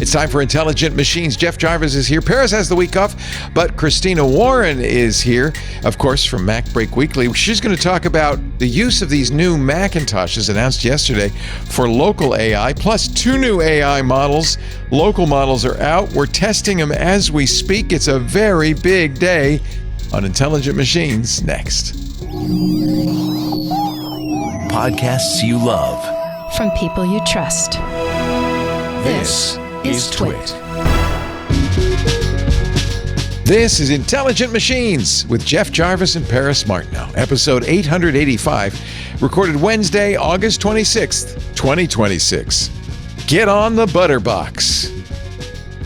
It's time for Intelligent Machines. Jeff Jarvis is here. Paris has the week off, but Christina Warren is here, of course, from Mac Break Weekly. She's going to talk about the use of these new Macintoshes announced yesterday for local AI, plus 2 new AI models. Local models are out. We're testing them as we speak. It's a very big day on Intelligent Machines. Next. Podcasts you love. From people you trust. This is Twit. This is Intelligent Machines with Jeff Jarvis and Paris Martineau, episode 885, recorded Wednesday, August 26th, 2026. Get on the Butterbox.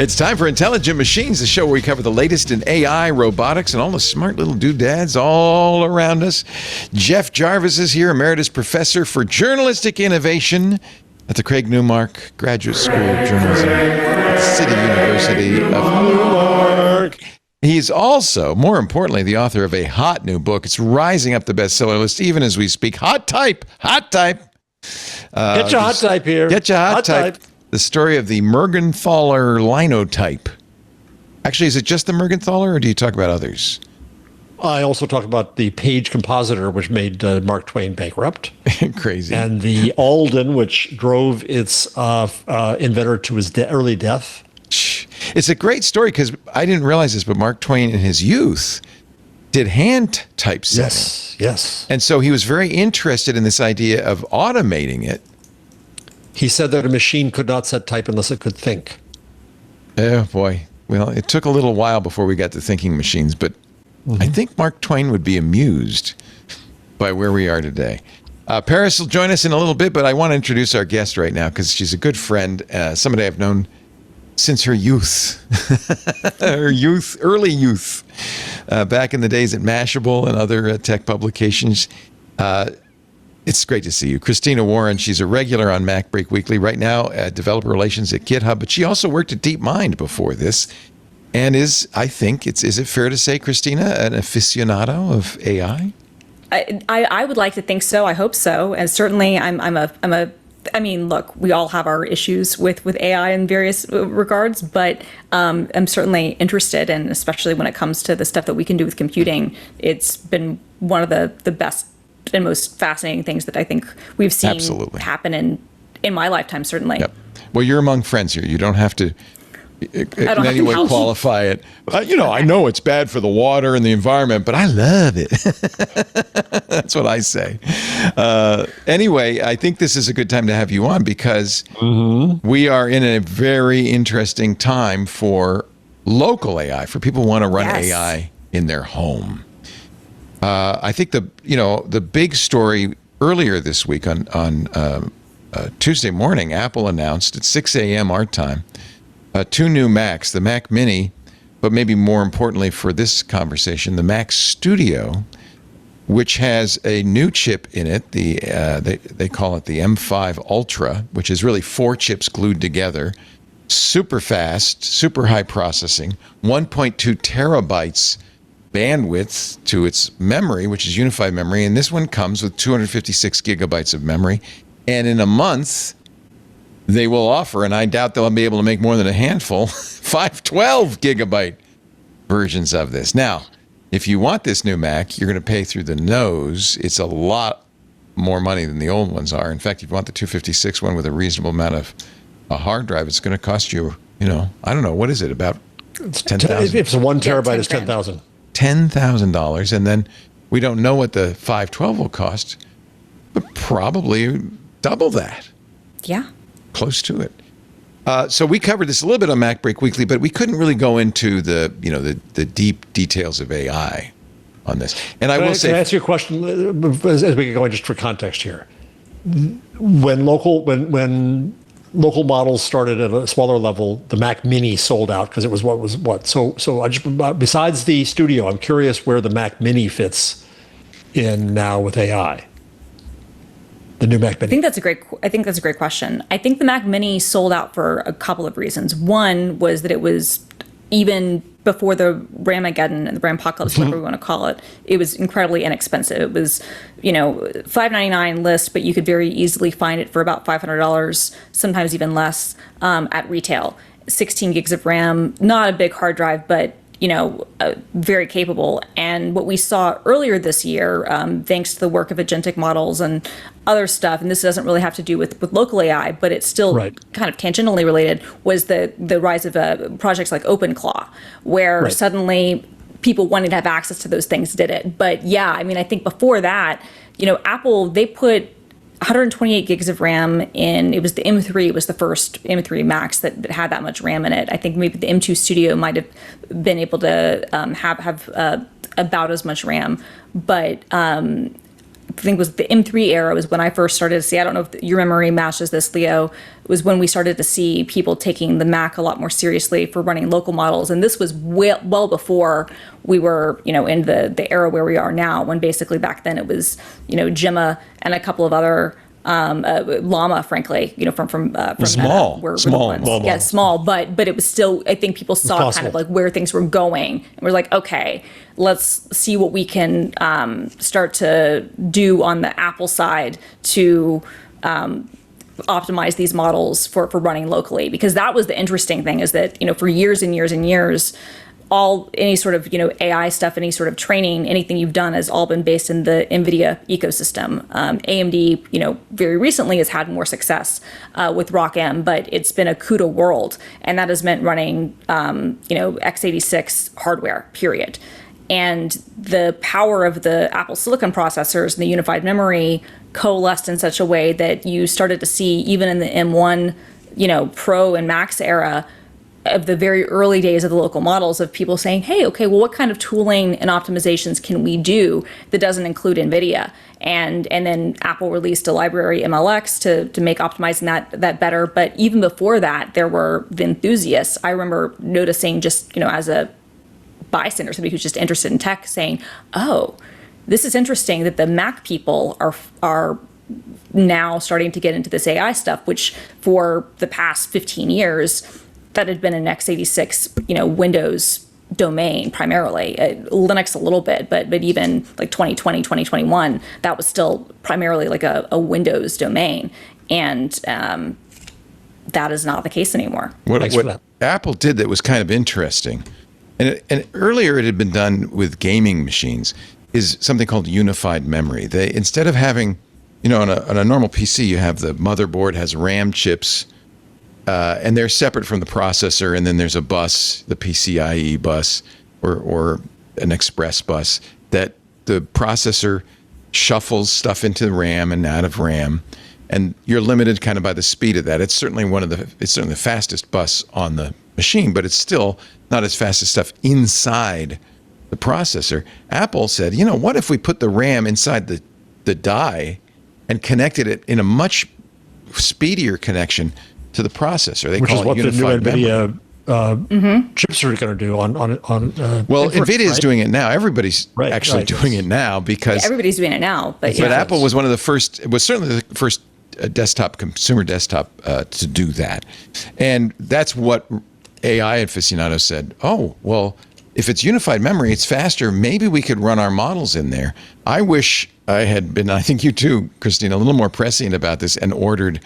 It's time for Intelligent Machines, the show where we cover the latest in AI, robotics, and all the smart little doodads all around us. Jeff Jarvis is here, Emeritus Professor for Journalistic Innovation at the Craig Newmark Graduate School of Journalism at the City University of Newark. He's also, more importantly, the author of a hot new book. It's rising up the bestseller list even as we speak. Hot type. Get your hot type here. Get your hot type. The story of the Mergenthaler linotype. Actually, is it just the Mergenthaler, or do you talk about others? I also talk about the Page compositor, which made Mark Twain bankrupt. Crazy. And the Alden, which drove its inventor to his early death. It's a great story because I didn't realize this, but Mark Twain in his youth did hand typesetting. Yes. And so he was very interested in this idea of automating it. He said that a machine could not set type unless it could think. Oh, boy. Well, it took a little while before we got to thinking machines, but I think Mark Twain would be amused by where we are today. Paris will join us in a little bit, but I want to introduce our guest right now because she's a good friend, somebody I've known since her youth, early youth, back in the days at Mashable and other tech publications. It's great to see you. Christina Warren, she's a regular on Mac Break Weekly, right now at Developer Relations at GitHub, but she also worked at DeepMind before this. And is it fair to say, Christina, an aficionado of AI? I would like to think so. I hope so. And certainly I mean, look, we all have our issues with AI in various regards, but I'm certainly interested, and especially when it comes to the stuff that we can do with computing, it's been one of the best and most fascinating things that I think we've seen happen in my lifetime, certainly. Yep. Well, you're among friends here. You don't have to in any way qualify it. I know it's bad for the water and the environment, but I love it. That's what I say. Anyway, I think this is a good time to have you on because we are in a very interesting time for local AI, for people who want to run AI in their home. I think the big story earlier this week on Tuesday morning, Apple announced at 6 a.m. our time, 2 new Macs, the Mac Mini, but maybe more importantly for this conversation, the Mac Studio, which has a new chip in it. They call it the M5 Ultra, which is really 4 chips glued together, super fast, super high processing, 1.2 terabytes bandwidth to its memory, which is unified memory, and this one comes with 256 gigabytes of memory. And in a month, they will offer, and I doubt they'll be able to make more than a handful, 512 gigabyte versions of this. Now, if you want this new Mac, you're going to pay through the nose. It's a lot more money than the old ones are. In fact, if you want the 256 one with a reasonable amount of a hard drive, it's going to cost you, I don't know, what is it, about $10,000? If it's 1 terabyte, it's $10,000. $10,000. And then we don't know what the 512 will cost, but probably double that. Yeah. Close to it. So we covered this a little bit on Mac Break Weekly, but we couldn't really go into the deep details of AI on this. And I will say, can I ask you a question as we go in, just for context here? When local models started at a smaller level, the Mac Mini sold out because it was what. So I just, besides the Studio, I'm curious where the Mac Mini fits in now with AI. The new Mac Mini. I think that's a great question. I think the Mac Mini sold out for a couple of reasons. One was that it was, even before the Ramageddon and the Rampapocalypse, whatever we want to call it, it was incredibly inexpensive. It was, $599 list, but you could very easily find it for about $500, sometimes even less, at retail. 16 gigs of RAM, not a big hard drive, but very capable. And what we saw earlier this year, thanks to the work of agentic models and other stuff, and this doesn't really have to do with local AI, but it's still kind of tangentially related, was the rise of projects like OpenClaw, where suddenly people wanting to have access to those things did it. But yeah, I mean, I think before that, Apple, they put 128 gigs of RAM in, it was the M3, was the first M3 Max that had that much RAM in it. I think maybe the M2 Studio might have been able to have about as much RAM. But I think it was the M3 era was when I first started to see, I don't know if your memory matches this, Leo, it was when we started to see people taking the Mac a lot more seriously for running local models. And this was well before we were, in the era where we are now, when basically back then it was, Gemma and a couple of other Llama, frankly, from small, were the ones. Yeah, small, but it was still, I think people saw kind of like where things were going, and we're like, okay, let's see what we can start to do on the Apple side to optimize these models for running locally, because that was the interesting thing, is that for years and years and years, any sort of AI stuff, any sort of training, anything you've done has all been based in the Nvidia ecosystem. AMD, very recently has had more success with Rock M, but it's been a CUDA world, and that has meant running x86 hardware, period. And the power of the Apple Silicon processors and the unified memory coalesced in such a way that you started to see, even in the M1, Pro and Max era, of the very early days of the local models, of people saying, hey, okay, well, what kind of tooling and optimizations can we do that doesn't include NVIDIA? And then Apple released a library, MLX, to make optimizing that better. But even before that, there were the enthusiasts. I remember noticing, just, as a bystander, somebody who's just interested in tech, saying, oh, this is interesting that the Mac people are now starting to get into this AI stuff, which for the past 15 years, that had been an x86, Windows domain primarily, Linux a little bit, but even like 2020, 2021, that was still primarily like a Windows domain. And that is not the case anymore. What Apple did that was kind of interesting, and earlier it had been done with gaming machines, is something called unified memory. They, instead of having, on a normal PC, you have the motherboard has RAM chips, and they're separate from the processor, and then there's a bus, the PCIe bus, or an express bus, that the processor shuffles stuff into RAM and out of RAM, and you're limited kind of by the speed of that. It's certainly it's certainly the fastest bus on the machine, but it's still not as fast as stuff inside the processor. Apple said, what if we put the RAM inside the die and connected it in a much speedier connection to the processor? They call it unified memory. Which is what the NVIDIA chips are going to do on well, NVIDIA is doing it now. Everybody's actually doing it now, because everybody's doing it now. But Apple was one of the first. It was certainly the first consumer desktop to do that, and that's what AI aficionados said. Oh, well, if it's unified memory, it's faster. Maybe we could run our models in there. I wish I had been. I think you too, Christine, a little more prescient about this and ordered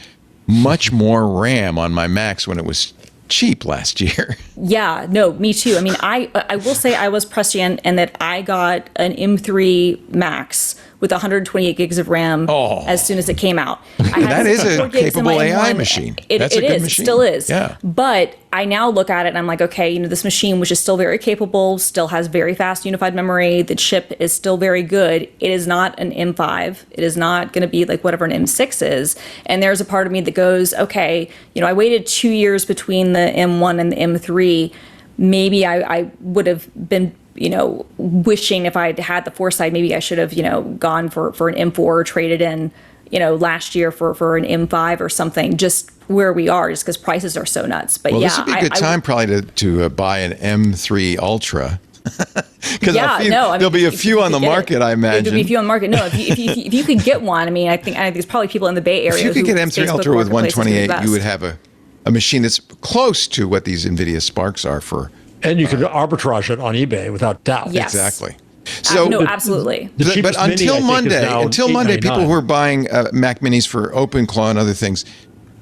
much more RAM on my Macs when it was cheap last year. Yeah, no, me too. I mean, I will say I was prescient, and that I got an M3 Max with 128 gigs of RAM as soon as it came out. That is a capable AI machine. That's a good machine. It still is. Yeah. But I now look at it and I'm like, okay, this machine, which is still very capable, still has very fast unified memory. The chip is still very good. It is not an M5. It is not going to be like whatever an M6 is. And there's a part of me that goes, okay, I waited 2 years between the M1 and the M3. Maybe I would have been wishing, if I had the foresight, maybe I should have, gone for an M4 or traded in, last year for an M5 or something, just where we are, just because prices are so nuts. But this would be a good time probably to buy an M3 Ultra. Because there'll be a few on the market, I imagine. There'll be a few on the market. No, if you could get one, I think there's probably people in the Bay Area. If you could get M3 Ultra with 128, you would have a machine that's close to what these NVIDIA Sparks are for. And you could arbitrage it on eBay without doubt. Yes. Exactly. So absolutely. But until Monday, people who were buying Mac Minis for OpenClaw and other things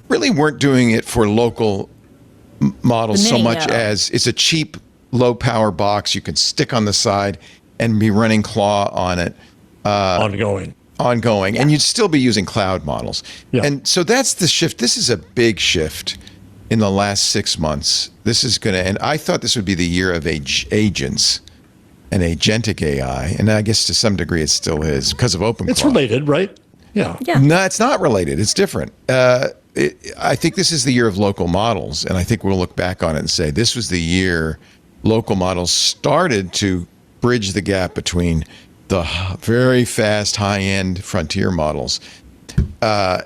really weren't doing it for local models The so Mini, much no. as it's a cheap, low power box you can stick on the side and be running Claw on it ongoing. and you'd still be using cloud models. Yeah. And so that's the shift. This is a big shift in the last 6 months. This is going to, and I thought this would be the year of agents and agentic AI. And I guess to some degree it still is because of OpenClaw. It's related, right? Yeah. Yeah. No, it's not related. It's different. I think this is the year of local models. And I think we'll look back on it and say this was the year local models started to bridge the gap between the very fast, high-end frontier models. And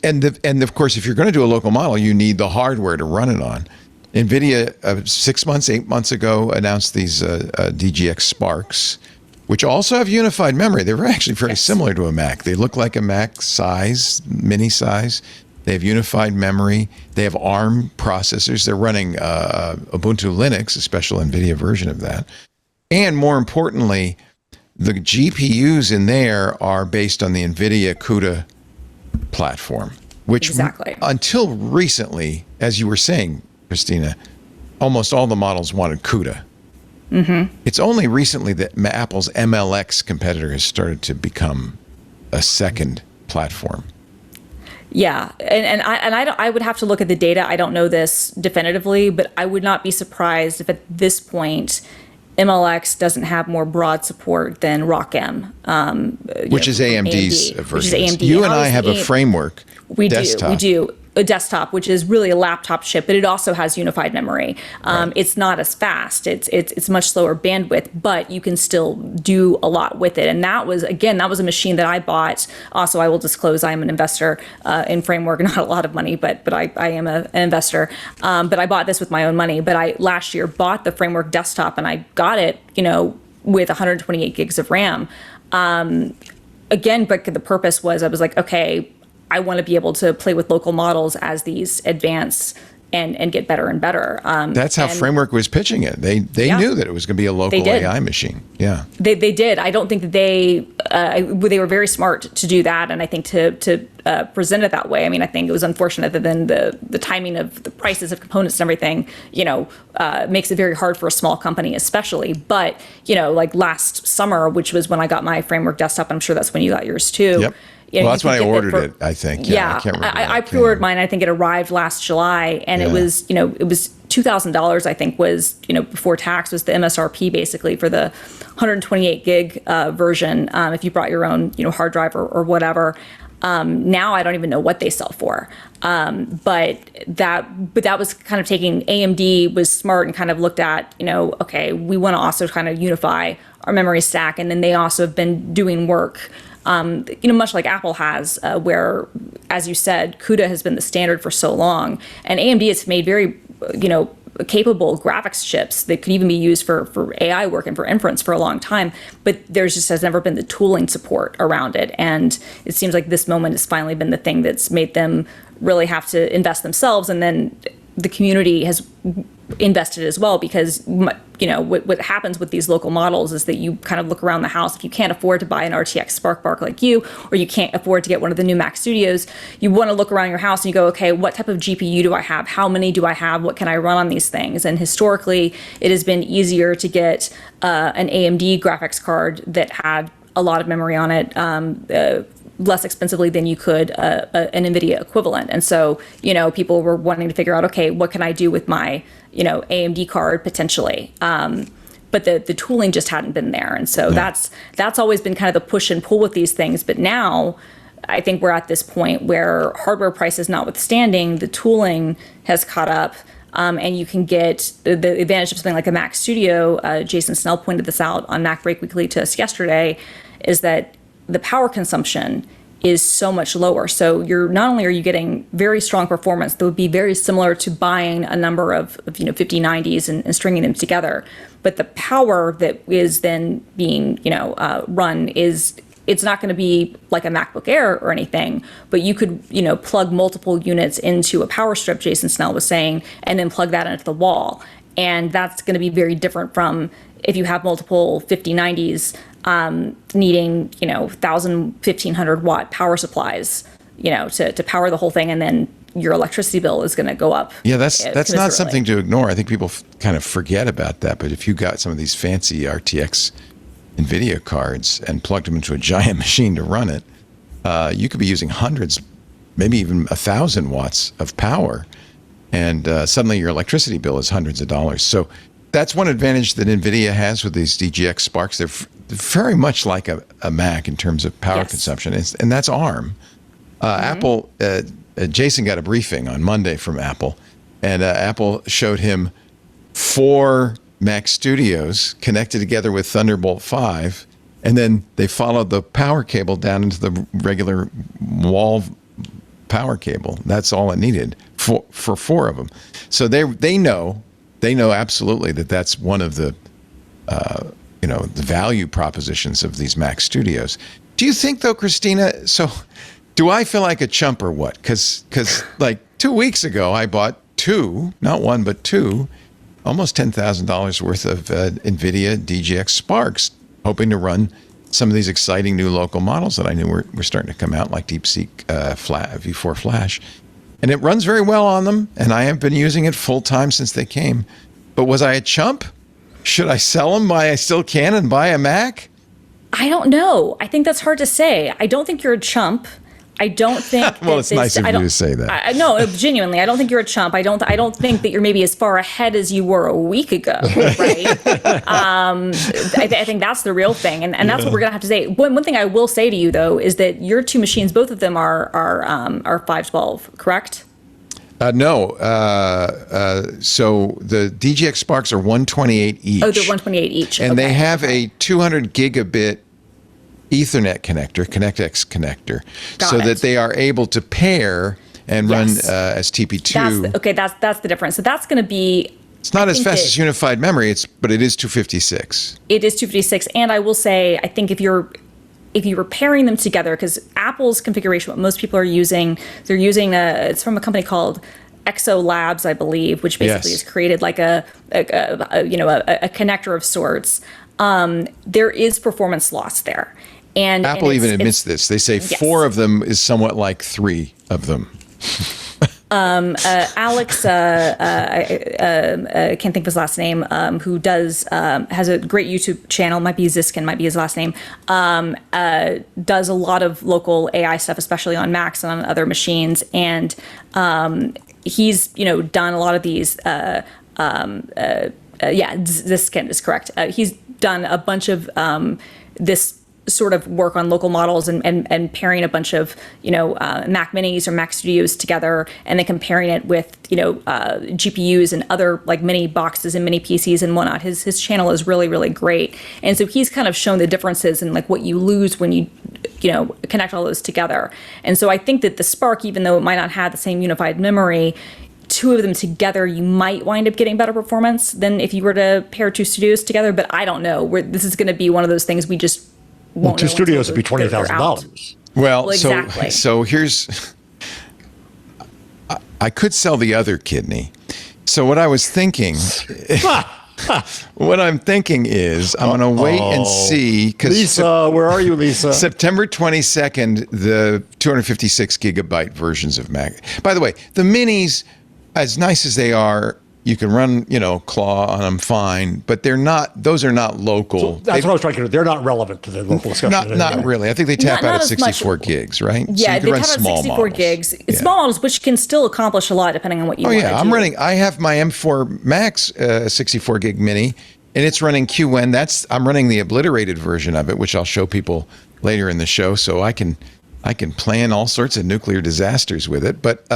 of course, if you're going to do a local model, you need the hardware to run it on. NVIDIA, 6 months, 8 months ago, announced these DGX Sparks, which also have unified memory. They're actually very similar to a Mac. They look like a Mac size, mini size. They have unified memory. They have ARM processors. They're running Ubuntu Linux, a special NVIDIA version of that. And more importantly, the GPUs in there are based on the NVIDIA CUDA platform, which until recently, as you were saying, Christina, almost all the models wanted CUDA. Mm-hmm. It's only recently that Apple's MLX competitor has started to become a second platform. Yeah, I would have to look at the data. I don't know this definitively, but I would not be surprised if at this point MLX doesn't have more broad support than ROCm, which is AMD's version. Which is AMD. You and I have a framework. We do. A desktop, which is really a laptop chip, but it also has unified memory. Right. It's not as fast. It's much slower bandwidth, but you can still do a lot with it. And that was a machine that I bought. Also, I will disclose I am an investor in Framework, not a lot of money, but I am an investor. But I bought this with my own money. But I last year bought the Framework desktop, and I got it, with 128 gigs of RAM. Again, but the purpose was I was like, okay, I want to be able to play with local models as these advance and get better and better. That's how Framework was pitching it. They knew that it was going to be a local AI machine. Yeah, they did. I don't think that they were very smart to do that, and I think to present it that way. I mean, I think it was unfortunate that then the timing of the prices of components and everything, makes it very hard for a small company, especially. But like last summer, which was when I got my Framework desktop, I'm sure that's when you got yours too. Yep. Well, that's when I ordered it, I think. Yeah, I can't remember. I pre-ordered mine. I think it arrived last July, and it was $2,000. I think was before tax was the MSRP basically for the 128 gig version. If you brought your own hard drive or whatever. Now I don't even know what they sell for. But that was kind of taking AMD was smart and kind of looked at okay, we want to also kind of unify our memory stack, and then they also have been doing work. Much like Apple has, where, as you said, CUDA has been the standard for so long, and AMD has made very, capable graphics chips that could even be used for AI work and for inference for a long time. But there's just has never been the tooling support around it, and it seems like this moment has finally been the thing that's made them really have to invest themselves, and then the community has invested as well, because what happens with these local models is that you kind of look around the house. If you can't afford to buy an RTX Spark like you, or you can't afford to get one of the new Mac Studios, you want to look around your house and you go, okay, what type of GPU do I have? How many do I have? What can I run on these things? And historically, it has been easier to get an AMD graphics card that had a lot of memory on it, less expensively than you could an NVIDIA equivalent. And so, people were wanting to figure out, okay, what can I do with my, AMD card potentially? But the tooling just hadn't been there. And so that's always been kind of the push and pull with these things. But now I think we're at this point where hardware prices notwithstanding, the tooling has caught up. And you can get the advantage of something like a Mac Studio. Jason Snell pointed this out on Mac Break Weekly to us yesterday, is that the power consumption is so much lower. So you're not only are you getting very strong performance that would be very similar to buying a number of 5090s and stringing them together, but the power that is then being run it's not going to be like a MacBook Air or anything, but you could plug multiple units into a power strip, Jason Snell was saying, and then plug that into the wall. And that's going to be very different from if you have multiple 5090s needing 1,000, 1,500 watt power supplies, to power the whole thing, and then your electricity bill is going to go up. Yeah, that's not commensurately. something to ignore. I think people kind of forget about that. But if you got some of these fancy RTX NVIDIA cards and plugged them into a giant machine to run it, you could be using hundreds, maybe even 1,000 watts of power. And suddenly your electricity bill is hundreds of dollars. So that's one advantage that NVIDIA has with these DGX Sparks. They're very much like a Mac in terms of power consumption. And that's ARM. Apple, Jason got a briefing on Monday from Apple. And Apple showed him 4 Mac Studios connected together with Thunderbolt 5. And then they followed the power cable down into the regular wall power cable. That's all it needed for 4 of them. So they know absolutely that that's one of the the value propositions of these Mac Studios. Do you think though, Christina? So, do I feel like a chump or what? Because like 2 weeks ago, I bought 2, not 1 but 2, almost $10,000 worth of NVIDIA DGX Sparks, hoping to run some of these exciting new local models that I knew were starting to come out, like DeepSeek V4 Flash. And it runs very well on them, and I have been using it full time since they came. But was I a chump? Should I sell them while I still can and buy a Mac? I don't know. I think that's hard to say. I don't think you're a chump. I don't think. Well, it's nice of you to say that. No, genuinely, I don't think you're a chump. I don't think that you're maybe as far ahead as you were a week ago, right? I think that's the real thing, and that's what we're gonna have to say. One thing I will say to you though is that your 2 machines, both of them are 512, correct? No. So the DGX Sparks are 128 each. Oh, they're 128 each, and they have a 200 gigabit Ethernet connector, ConnectX connector, that they are able to pair and run as TP2. That's the difference. So that's going to be. It's not as fast as unified memory, but it is 256. It is 256, and I will say, I think if you're pairing them together, because Apple's configuration, what most people are using, they're using it's from a company called Exo Labs, I believe, which basically has created like a connector of sorts. There is performance loss there. And Apple even admits this. They say 4 of them is somewhat like 3 of them. Alex, I can't think of his last name, who has a great YouTube channel, might be Ziskin, might be his last name, does a lot of local AI stuff, especially on Macs and on other machines. And he's, done a lot of these, Ziskin is correct. He's done a bunch of this sort of work on local models and pairing a bunch of Mac Minis or Mac Studios together, and then comparing it with GPUs and other like mini boxes and mini PCs and whatnot. His channel is really, really great, and so he's kind of shown the differences in like what you lose when you connect all those together. And so I think that the Spark, even though it might not have the same unified memory, 2 of them together, you might wind up getting better performance than if you were to pair 2 studios together. But I don't know. This is going to be one of those things we just won't know. 2 studios would be $20,000. Well, exactly. So here's, I could sell the other kidney. So what I was thinking, what I'm thinking is I'm going to wait and see. Lisa, where are you, Lisa? September 22nd, the 256 gigabyte versions of Mac. By the way, the minis, as nice as they are, you can run, Claw on them fine, but those are not local. So that's what I was trying to do. They're not relevant to the local discussion. Not really. I think they tap out at 64 gigs, right? Yeah, so they tap out at 64 models. gigs. It's small models, which can still accomplish a lot depending on what you want to do. I have my M4 Max 64 gig mini, and it's running QN. I'm running the obliterated version of it, which I'll show people later in the show, so I can plan all sorts of nuclear disasters with it. But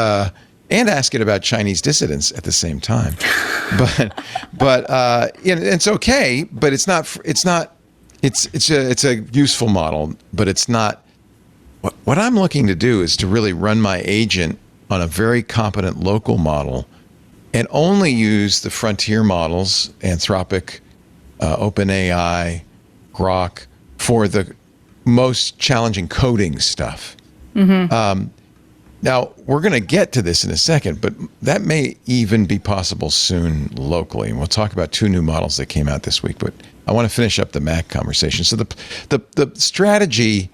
and ask it about Chinese dissidents at the same time. But it's okay, but it's a useful model, but it's not. What I'm looking to do is to really run my agent on a very competent local model and only use the frontier models, Anthropic, OpenAI, Grok, for the most challenging coding stuff. Mm-hmm. Now, we're going to get to this in a second, but that may even be possible soon locally. And we'll talk about 2 new models that came out this week, but I want to finish up the Mac conversation. So the strategy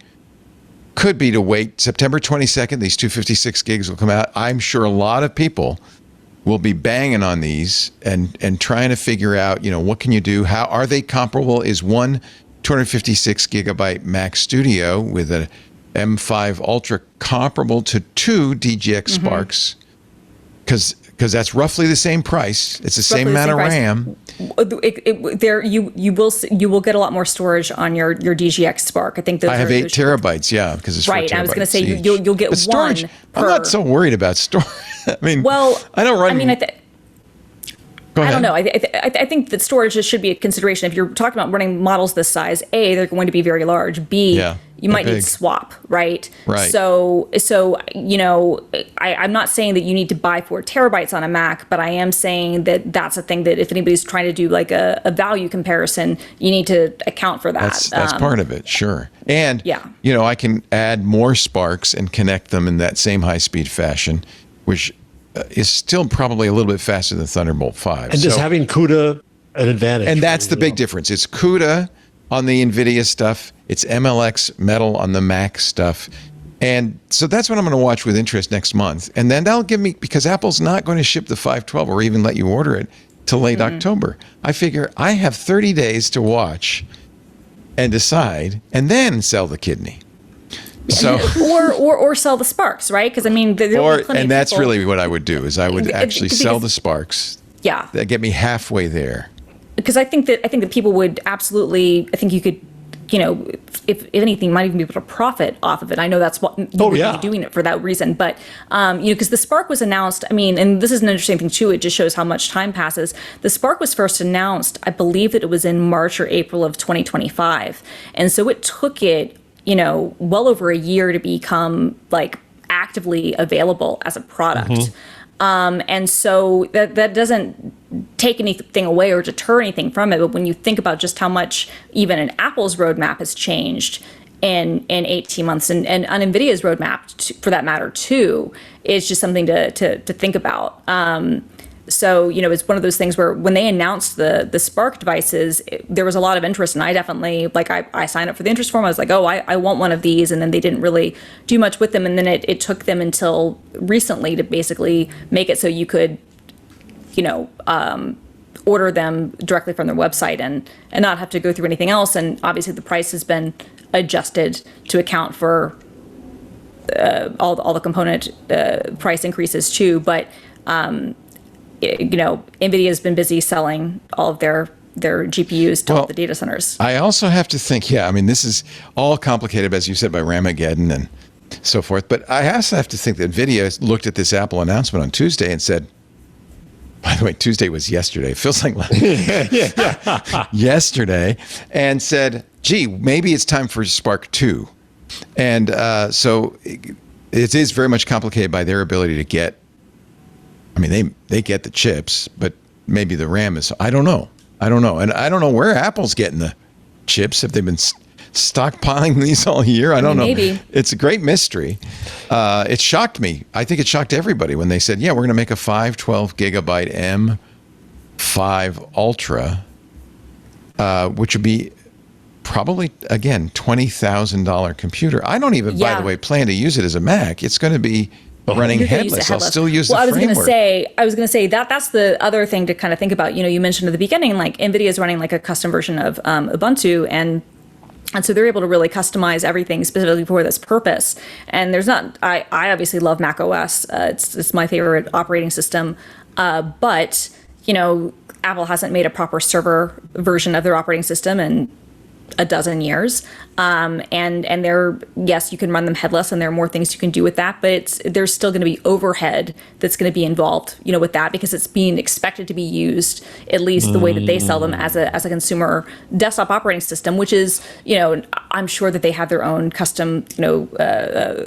could be to wait September 22nd. These 256 gigs will come out. I'm sure a lot of people will be banging on these and trying to figure out, what can you do? How are they comparable? Is one 256 gigabyte Mac Studio with a M5 Ultra comparable to two DGX Sparks? Because that's roughly the same price. It's the same amount of RAM. You will get a lot more storage on your DGX Spark. I think I have 8 terabytes. Yeah, because it's 4 right. I was going to say each. you'll get but storage, one. I'm not so worried about storage. I mean, I don't run. Go ahead. I don't know. I think that storage should be a consideration. If you're talking about running models this size, A, they're going to be very large. B, you might need swap, right? Right. So I'm not saying that you need to buy 4 terabytes on a Mac, but I am saying that that's a thing that if anybody's trying to do like a value comparison, you need to account for that. That's part of it, sure. And I can add more Sparks and connect them in that same high-speed fashion, which is still probably a little bit faster than Thunderbolt 5. And does having CUDA an advantage? And that's the big difference. It's CUDA on the NVIDIA stuff. It's MLX Metal on the Mac stuff. And so that's what I'm going to watch with interest next month. And then that'll give me, because Apple's not going to ship the 512 or even let you order it till late October. I figure I have 30 days to watch and decide and then sell the kidney. So or sell the Sparks, right? Because and that's really what I would do is I would actually sell the Sparks. Yeah, that get me halfway there. Because I think that people would absolutely. I think you could, if anything, might even be able to profit off of it. I know that's what you would be doing it for that reason, but because the Spark was announced. And this is an interesting thing too. It just shows how much time passes. The Spark was first announced, I believe that it was in March or April of 2025, and so it took it, well over a year to become like actively available as a product. And so that doesn't take anything away or deter anything from it. But when you think about just how much even an Apple's roadmap has changed in 18 months and on NVIDIA's roadmap for that matter too, it's just something to think about. So, it's one of those things where when they announced the Spark devices, there was a lot of interest. And I definitely, I signed up for the interest form. I was like, oh, I want one of these. And then they didn't really do much with them. And then it took them until recently to basically make it so you could, order them directly from their website and not have to go through anything else. And obviously the price has been adjusted to account for all the component price increases too. But, NVIDIA has been busy selling all of their GPUs to all the data centers. I also have to think, this is all complicated, as you said, by Ramageddon and so forth. But I also have to think that NVIDIA looked at this Apple announcement on Tuesday and said, by the way, Tuesday was yesterday. It feels like yesterday. And said, gee, maybe it's time for Spark 2. And so it is very much complicated by their ability to get, they get the chips, but maybe the RAM is, I don't know. And I don't know where Apple's getting the chips. Have they been stockpiling these all year? I don't know. Maybe. It's a great mystery. It shocked me. I think it shocked everybody when they said, we're going to make a 512 gigabyte M5 Ultra, which would be probably, again, $20,000 computer. I don't even, by the way, plan to use it as a Mac. It's going to be running headless. I'll still use the framework. I was going to say that's the other thing to kind of think about. You mentioned at the beginning, like NVIDIA is running like a custom version of Ubuntu, and so they're able to really customize everything specifically for this purpose. And there's not. I obviously love Mac OS. It's my favorite operating system, but Apple hasn't made a proper server version of their operating system in a dozen years. And they're, yes, you can run them headless and there are more things you can do with that, but there's still going to be overhead that's going to be involved, with that, because it's being expected to be used, at least the way that they sell them as a consumer desktop operating system, which is, I'm sure that they have their own custom,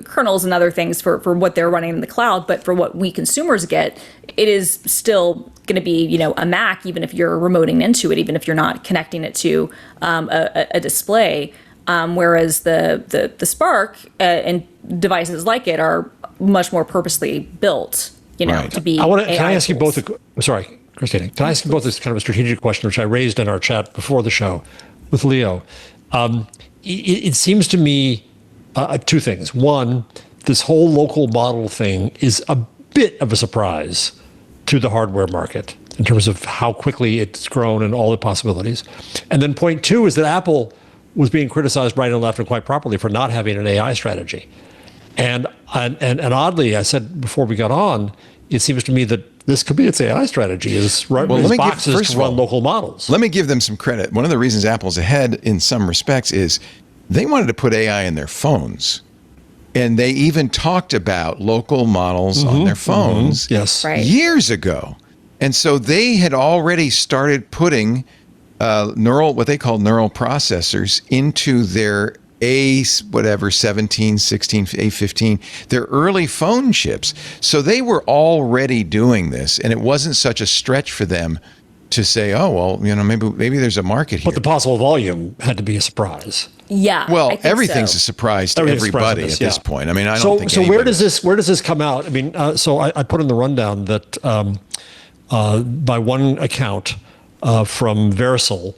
kernels and other things for what they're running in the cloud. But for what we consumers get, it is still going to be, a Mac, even if you're remoting into it, even if you're not connecting it to a display. Whereas the Spark and devices like it are much more purposely built, to be. Can I ask you both? Sorry, Christina. Can I ask you both this kind of a strategic question, which I raised in our chat before the show with Leo? It seems to me Two things. One, this whole local model thing is a bit of a surprise to the hardware market in terms of how quickly it's grown and all the possibilities. And then point two is that Apple was being criticized right and left, and quite properly, for not having an AI strategy. And oddly, I said before we got on, it seems to me that this could be its AI strategy, is run boxes to run local models. Let me give them some credit. One of the reasons Apple's ahead in some respects is they wanted to put AI in their phones. And they even talked about local models on their phones years ago. And so they had already started putting what they call neural processors into their A17, 16, A15, their early phone chips. So they were already doing this, and it wasn't such a stretch for them to say, oh, well, maybe there's a market here. But the possible volume had to be a surprise. Yeah. Well, everything's a surprise to everybody at this point. I mean, I don't think so. Where does this come out? I mean, so I put in the rundown that by one account from Verisal,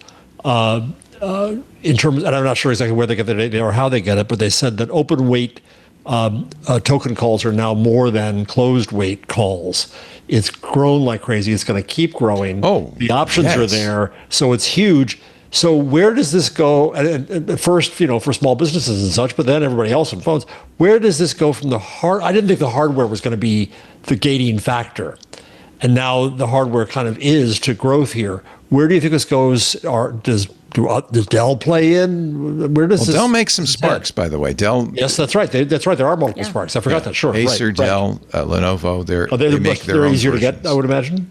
in terms, and I'm not sure exactly where they get their data or how they get it, but they said that open weight token calls are now more than closed weight calls. It's grown like crazy. It's going to keep growing. Oh, the options are there, so it's huge. So where does this go? At first, for small businesses and such, but then everybody else on phones. Where does this go from the I didn't think the hardware was going to be the gating factor, and now the hardware kind of is to growth here. Where do you think this goes? Does Dell play in? Where does this? Dell makes some Sparks, by the way. Dell. Yes, that's right. That's right. There are multiple Sparks. I forgot that. Sure. Acer, right, Dell, Lenovo. They make their they're own easier versions. to get, I would imagine.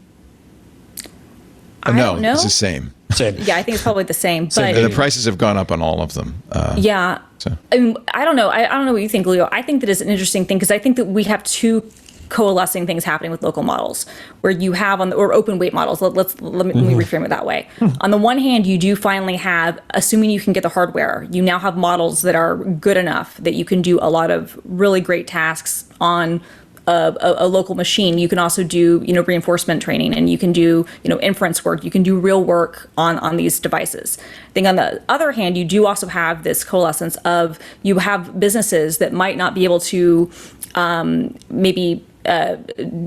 I don't know. It's the same. Same. Yeah, I think it's probably the same. But the prices have gone up on all of them. Yeah. So. I mean, I don't know. I don't know what you think, Leo. I think that is an interesting thing because I think that we have two coalescing things happening with local models where you have or open weight models. Let me reframe it that way. On the one hand, you do finally have, assuming you can get the hardware, you now have models that are good enough that you can do a lot of really great tasks on a local machine. You can also do, reinforcement training, and you can do, inference work. You can do real work on these devices. I think on the other hand, you do also have this coalescence of you have businesses that might not be able to maybe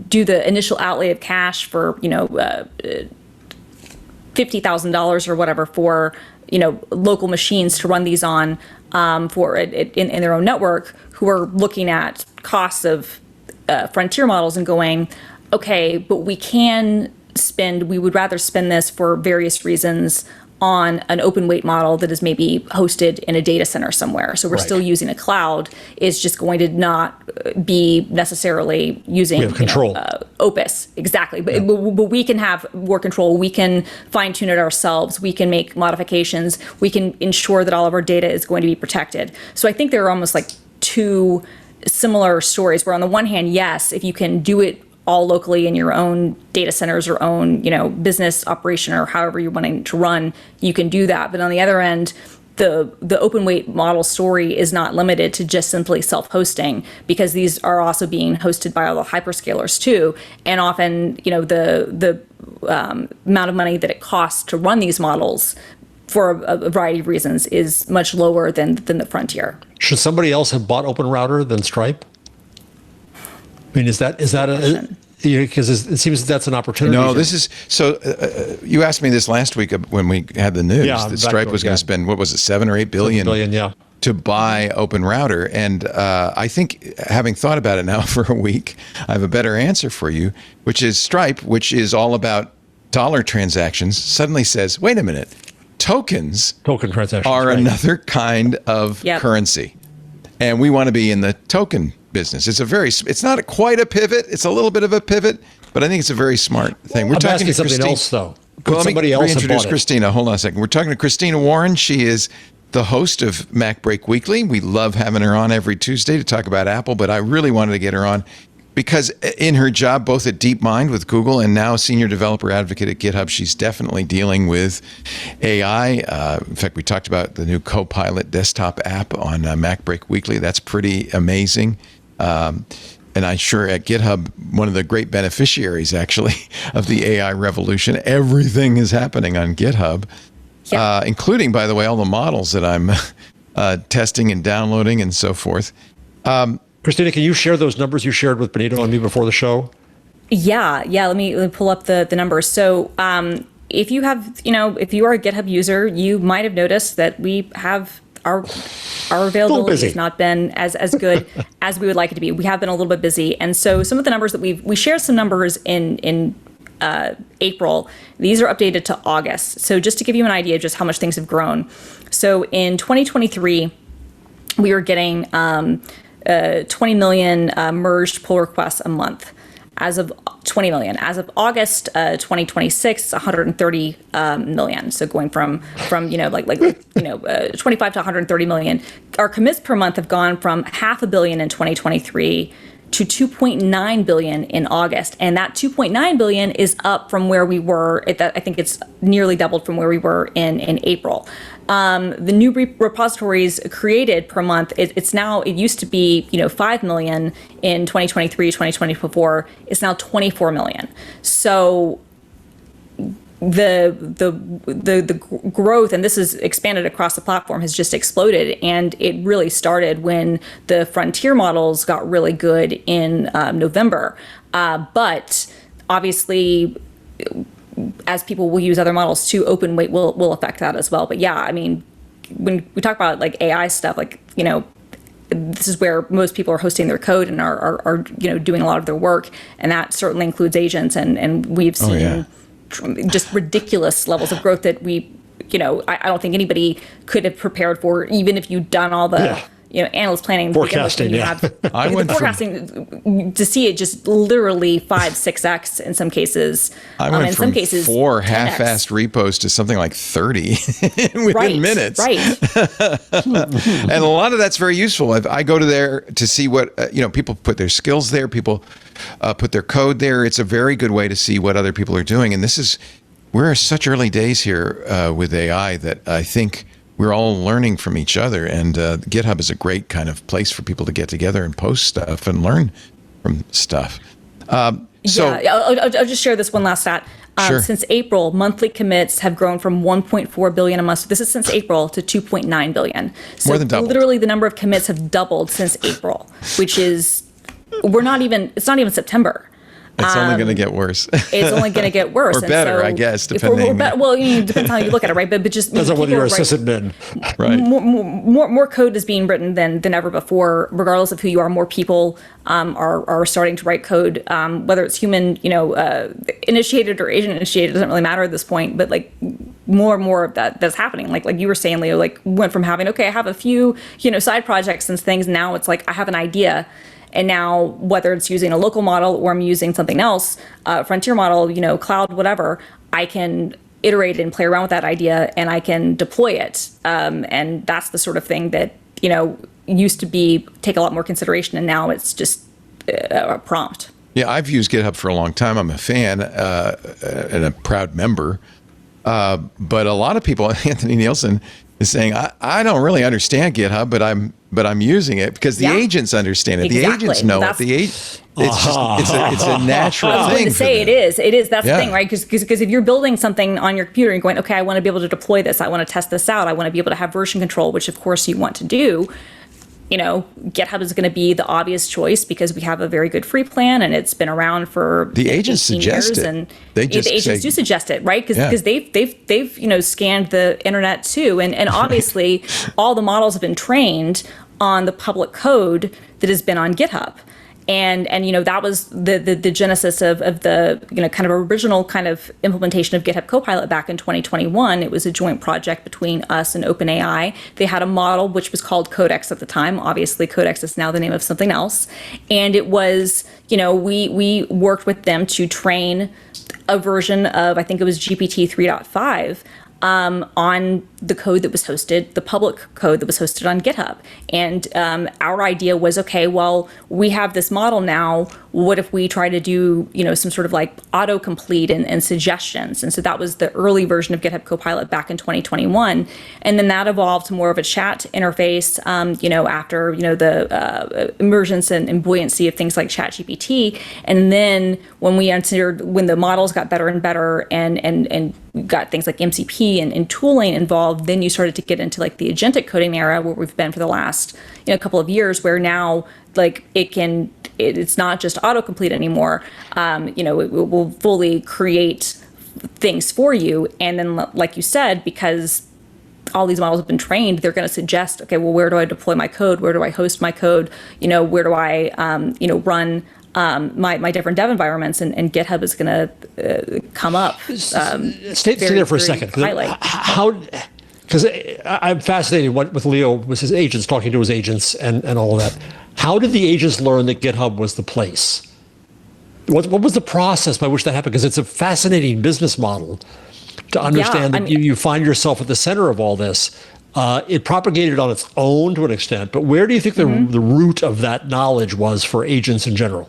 do the initial outlay of cash for, $50,000 or whatever for, local machines to run these on for in their own network, who are looking at costs of frontier models and going, okay, but we would rather spend this for various reasons on an open weight model that is maybe hosted in a data center somewhere. So we're still using a cloud. It's just going to not be necessarily using control. Opus. Exactly. But we can have more control. We can fine tune it ourselves. We can make modifications. We can ensure that all of our data is going to be protected. So I think there are almost like two similar stories where on the one hand, yes, if you can do it all locally in your own data centers or own, business operation or however you're wanting to run, you can do that. But on the other end, the open weight model story is not limited to just simply self-hosting, because these are also being hosted by all the hyperscalers too. And often, the amount of money that it costs to run these models for a variety of reasons is much lower than the frontier. Should somebody else have bought Open Router than Stripe? I mean, is that because it seems that's an opportunity? No, this is so. You asked me this last week when we had the news that Stripe was going to spend, what was it, $7 or $8 billion? To buy Open Router, and I think, having thought about it now for a week, I have a better answer for you, which is Stripe, which is all about dollar transactions, suddenly says, "Wait a minute, token transactions are another kind of currency, and we want to be in the token business." It's not quite a pivot. It's a little bit of a pivot, but I think it's a very smart thing. We're talking to something else, though. Let me reintroduce Christina. Hold on a second. We're talking to Christina Warren. She is the host of Mac Break Weekly. We love having her on every Tuesday to talk about Apple, but I really wanted to get her on because in her job, both at DeepMind with Google and now senior developer advocate at GitHub, she's definitely dealing with AI. In fact, we talked about the new Copilot desktop app on Mac Break Weekly. That's pretty amazing. And I'm sure at GitHub, one of the great beneficiaries, actually, of the AI revolution. Everything is happening on GitHub, including, by the way, all the models that I'm testing and downloading and so forth. Christina, can you share those numbers you shared with Benito and me before the show? Yeah. Let me pull up the numbers. So if you have, if you are a GitHub user, you might have noticed that we have our availability has not been as good as we would like it to be. We have been a little bit busy. And so some of the numbers that we shared some numbers in April. These are updated to August. So just to give you an idea of just how much things have grown. So in 2023, we were getting 20 million merged pull requests a month. As of 20 million. As of August 2026, 130 million. So going from 25 to 130 million. Our commits per month have gone from $500 million in 2023 to 2.9 billion in August, and that 2.9 billion is up from where we were. I think it's nearly doubled from where we were in April. The new repositories created per month, it used to be 5 million in 2023, 2024. It's now 24 million. So the growth, and this is expanded across the platform, has just exploded, and it really started when the frontier models got really good in November. But obviously, as people will use other models too, open weight will affect that as well. But yeah, I mean, when we talk about like AI stuff, this is where most people are hosting their code and are doing a lot of their work, and that certainly includes agents, and we've seen just ridiculous levels of growth that I don't think anybody could have prepared for, even if you'd done all the analyst planning, forecasting. I went forecasting to see it just literally 5-6x in some cases. I went in from some cases 4 half-assed repos to something like 30 within minutes. Right. And a lot of that's very useful. I go to there to see what people put their skills there. People put their code there. It's a very good way to see what other people are doing. And we're in such early days here with AI that I think we're all learning from each other, and GitHub is a great kind of place for people to get together and post stuff and learn from stuff. I'll just share this one last stat. Sure. Since April, monthly commits have grown from 1.4 billion a month. So this is since April to 2.9 billion. So more than doubled. Literally, the number of commits have doubled since April, which is it's not even September. It's only going to get worse. It's only going to get worse. Or better, I guess, depending. Depends how you look at it, right? But just depends on whether you're a sysadmin. Right. More code is being written than ever before, regardless of who you are. More people are starting to write code, whether it's human, initiated or agent initiated, doesn't really matter at this point. But like more and more of that's happening. Like you were saying, Leo, like went from having I have a few side projects and things. Now it's like I have an idea. And now, whether it's using a local model or I'm using something else, frontier model, cloud, whatever, I can iterate and play around with that idea and I can deploy it. And that's the sort of thing that, used to take a lot more consideration, and now it's just a prompt. Yeah, I've used GitHub for a long time. I'm a fan and a proud member. But a lot of people, Anthony Nielsen is saying, I don't really understand GitHub, but I'm using it because the agents understand it. Exactly. The agents know it. It's a natural thing. I was going to say it is. That's the thing, right? Because if you're building something on your computer and going, okay, I want to be able to deploy this. I want to test this out. I want to be able to have version control, which of course you want to do. GitHub is going to be the obvious choice because we have a very good free plan and it's been around for the agents suggest it. And the agents do suggest it, right? Because they've scanned the internet too, and obviously all the models have been trained on the public code that has been on GitHub. And that was the genesis of the kind of original kind of implementation of GitHub Copilot back in 2021. It was a joint project between us and OpenAI. They had a model which was called Codex at the time. Obviously, Codex is now the name of something else. And it was, we worked with them to train a version of, I think it was GPT 3.5. On the code that was hosted, the public code that was hosted on GitHub. And our idea was, okay, well, we have this model now. What if we try to do, some sort of like autocomplete and suggestions? And so that was the early version of GitHub Copilot back in 2021. And then that evolved to more of a chat interface, after, the emergence and buoyancy of things like ChatGPT. And then when the models got better and better and got things like MCP and tooling involved, evolved, then you started to get into like the agentic coding era where we've been for the last couple of years, where now like it's not just autocomplete anymore. It will fully create things for you. And then, like you said, because all these models have been trained, they're going to suggest, okay, well, where do I deploy my code? Where do I host my code? Where do I, run my different dev environments? And GitHub is going to come up. Stay there for a second. Because I'm fascinated with Leo, with his agents, talking to his agents and all of that. How did the agents learn that GitHub was the place? What was the process by which that happened? Because it's a fascinating business model to understand that you find yourself at the center of all this. It propagated on its own to an extent, but where do you think the root of that knowledge was for agents in general?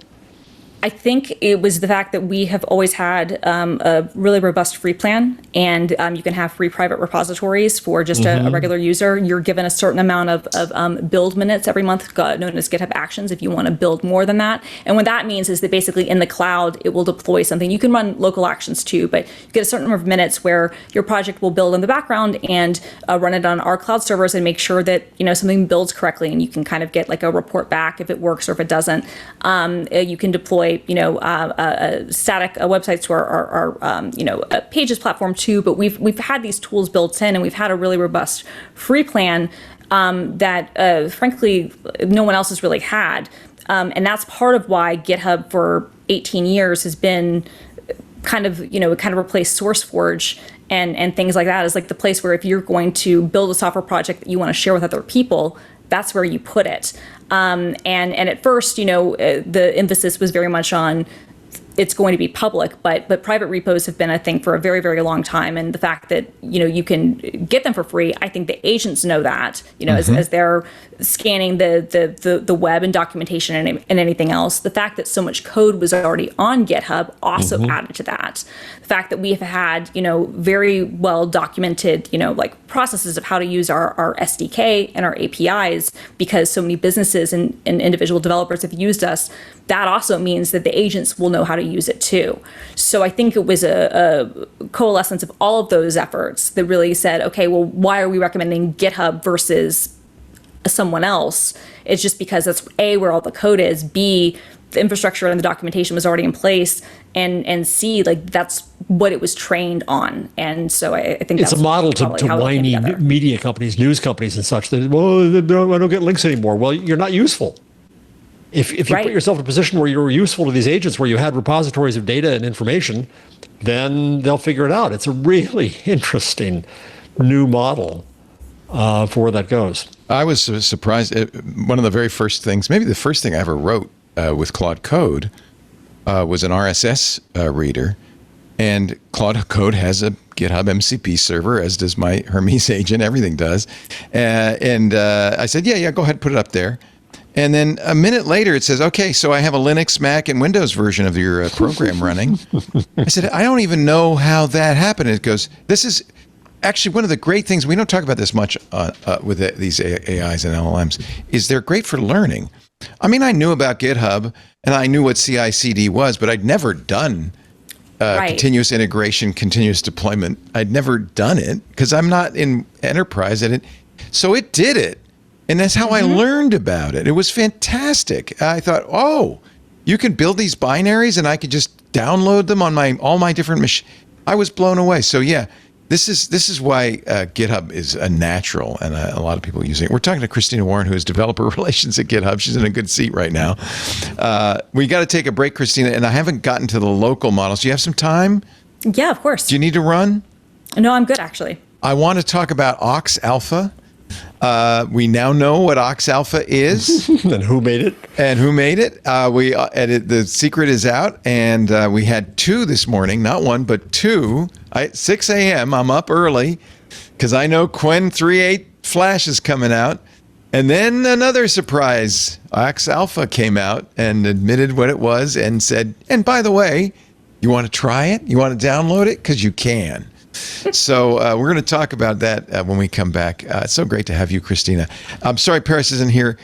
I think it was the fact that we have always had a really robust free plan, and you can have free private repositories for just a regular user. You're given a certain amount of build minutes every month, known as GitHub Actions, if you want to build more than that. And what that means is that basically in the cloud, it will deploy something. You can run local actions too, but you get a certain number of minutes where your project will build in the background and run it on our cloud servers and make sure that something builds correctly, and you can kind of get like a report back if it works or if it doesn't. You can deploy static websites to our Pages platform too, but we've had these tools built in, and we've had a really robust free plan that frankly no one else has really had, and that's part of why GitHub for 18 years has been kind of replaced SourceForge and things like that, is like the place where if you're going to build a software project that you want to share with other people, that's where you put it. And at first, the emphasis was very much on it's going to be public, but private repos have been a thing for a very, very long time. And the fact that, you can get them for free, I think the agents know that, as they're scanning the web and documentation and anything else. The fact that so much code was already on GitHub also added to that. The fact that we have had, very well documented, like processes of how to use our SDK and our APIs, because so many businesses and individual developers have used us. That also means that the agents will know how to use it too. So I think it was a coalescence of all of those efforts that really said, okay, well, why are we recommending GitHub versus someone else? It's just because that's A, where all the code is, B, the infrastructure and the documentation was already in place, and C, like that's what it was trained on. And so I think it's a model to whiny media companies, news companies and such that, I don't get links anymore. Well, you're not useful. If you put yourself in a position where you're useful to these agents, where you had repositories of data and information, then they'll figure it out. It's a really interesting new model for where that goes. I was surprised. One of the very first things, maybe the first thing I ever wrote with Claude Code was an RSS reader. And Claude Code has a GitHub MCP server, as does my Hermes agent. Everything does. And I said, yeah, go ahead, put it up there. And then a minute later, it says, okay, so I have a Linux, Mac, and Windows version of your program running. I said, I don't even know how that happened. It goes, this is actually one of the great things. We don't talk about this much with these AIs and LLMs, is they're great for learning. I mean, I knew about GitHub, and I knew what CI/CD was, but I'd never done continuous integration, continuous deployment. I'd never done it because I'm not in enterprise. So it did it. And that's how I learned about it. It was fantastic. I thought, oh, you can build these binaries and I could just download them on all my different machines. I was blown away. So yeah, this is why GitHub is a natural, and a lot of people using it. We're talking to Christina Warren, who is developer relations at GitHub. She's in a good seat right now. We got to take a break, Christina, and I haven't gotten to the local models. Do you have some time? Yeah, of course. Do you need to run? No, I'm good, actually. I want to talk about Ox Alpha. We now know what Ox Alpha is. And who made it. The secret is out, and we had two this morning, not one, but two. 6 a.m., I'm up early, because I know Qwen 3.8 Flash is coming out. And then another surprise. Ox Alpha came out and admitted what it was and said, and by the way, you want to try it? You want to download it? Because you can. So we're going to talk about that when we come back. It's so great to have you, Christina. I'm sorry Paris isn't here.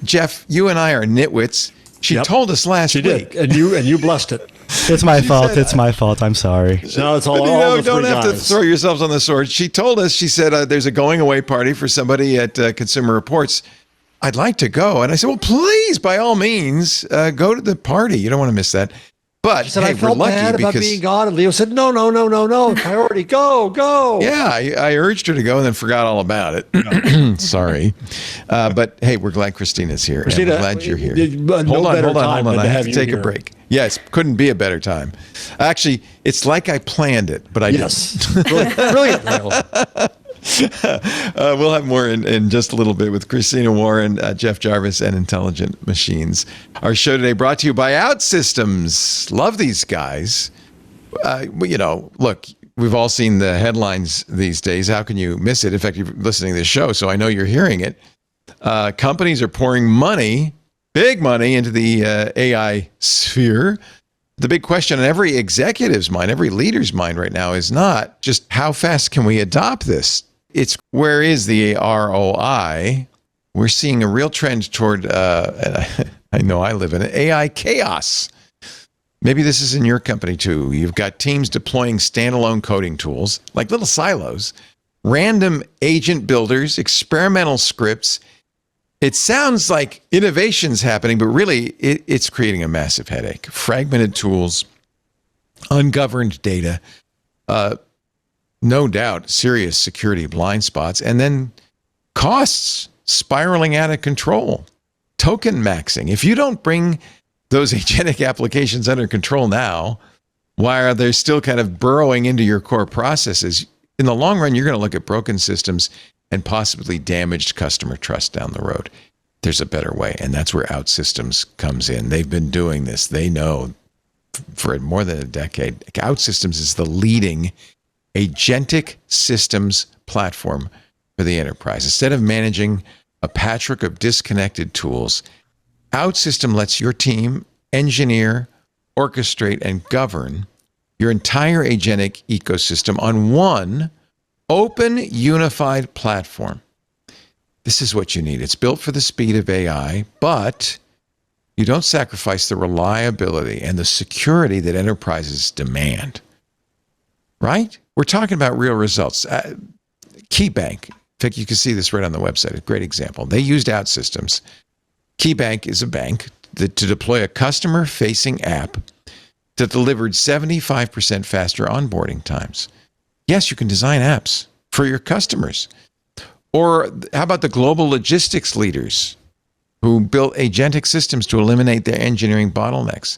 Jeff, you and I are nitwits. She told us last She week. did, and you blessed it. It's my fault. It's my fault. I'm sorry. No, it's all. But, all the don't three have guys. to throw yourselves on the sword. She told us. She said there's a going away party for somebody at Consumer Reports. I'd like to go, and I said, well, please, by all means, go to the party. You don't want to miss that. But She said, hey, I felt we're lucky bad about because being gone, and Leo said, no, priority, go. yeah, I urged her to go and then forgot all about it. Sorry, but hey, we're glad Christina's here. Christina, and we're glad you're here. no better time than I to have have to you take a here. break. Yes, couldn't be a better time. Actually, it's like I planned it, but I Yes, brilliant. Leo. We'll have more in just a little bit with Christina Warren, Jeff Jarvis, and Intelligent Machines. Our show today brought to you by OutSystems. Love these guys. Look, we've all seen the headlines these days. How can you miss it? In fact, you're listening to this show, so I know you're hearing it. Companies are pouring money, big money, into the AI sphere. The big question on every executive's mind, every leader's mind right now is not just how fast can we adopt this? It's where is the ROI? We're seeing a real trend toward, and I know I live in it, AI chaos. Maybe this is in your company too. You've got teams deploying standalone coding tools, like little silos, random agent builders, experimental scripts. It sounds like innovation's happening, but really it's creating a massive headache. Fragmented tools, ungoverned data, no doubt serious security blind spots, and then costs spiraling out of control. Token maxing. If you don't bring those agentic applications under control now, while they're still kind of burrowing into your core processes, in the long run, you're going to look at broken systems and possibly damaged customer trust down the road. There's a better way, and that's where OutSystems comes in. They've been doing this. They know for more than a decade. OutSystems is the leading agentic systems platform for the enterprise. Instead of managing a patchwork of disconnected tools, OutSystem lets your team engineer, orchestrate, and govern your entire agentic ecosystem on one open, unified platform. This is what you need. It's built for the speed of AI, but you don't sacrifice the reliability and the security that enterprises demand. Right? We're talking about real results. KeyBank, in fact, you can see this right on the website. A great example. They used OutSystems. KeyBank is a bank to deploy a customer-facing app that delivered 75% faster onboarding times. Yes, you can design apps for your customers. Or how about the global logistics leaders who built agentic systems to eliminate their engineering bottlenecks?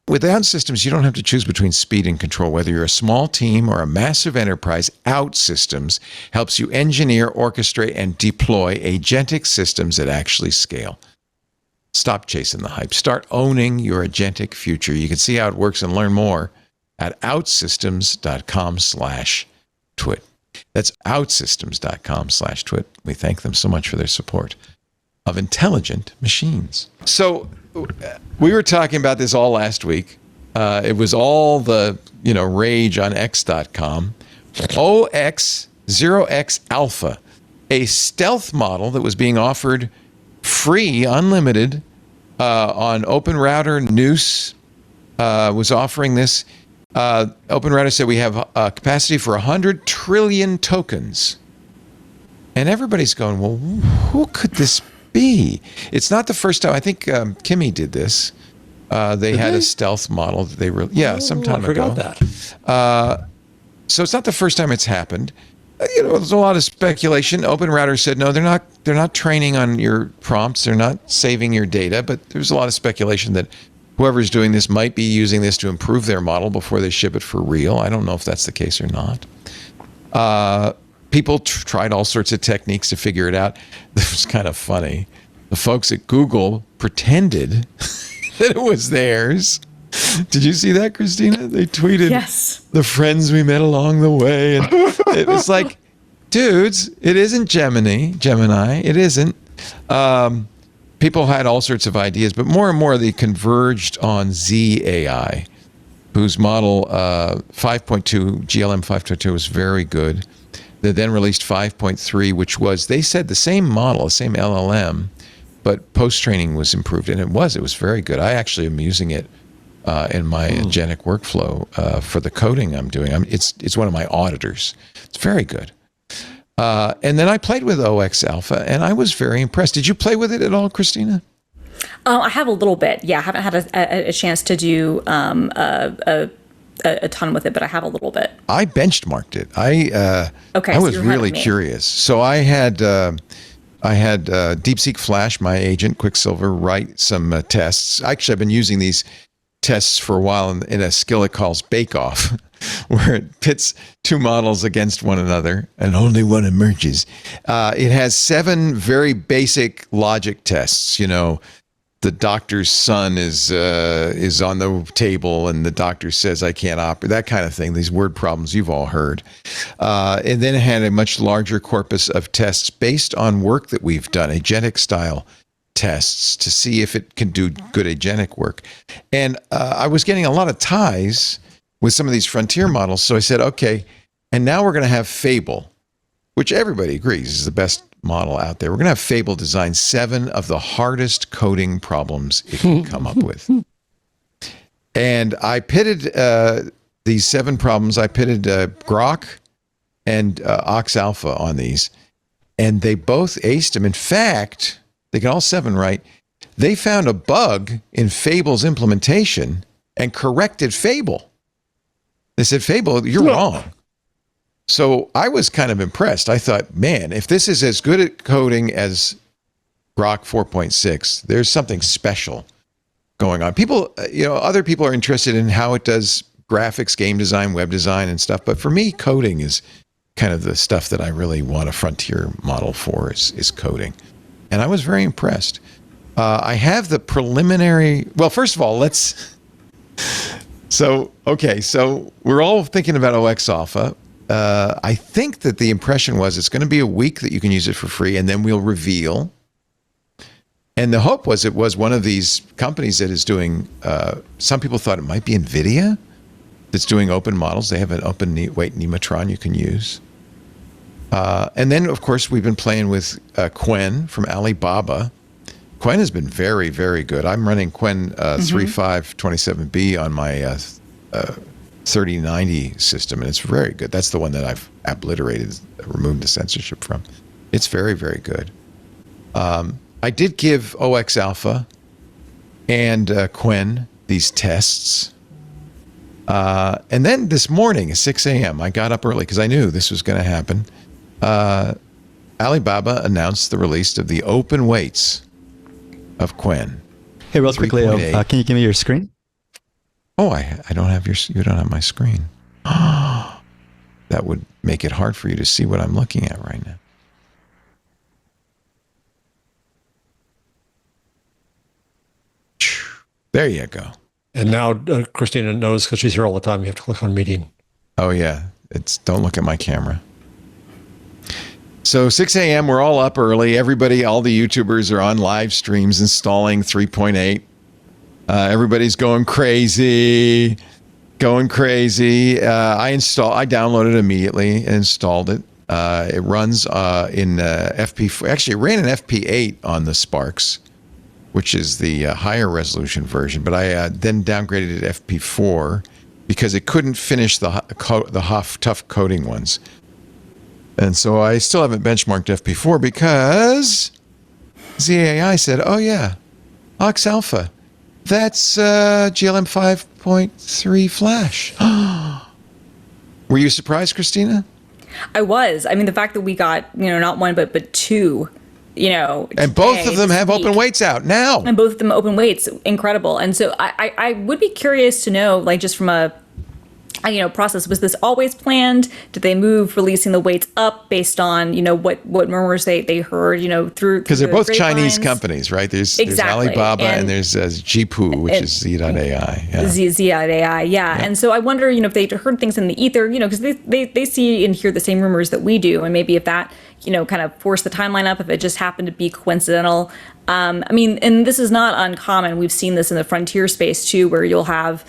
With OutSystems, you don't have to choose between speed and control. Whether you're a small team or a massive enterprise, OutSystems helps you engineer, orchestrate, and deploy agentic systems that actually scale. Stop chasing the hype. Start owning your agentic future. You can see how it works and learn more at outsystems.com/twit. That's outsystems.com/twit. We thank them so much for their support of Intelligent Machines. So we were talking about this all last week. It was all the rage on X.com. OX0X Alpha, a stealth model that was being offered free, unlimited, on Open Router. Noose was offering this. Open Router said we have a capacity for 100 trillion tokens. And everybody's going, well, who could this be? It's not the first time. I think Kimmy did this. They had a stealth model that they were, some time ago. I forgot that. So it's not the first time it's happened. There's a lot of speculation. Open Router said no, they're not training on your prompts. They're not saving your data. But there's a lot of speculation that whoever's doing this might be using this to improve their model before they ship it for real. I don't know if that's the case or not. People tried all sorts of techniques to figure it out. This was kind of funny. The folks at Google pretended that it was theirs. Did you see that, Christina? They tweeted, yes, the friends we met along the way. And it was like, dudes, it isn't Gemini. It isn't. People had all sorts of ideas, but more and more they converged on ZAI, whose model 5.2, GLM 5.2 was very good. They then released 5.3, which was, they said, the same model, the same LLM, but post-training was improved, and it was very good. I actually am using it in my agentic workflow for the coding I'm doing. It's one of my auditors. It's very good. And then I played with OX Alpha, and I was very impressed. Did you play with it at all, Christina? I have a little bit. Yeah, I haven't had a chance to do a ton with it, but I have a little bit. I benchmarked it. I was really curious. So I had DeepSeek Flash, my agent Quicksilver, write some tests. Actually, I've been using these tests for a while in a skill it calls Bake Off, where it pits two models against one another and only one emerges. It has 7 very basic logic tests. You know, the doctor's son is on the table and the doctor says, I can't operate, that kind of thing. These word problems you've all heard. And then it had a much larger corpus of tests based on work that we've done, agentic style tests, to see if it can do good agentic work. And I was getting a lot of ties with some of these frontier models. So I said, okay, and now we're going to have Fable, which everybody agrees is the best model out there. We're going to have Fable design 7 of the hardest coding problems it can come up with. And I pitted these 7 problems. I pitted Grok and Ox Alpha on these, and they both aced them. In fact, they got all 7 right. They found a bug in Fable's implementation and corrected Fable. They said, Fable, you're wrong. So I was kind of impressed. I thought, man, if this is as good at coding as Grok 4.6, there's something special going on. People, other people are interested in how it does graphics, game design, web design and stuff. But for me, coding is kind of the stuff that I really want a frontier model for is coding. And I was very impressed. I have the preliminary, well, first of all, so we're all thinking about OX Alpha. I think that the impression was it's going to be a week that you can use it for free, and then we'll reveal. And the hope was it was one of these companies that is doing, some people thought it might be NVIDIA that's doing open models. They have an open weight Nematron you can use. And then, of course, we've been playing with Qwen from Alibaba. Qwen has been very, very good. I'm running Qwen 3527B on my 3090 system, and it's very good. That's the one that I've obliterated, removed the censorship from. It's very, very good. I did give OX Alpha and Qwen these tests. And then this morning at 6 a.m., I got up early because I knew this was going to happen. Alibaba announced the release of the open weights of Qwen. Hey, real quickly, can you give me your screen? Oh, I don't have you don't have my screen. That would make it hard for you to see what I'm looking at right now. There you go. And now Christina knows, because she's here all the time, you have to click on meeting. Oh yeah, don't look at my camera. So 6 a.m., we're all up early. Everybody, all the YouTubers are on live streams installing 3.8. Everybody's going crazy. I downloaded it immediately and installed it. It runs in FP4. Actually, it ran in FP8 on the Sparks, which is the higher resolution version. But I then downgraded it to FP4 because it couldn't finish the tough coding ones. And so I still haven't benchmarked FP4 because ZAI said, oh yeah, Ox Alpha. That's GLM 5.3 Flash. Were you surprised, Christina? I was. I mean, the fact that we got, not one, but 2, and both of them have open weights out now. And both of them open weights, incredible. And so I would be curious to know, like, just from a process, was this always planned? Did they move releasing the weights up based on, what murmurs they heard, through because they're both Chinese companies, right? There's Alibaba and there's Jipu, which is Z.AI. Yeah. Z.AI, yeah. And so I wonder, if they heard things in the ether, because they see and hear the same rumors that we do, and maybe if that, kind of force the timeline up if it just happened to be coincidental. I mean, and this is not uncommon. We've seen this in the frontier space too, where you'll have,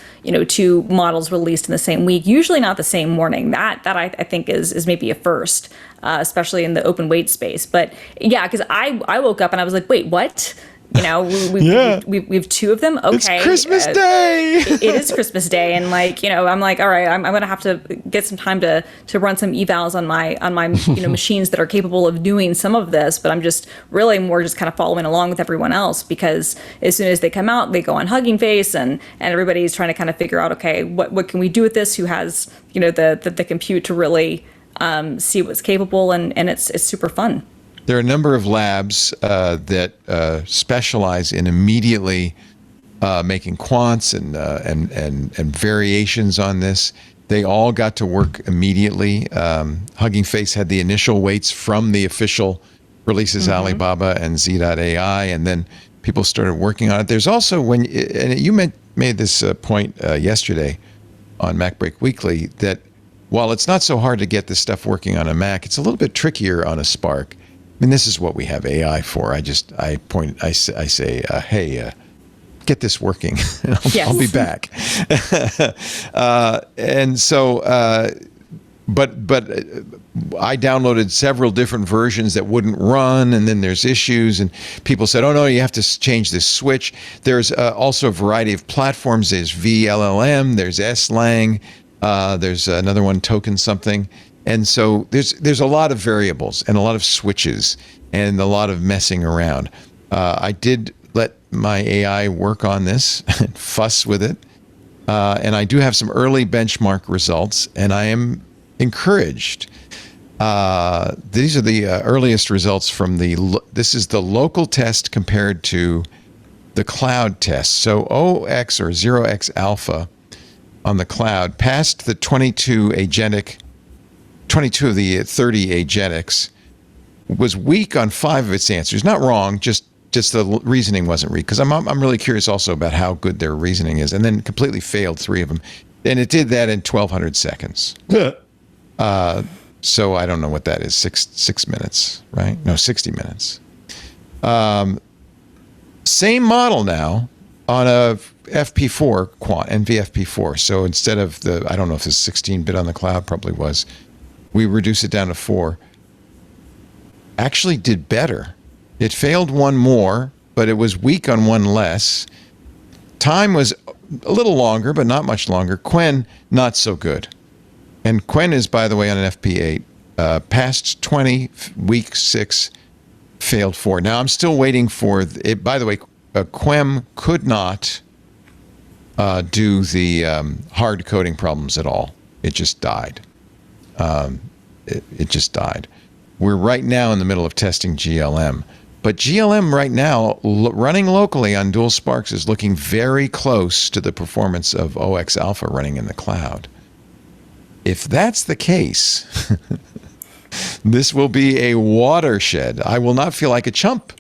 two models released in the same week, usually not the same morning. That I think is maybe a first, especially in the open weight space. But yeah, because I woke up and I was like, wait, what? We have two of them. Okay, it's Christmas Day. It is Christmas Day, and I'm like, all right, I'm gonna have to get some time to run some evals on my machines that are capable of doing some of this. But I'm just really more just kind of following along with everyone else, because as soon as they come out, they go on Hugging Face, and everybody's trying to kind of figure out, okay, what can we do with this? Who has the compute to really see what's capable, and it's super fun. There are a number of labs that specialize in immediately making quants and variations on this. They all got to work immediately. Hugging Face had the initial weights from the official releases, Alibaba and Z.AI, and then people started working on it. There's also, and you made this point yesterday on MacBreak Weekly, that while it's not so hard to get this stuff working on a Mac, it's a little bit trickier on a Spark. I mean, this is what we have AI for. I say, hey, get this working. I'll be back. And so, but I downloaded several different versions that wouldn't run, and then there's issues, and people said, oh no, you have to change this switch. There's also a variety of platforms. There's VLLM, there's SLang, there's another one, token something. And so there's a lot of variables and a lot of switches and a lot of messing around. I did let my AI work on this and fuss with it. And I do have some early benchmark results, and I am encouraged. These are the earliest results from this is the local test compared to the cloud test. So 0x or 0x alpha on the cloud passed the 22 of the 30 agentics, was weak on 5 of its answers. Not wrong, just the reasoning wasn't weak. Because I'm really curious also about how good their reasoning is. And then completely failed 3 of them. And it did that in 1,200 seconds. So I don't know what that is, 6 minutes, right? No, 60 minutes. Same model now on a FP4 quant, NVFP4. So instead of I don't know if it's 16-bit on the cloud, probably was. We reduce it down to 4. Actually did better. It failed 1 more, but it was weak on 1 less. Time was a little longer, but not much longer. Quen, not so good. And Quen is, by the way, on an FP8. Passed 20, weak 6, failed 4. Now, I'm still waiting for it. By the way, Quen could not do the hard coding problems at all. It just died. It just died. We're right now in the middle of testing GLM. But GLM right now, running locally on dual Sparks, is looking very close to the performance of 0x alpha running in the cloud. If that's the case, this will be a watershed. I will not feel like a chump.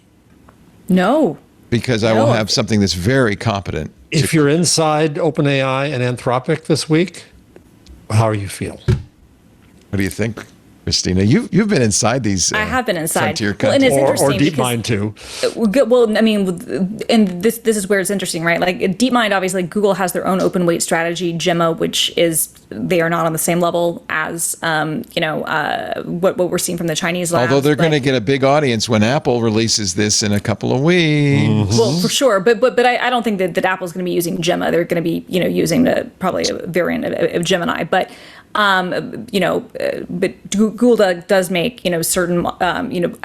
No. Because I will have something that's very competent. If you're inside OpenAI and Anthropic this week, how do you feel? What do you think, Christina? You've been inside these. I have been inside. Frontier well, and it's interesting or DeepMind too. Well, I mean, and this is where it's interesting, right? Like DeepMind, obviously, Google has their own open weight strategy. Gemma, which is they are not on the same level as what we're seeing from the Chinese labs. Although they're going to get a big audience when Apple releases this in a couple of weeks. Mm-hmm. Well, for sure, but I don't think that Apple's going to be using Gemma. They're going to be using probably a variant of Gemini, but. But Google does make, certain,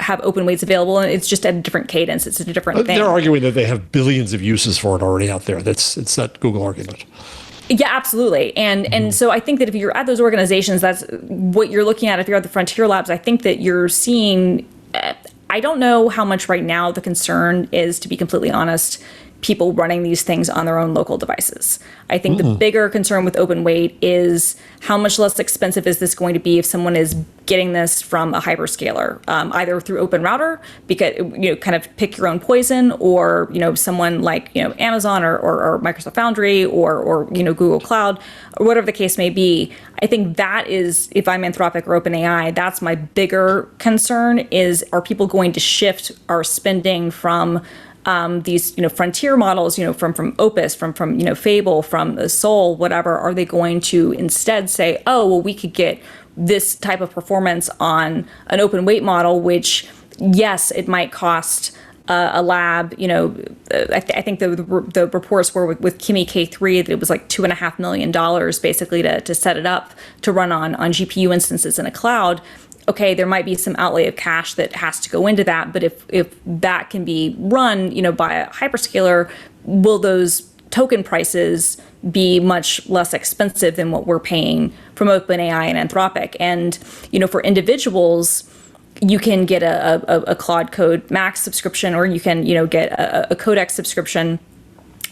have open weights available, and it's just at a different cadence. It's a different thing. They're arguing that they have billions of uses for it already out there. It's that Google argument. Yeah, absolutely. And so I think that if you're at those organizations, that's what you're looking at. If you're at the Frontier Labs, I think that you're seeing, I don't know how much right now the concern is, to be completely honest, people running these things on their own local devices. I think the bigger concern with open weight is how much less expensive is this going to be if someone is getting this from a hyperscaler, either through Open Router, because kind of pick your own poison, or someone like Amazon or Microsoft Foundry or Google Cloud, or whatever the case may be. I think that is, if I'm Anthropic or OpenAI, that's my bigger concern: is are people going to shift our spending from these frontier models, from Opus, from Fable, from Soul, whatever? Are they going to instead say, oh, well, we could get this type of performance on an open weight model, which, yes, it might cost a lab, I think the reports were with Kimi K3 that it was like $2.5 million basically to set it up to run on GPU instances in a cloud. Okay, there might be some outlay of cash that has to go into that, but if that can be run, by a hyperscaler, will those token prices be much less expensive than what we're paying from OpenAI and Anthropic? And for individuals, you can get a Claude Code Max subscription, or you can get a Codex subscription,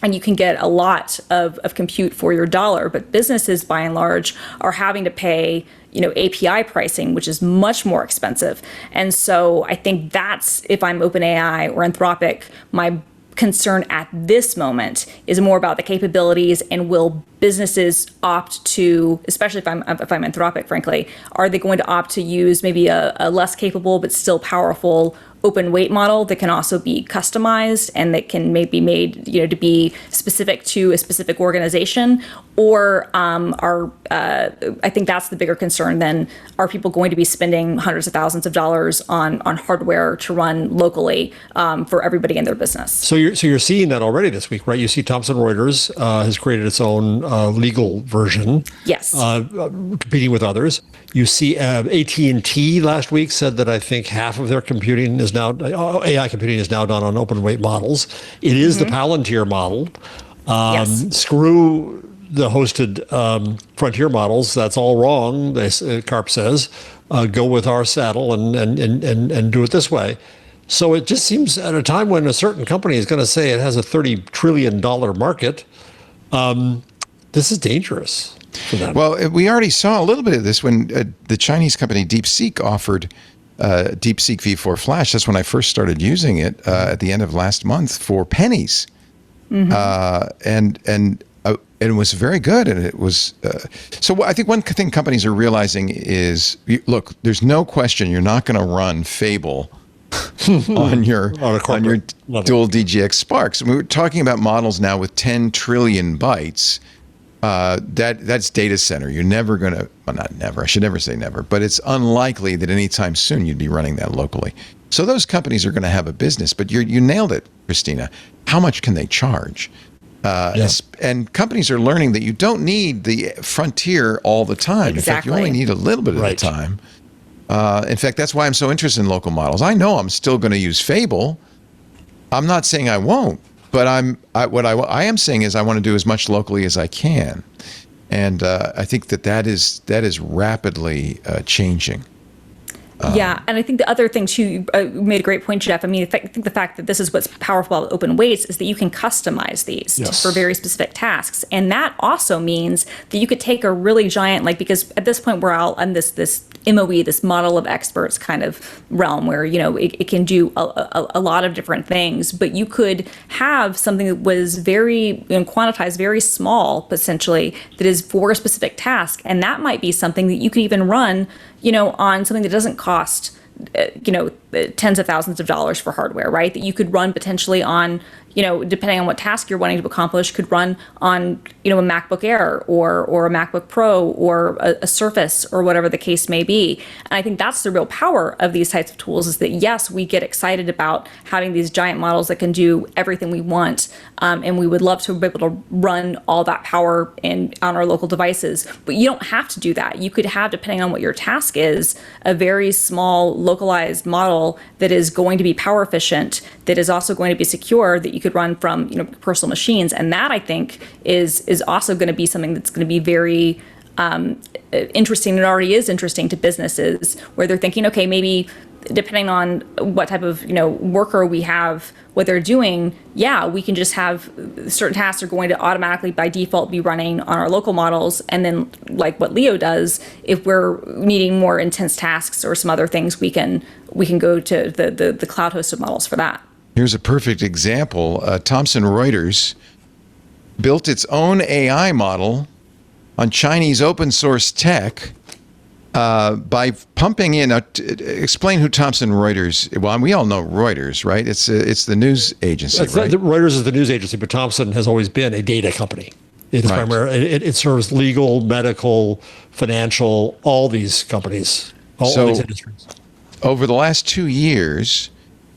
and you can get a lot of compute for your dollar. But businesses, by and large, are having to pay API pricing, which is much more expensive. And so I think that's, if I'm OpenAI or Anthropic, my concern at this moment is more about the capabilities, and will businesses opt to, especially if I'm Anthropic, frankly, are they going to opt to use maybe a less capable but still powerful open weight model that can also be customized and that can maybe made to be specific to a specific organization? Or I think that's the bigger concern then, are people going to be spending hundreds of thousands of dollars on hardware to run locally for everybody in their business? So you're seeing that already this week, right? You see Thomson Reuters has created its own legal version. Yes. Competing with others. You see AT&T last week said that I think half of their computing is now, AI computing is now done on open weight models. It is the Palantir model. Yes. Screw the hosted frontier models. That's all wrong, CARP says. Go with our saddle and do it this way. So it just seems at a time when a certain company is going to say it has a $30 trillion market, this is dangerous for them. Well, we already saw a little bit of this when the Chinese company DeepSeek offered DeepSeek V4 Flash. That's when I first started using it at the end of last month for pennies. And it was very good. And it was, so I think one thing companies are realizing is, look, there's no question you're not going to run Fable on your dual DGX Sparks. We were talking about models now with 10 trillion bytes. That's data center. You're never going to, well, not never, I should never say never, but it's unlikely that anytime soon you'd be running that locally. So those companies are going to have a business, but you nailed it, Christina. How much can they charge? And companies are learning that you don't need the frontier all the time. Exactly. In fact, you only need a little bit of the time. In fact, that's why I'm so interested in local models. I know I'm still going to use Fable. I'm not saying I won't, but what I am saying is I want to do as much locally as I can. And I think that is rapidly changing. Yeah, and I think the other thing too, you made a great point, Jeff. I mean, I think the fact that this is what's powerful about open weights is that you can customize these for very specific tasks, and that also means that you could take a really giant, because at this point we're out on this MOE, this model of experts kind of realm where it can do a lot of different things, but you could have something that was very quantized, very small potentially, that is for a specific task, and that might be something that you could even run on something that doesn't cost, tens of thousands of dollars for hardware, right? That you could run potentially on, depending on what task you're wanting to accomplish, could run on, a MacBook Air or a MacBook Pro or a Surface or whatever the case may be. And I think that's the real power of these types of tools, is that yes, we get excited about having these giant models that can do everything we want. And we would love to be able to run all that power on our local devices. But you don't have to do that. You could have, depending on what your task is, a very small localized model that is going to be power efficient, that is also going to be secure, that you could run from personal machines. And that, I think, is also going to be something that's going to be very interesting. It already is interesting to businesses, where they're thinking, okay, maybe depending on what type of worker we have, what they're doing, we can just have certain tasks are going to automatically by default be running on our local models, and then like what Leo does, if we're needing more intense tasks or some other things, we can go to the cloud hosted models for that. Here's a perfect example. Thomson Reuters built its own AI model on Chinese open source tech by pumping in. Explain who Thomson Reuters. Well, we all know Reuters, right? It's the news agency. Right? Reuters is the news agency, but Thomson has always been a data company. It's primarily it serves legal, medical, financial, all these companies, all these industries. Over the last 2 years,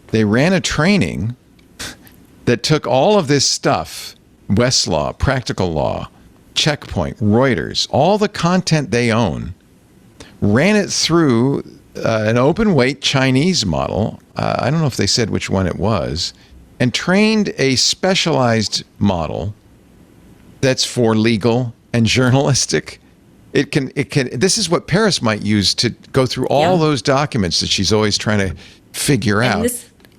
they ran a training that took all of this stuff, Westlaw, Practical Law, Checkpoint, Reuters, all the content they own, ran it through an open weight Chinese model. I don't know if they said which one it was, and trained a specialized model that's for legal and journalistic. It can. This is what Paris might use to go through all those documents that she's always trying to figure out.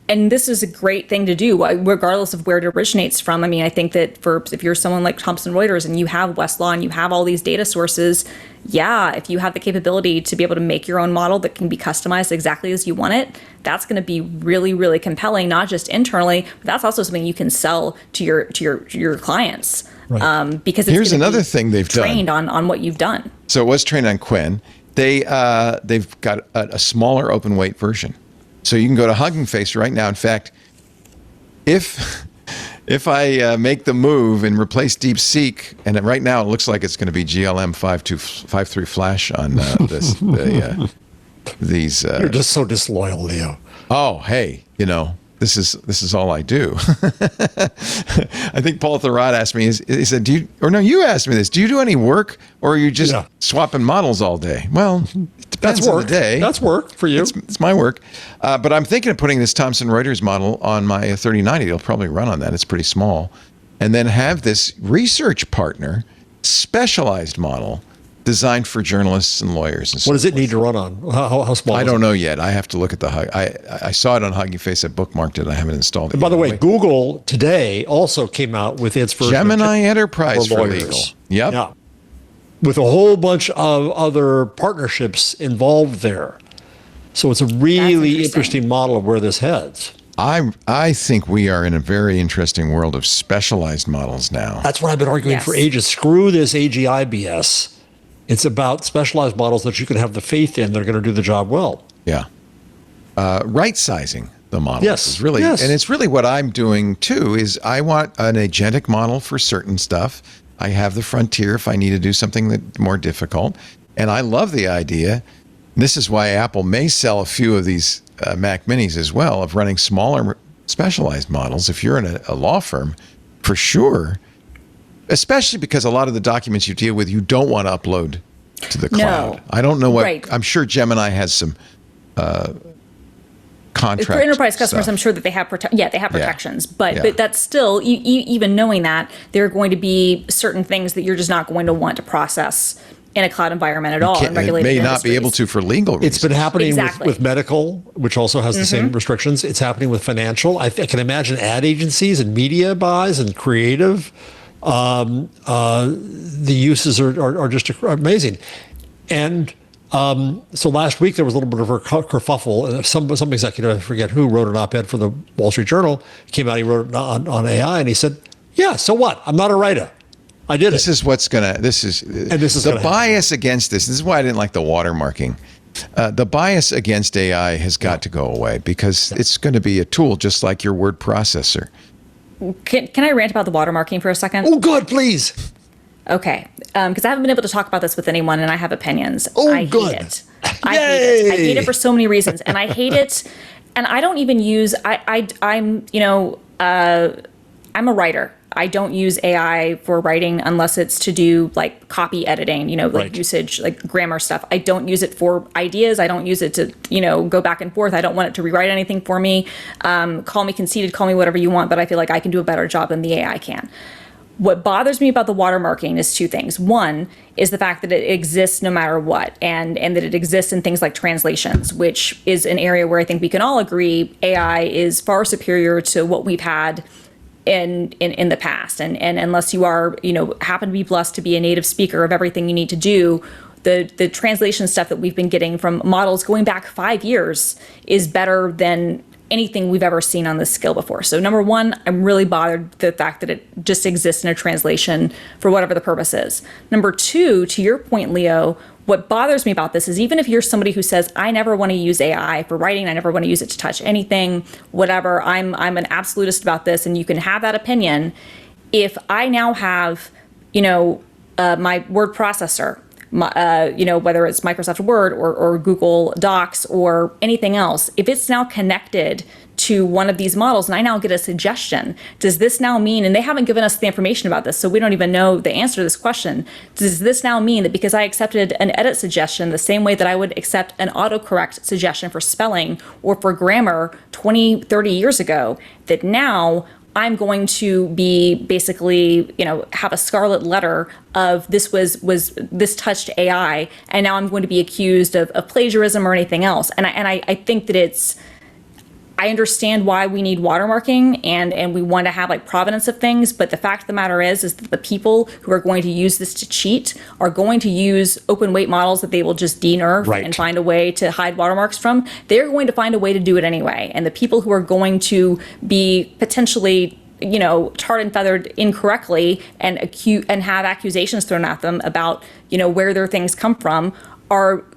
And this is a great thing to do, regardless of where it originates from. I mean, I think that if you're someone like Thomson Reuters and you have Westlaw and you have all these data sources, if you have the capability to be able to make your own model that can be customized exactly as you want it, that's going to be really, really compelling, not just internally, but that's also something you can sell to your clients. Right. Because here's another thing they've trained on what you've done. So it was trained on Quinn. They've got a smaller open weight version. So you can go to Hugging Face right now. In fact, if I make the move and replace DeepSeek, and right now it looks like it's going to be GLM 5253 Flash on these. You're just so disloyal, Leo. Oh, hey, this is all I do. I think Paul Thurrott asked me. He said, you asked me this. Do you do any work, or are you just swapping models all day? Well. Depends on the day. That's work for you. It's my work. But I'm thinking of putting this Thomson Reuters model on my 3090. It'll probably run on that. It's pretty small. And then have this research partner, specialized model, designed for journalists and lawyers. And what does it need to run on? How small I don't know yet. I have to look at I saw it on Hugging Face. I bookmarked it. I haven't installed it. And by the way, Google today also came out with its version Gemini Enterprise for legal. Yep. Yeah. With a whole bunch of other partnerships involved there. So it's a really interesting model of where this heads. I think we are in a very interesting world of specialized models now. That's what I've been arguing for ages. Screw this AGI BS. It's about specialized models that you can have the faith in. They're going to do the job well. Yeah. Right sizing the models is really, and it's really what I'm doing too, is I want an agentic model for certain stuff. I have the frontier if I need to do something that's more difficult. And I love the idea. This is why Apple may sell a few of these Mac Minis as well, of running smaller specialized models. If you're in a law firm, for sure, especially because a lot of the documents you deal with, you don't want to upload to the cloud. I don't know what, I'm sure Gemini has some contract for enterprise customers, stuff. I'm sure that they have protections, but that's still even knowing that there are going to be certain things that you're just not going to want to process in a cloud environment at all. It may not be able to for legal reasons. It's been happening with medical, which also has the same restrictions. It's happening with financial. I can imagine ad agencies and media buys and creative. The uses are just amazing. And so last week there was a little bit of a kerfuffle. Some executive, I forget who, wrote an op-ed for the Wall Street Journal. Came out, he wrote it on AI, and he said, "Yeah, so what? I'm not a writer. I did it." This is the bias against this. This is why I didn't like the watermarking. The bias against AI has got to go away, because it's going to be a tool just like your word processor. Can I rant about the watermarking for a second? Oh, good, please. Okay, because I haven't been able to talk about this with anyone, and I have opinions. I good. hate it. I hate it. I hate it for so many reasons, and I hate it. And I don't even use. I'm a writer. I don't use AI for writing unless it's to do like copy editing, usage, like grammar stuff. I don't use it for ideas. I don't use it to, go back and forth. I don't want it to rewrite anything for me. Call me conceited, call me whatever you want, but I feel like I can do a better job than the AI can. What bothers me about the watermarking is two things. One is the fact that it exists no matter what, and that it exists in things like translations, which is an area where I think we can all agree AI is far superior to what we've had in the past. And unless you are, happen to be blessed to be a native speaker of everything you need to do, the translation stuff that we've been getting from models going back 5 years is better than anything we've ever seen on this scale before. So number one, I'm really bothered the fact that it just exists in a translation for whatever the purpose is. Number two, to your point, Leo, what bothers me about this is even if you're somebody who says, I never want to use AI for writing, I never want to use it to touch anything, whatever, I'm an absolutist about this, and you can have that opinion. If I now have, my word processor, whether it's Microsoft Word or Google Docs or anything else, if it's now connected to one of these models and I now get a suggestion, does this now mean, and they haven't given us the information about this, so we don't even know the answer to this question, does this now mean that because I accepted an edit suggestion the same way that I would accept an autocorrect suggestion for spelling or for grammar 20, 30 years ago, that now I'm going to be basically, have a scarlet letter of this touched AI, and now I'm going to be accused of plagiarism or anything else. And I think that I understand why we need watermarking and we want to have like provenance of things, but the fact of the matter is that the people who are going to use this to cheat are going to use open weight models that they will just denerf and find a way to hide watermarks from. They're going to find a way to do it anyway. And the people who are going to be potentially tarred and feathered incorrectly and have accusations thrown at them about, where their things come from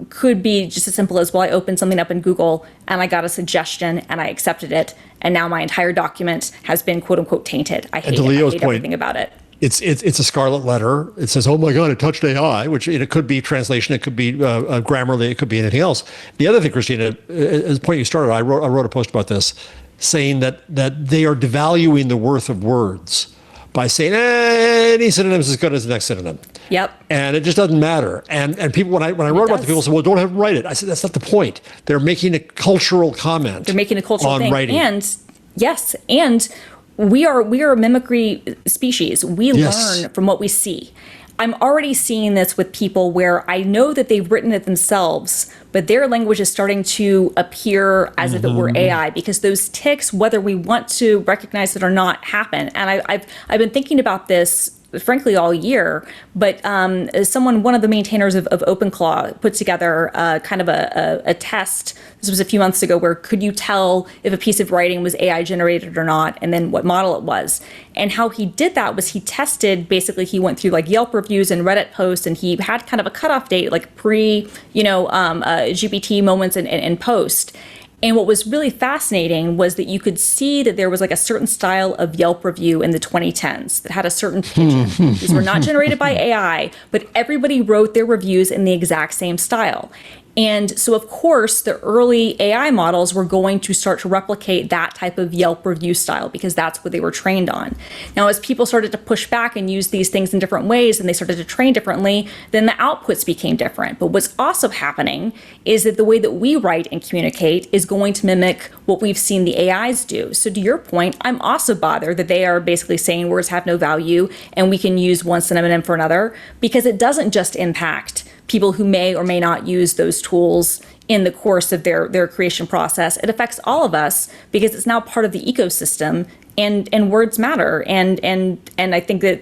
could be just as simple as, well, I opened something up in Google and I got a suggestion and I accepted it, and now my entire document has been quote unquote tainted. I hate everything about it. It's a scarlet letter. It says, "Oh my God, it touched AI," which it could be translation, it could be Grammarly, it could be anything else. The other thing, Christina, as the point you started, I wrote a post about this, saying that they are devaluing the worth of words by saying any synonym is as good as the next synonym. Yep. And it just doesn't matter. And people, when I wrote about it, people said, well, don't have them write it. I said, that's not the point. They're making a cultural comment. They're making a cultural on thing. Writing. And yes, and we are a mimicry species. We learn from what we see. I'm already seeing this with people where I know that they've written it themselves, but their language is starting to appear as if it were AI, because those tics, whether we want to recognize it or not, happen. And I've been thinking about this frankly all year, but one of the maintainers of OpenClaw put together kind of a test. This was a few months ago, where could you tell if a piece of writing was AI generated or not, and then what model it was. And how he did that was he tested, basically he went through like Yelp reviews and Reddit posts, and he had kind of a cutoff date, like pre GPT moments and post. And what was really fascinating was that you could see that there was like a certain style of Yelp review in the 2010s that had a certain pigeon. These were not generated by AI, but everybody wrote their reviews in the exact same style. And so, of course, the early AI models were going to start to replicate that type of Yelp review style, because that's what they were trained on. Now, as people started to push back and use these things in different ways, and they started to train differently, then the outputs became different. But what's also happening is that the way that we write and communicate is going to mimic what we've seen the AIs do. So to your point, I'm also bothered that they are basically saying words have no value and we can use one synonym for another, because it doesn't just impact people who may or may not use those tools in the course of their creation process. It affects all of us because it's now part of the ecosystem, and words matter. And I think that,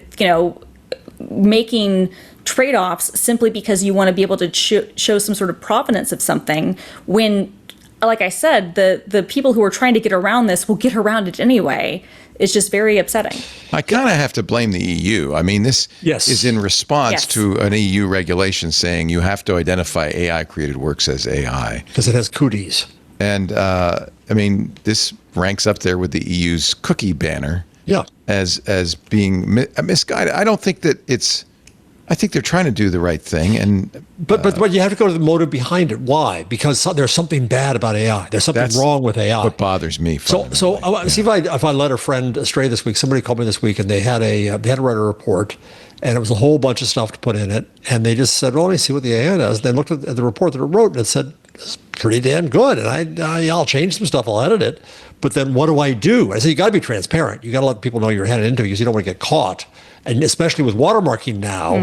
making trade-offs simply because you want to be able to show some sort of provenance of something, when, like I said, the people who are trying to get around this will get around it anyway. It's just very upsetting. I kind of have to blame the EU. I mean, this is in response to an EU regulation saying you have to identify AI-created works as AI. Because it has cookies. And, this ranks up there with the EU's cookie banner as being misguided. I don't think that it's... I think they're trying to do the right thing, but you have to go to the motive behind it. Why? Because there's something bad about AI. There's something wrong with AI. What bothers me. So see if I led a friend astray this week. Somebody called me this week, and they had to write a report, and it was a whole bunch of stuff to put in it, and they just said, "Well, let me see what the AI does." They looked at the report that it wrote, and it said, "It's pretty damn good." And I'll change some stuff, I'll edit it, but then what do I do? I said, you got to be transparent. You got to let people know you're headed into it, because you don't want to get caught. And especially with watermarking now,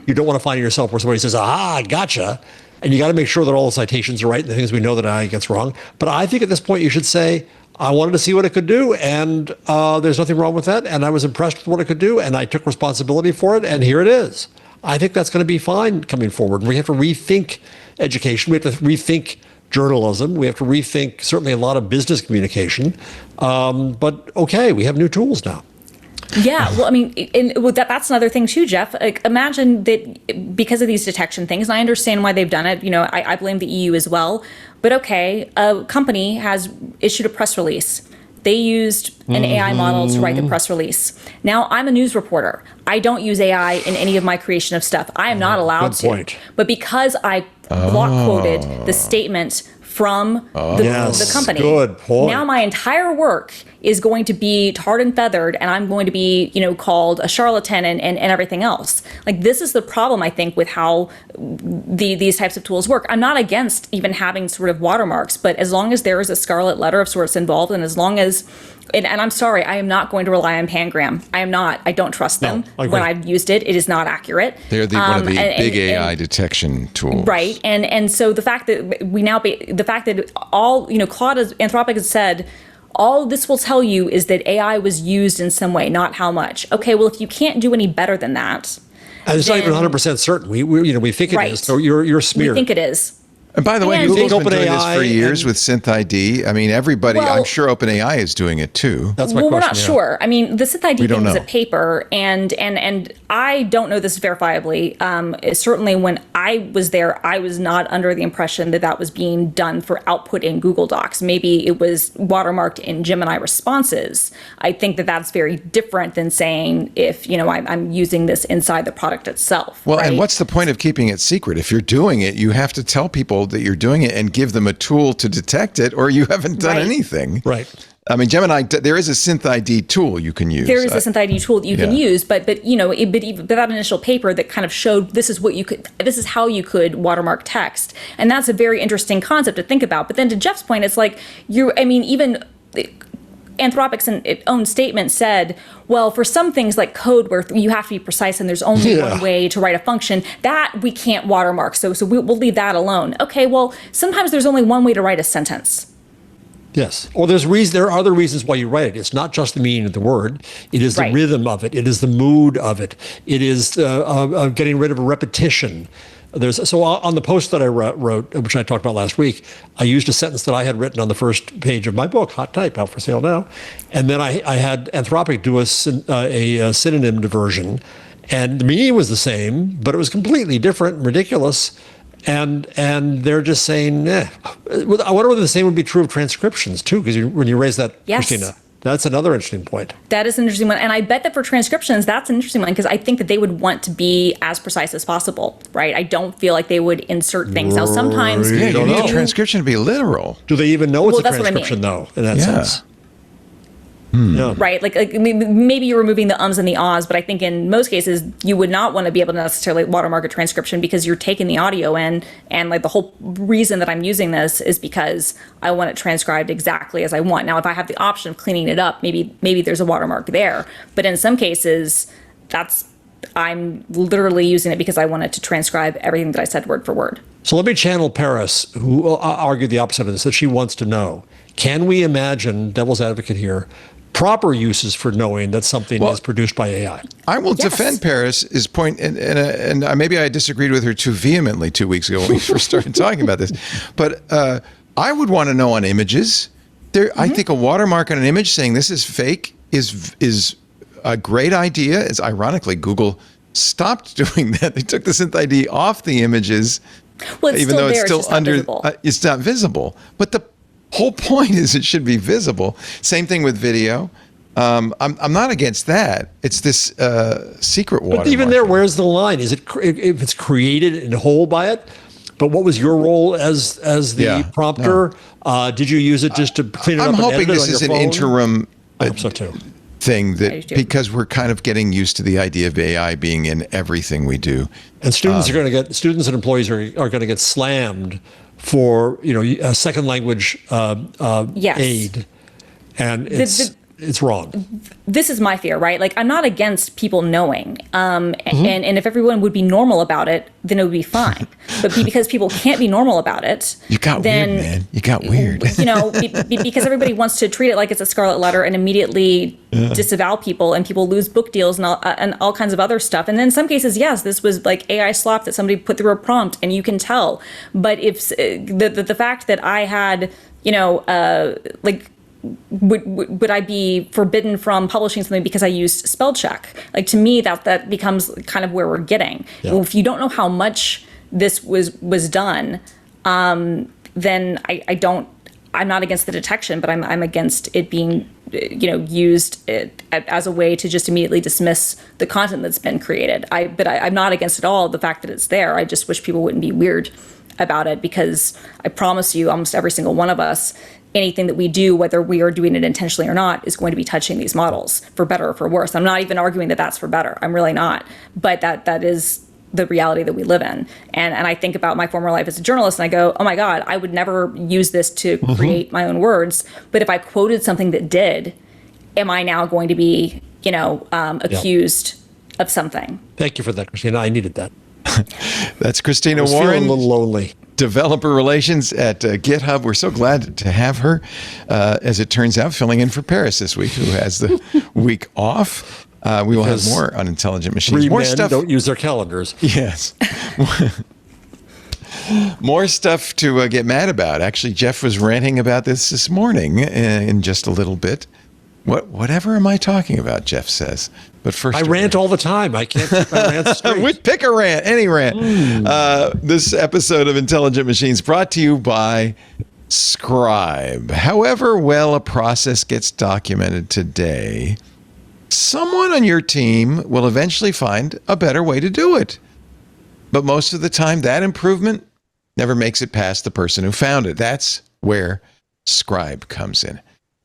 you don't want to find yourself where somebody says, "Ah, gotcha." And you got to make sure that all the citations are right and the things we know that AI gets wrong. But I think at this point you should say, I wanted to see what it could do, and there's nothing wrong with that. And I was impressed with what it could do, and I took responsibility for it, and here it is. I think that's going to be fine coming forward. We have to rethink education. We have to rethink journalism. We have to rethink certainly a lot of business communication. But okay, we have new tools now. Yeah, well, I mean, that's another thing too, Jeff. Like, imagine that because of these detection things, and I understand why they've done it. I blame the EU as well. But okay, a company has issued a press release. They used an AI model to write the press release. Now, I'm a news reporter. I don't use AI in any of my creation of stuff. I am not allowed to. Point. But because I block quoted the statement from the company. Good point. Now my entire work is going to be tarred and feathered, and I'm going to be, called a charlatan and everything else. Like, this is the problem, I think, with how these types of tools work. I'm not against even having sort of watermarks, but as long as there is a scarlet letter of sorts involved, and as long as, and I'm sorry, I am not going to rely on Pangram. I am not. I don't trust them. When I've used it, it is not accurate. They're one of the big AI detection tools. Right. And so the fact that all, Claude, Anthropic has said, all this will tell you is that AI was used in some way, not how much. Okay, well, if you can't do any better than that, and it's not even 100% certain. We think it is. So you're smeared. We think it is. And by the way, And Google's been doing this OpenAI for years with Synth ID. I mean, everybody, Well- I'm sure OpenAI is doing it too. That's my Well, we're question. not yeah. sure. I mean, the Synth ID don't thing is a know. paper, and I don't know this verifiably. Certainly, when I was there, I was not under the impression that that was being done for output in Google Docs. Maybe it was watermarked in Gemini responses. I think that that's very different than saying if I'm using this inside the product itself. Well, right? and what's the point of keeping it secret? If you're doing it, you have to tell people that you're doing it and give them a tool to detect it, or you haven't done Right. anything. Right. I mean, Gemini, there is a Synth ID tool you can use. There is a Synth ID tool that you can Yeah. use, but that initial paper that kind of showed this is how you could watermark text, and that's a very interesting concept to think about. But then to Jeff's point, it's like even Anthropic's own statement said, well, for some things like code where you have to be precise and there's only one way to write a function, that we can't watermark. So we'll leave that alone. Okay, well, sometimes there's only one way to write a sentence. Yes. Or there are other reasons why you write it. It's not just the meaning of the word. It is the Right. rhythm of it. It is the mood of it. It is getting rid of a repetition. So on the post that I wrote, which I talked about last week, I used a sentence that I had written on the first page of my book, Hot Type, out for sale now. And then I had Anthropic do a synonym diversion. And the meaning was the same, but it was completely different and ridiculous. And they're just saying, I wonder whether the same would be true of transcriptions, too, because when you raise that, Yes. Christina, that's another interesting point. That is an interesting one. And I bet that for transcriptions, that's an interesting one because I think that they would want to be as precise as possible, right? I don't feel like they would insert things. Now, sometimes Yeah, you don't need know. a transcription to be literal. Do they even know it's Well, a that's what I mean. transcription, though, in that Yeah. sense? Yeah. right? Like maybe you're removing the ums and the ahs, but I think in most cases you would not want to be able to necessarily watermark a transcription because you're taking the audio in, and like the whole reason that I'm using this is because I want it transcribed exactly as I want. Now, if I have the option of cleaning it up, maybe there's a watermark there, but in some cases, I'm literally using it because I want it to transcribe everything that I said word for word. So let me channel Paris, who argued the opposite of this, that she wants to know, can we imagine, devil's advocate here, proper uses for knowing that something is produced by AI? I will Yes. defend Paris' point, and maybe I disagreed with her too vehemently 2 weeks ago when we first started talking about this. But I would want to know on images. I think a watermark on an image saying this is fake is a great idea. It's ironically Google stopped doing that. They took the Synth ID off the images, Well, it's even still though there, it's still just not under. visible. It's not visible, but the whole point is it should be visible. Same thing with video. I'm not against that. It's this secret watermark. But even there, where's the line? Is it if it's created in whole by it? But what was your role as the prompter? Did you use it just to clean it up? I'm and hoping edit it this on your is an phone? interim I hope so too. thing I do that too. because we're kind of getting used to the idea of AI being in everything we do. And students students and employees are going to get slammed for a second language Yes. aid, and it's it's wrong. This is my fear, right? Like, I'm not against people knowing. And if everyone would be normal about it, then it would be fine. But because people can't be normal about it, You got then, weird, man. You got weird. Because everybody wants to treat it like it's a scarlet letter and immediately disavow people, and people lose book deals and all kinds of other stuff. And then in some cases, yes, this was like AI slop that somebody put through a prompt and you can tell. But if the fact that I had, would I be forbidden from publishing something because I used spell check? Like, to me, that becomes kind of where we're getting. Yeah. Well, if you don't know how much this was done, then I'm not against the detection, but I'm against it being, used as a way to just immediately dismiss the content that's been created. I'm not against at all the fact that it's there. I just wish people wouldn't be weird about it, because I promise you, almost every single one of us, anything that we do, whether we are doing it intentionally or not, is going to be touching these models, for better or for worse. I'm not even arguing that that's for better. I'm really not. But that is the reality that we live in. And I think about my former life as a journalist, and I go, oh my God, I would never use this to create my own words. But if I quoted something that did, am I now going to be, accused of something? Thank you for that, Christina. I needed that. That's Christina I was feeling Warren, a little lonely. Developer Relations at GitHub. We're so glad to have her, as it turns out, filling in for Paris this week, who has the week off. We will have more unintelligent machines. Three More men stuff. don't use their calendars. Yes. More stuff to get mad about. Actually, Jeff was ranting about this morning in just a little bit. Whatever am I talking about, Jeff says. But first, I rant all the time. I can't keep my rants straight. Pick a rant, any rant. This episode of Intelligent Machines brought to you by Scribe. However well a process gets documented today, someone on your team will eventually find a better way to do it. But most of the time, that improvement never makes it past the person who found it. That's where Scribe comes in.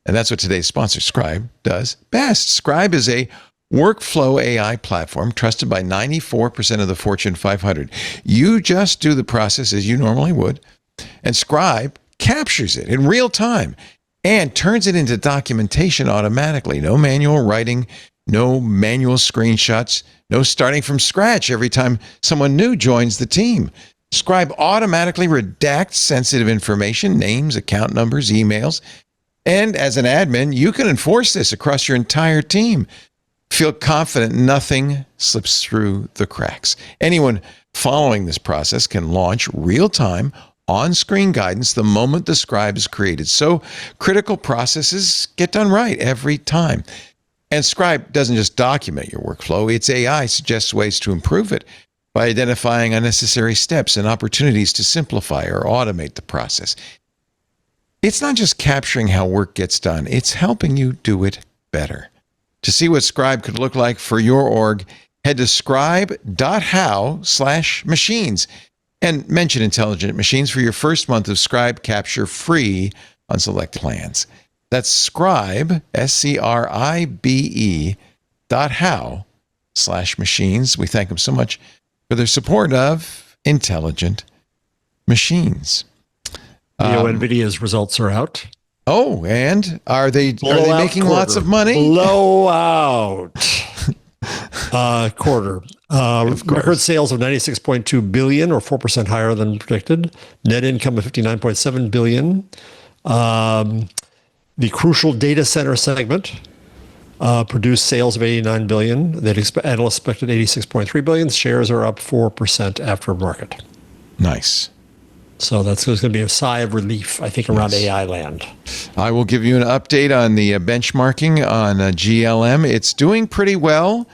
And that's what today's sponsor, Scribe, does best. Scribe is a workflow AI platform trusted by 94% of the Fortune 500. You just do the process as you normally would, and Scribe captures it in real time and turns it into documentation automatically. No manual writing, no manual screenshots, no starting from scratch every time someone new joins the team. Scribe automatically redacts sensitive information, names, account numbers, emails, and as an admin, you can enforce this across your entire team. Feel confident nothing slips through the cracks. Anyone following this process can launch real-time, on-screen guidance the moment the Scribe is created. So critical processes get done right every time. And Scribe doesn't just document your workflow. Its AI suggests ways to improve it by identifying unnecessary steps and opportunities to simplify or automate the process. It's not just capturing how work gets done. It's helping you do it better. To see what Scribe could look like for your org, head to scribe.how/machines and mention Intelligent Machines for your first month of Scribe Capture free on select plans. That's Scribe, SCRIBE.how/machines. We thank them so much for their support of Intelligent Machines. Nvidia's results are out. Oh, and are they making lots of money? Blowout quarter. Record sales of $96.2 billion, or 4% higher than predicted. Net income of $59.7 billion. The crucial data center segment produced sales of $89 billion. Analysts expected $86.3 billion. Shares are up 4% after market. Nice. So that's going to be a sigh of relief, I think, around AI land. I will give you an update on the benchmarking on GLM. It's doing pretty well.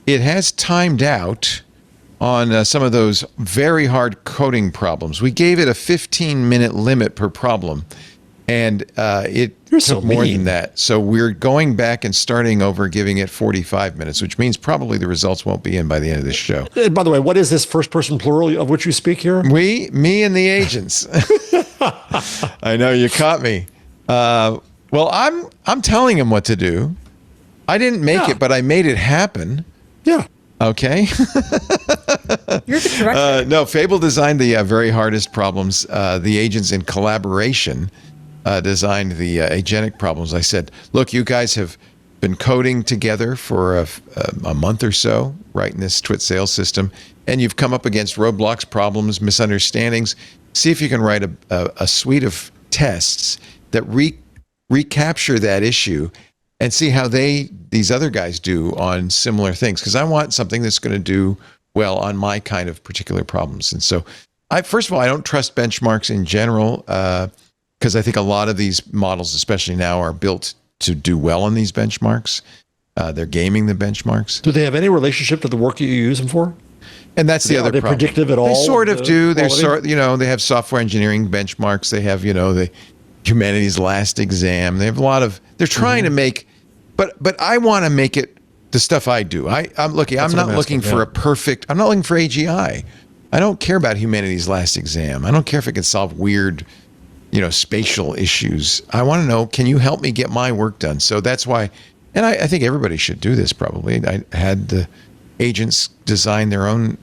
It has timed out on some of those very hard coding problems. We gave it a 15-minute limit per problem, and it took more than that. So we're going back and starting over, giving it 45 minutes, which means probably the results won't be in by the end of this show. And by the way, what is this first-person plural of which you speak here? We, me, and the agents. I know you caught me. Well, I'm telling him what to do. I didn't make it, but I made it happen. Yeah. Okay. You're the director. No, Fable designed the very hardest problems. The agents, in collaboration, designed the agentic problems. I said, look, you guys have been coding together for a month or so, writing this twit sales system, and you've come up against roadblocks, problems, misunderstandings. See if you can write a suite of tests that recapture that issue and see how these other guys do on similar things. Because I want something that's going to do well on my kind of particular problems. And so, first of all, I don't trust benchmarks in general because I think a lot of these models, especially now, are built to do well on these benchmarks. They're gaming the benchmarks. Do they have any relationship to the work you use them for? And that's the other problem. Are they predictive at all? They sort of do. They're they have software engineering benchmarks. They have, the humanities last exam. They have a lot of, they're trying to make, but I want to make it the stuff I do. I'm not looking for a perfect, I'm not looking for AGI. I don't care about humanities last exam. I don't care if it can solve weird, spatial issues. I want to know, can you help me get my work done? So that's why, and I think everybody should do this probably. I had the agents design their own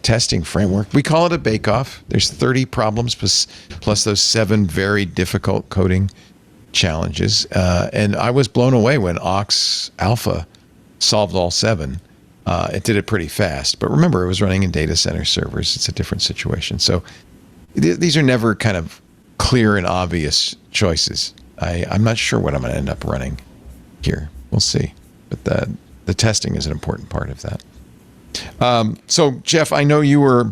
testing framework. We call it a bake-off. There's 30 problems plus those 7 very difficult coding challenges. And I was blown away when Ox Alpha solved all 7. It did it pretty fast. But remember, it was running in data center servers. It's a different situation. So these are never kind of clear and obvious choices. I'm not sure what I'm going to end up running here. We'll see. But the testing is an important part of that. So, Jeff, I know you were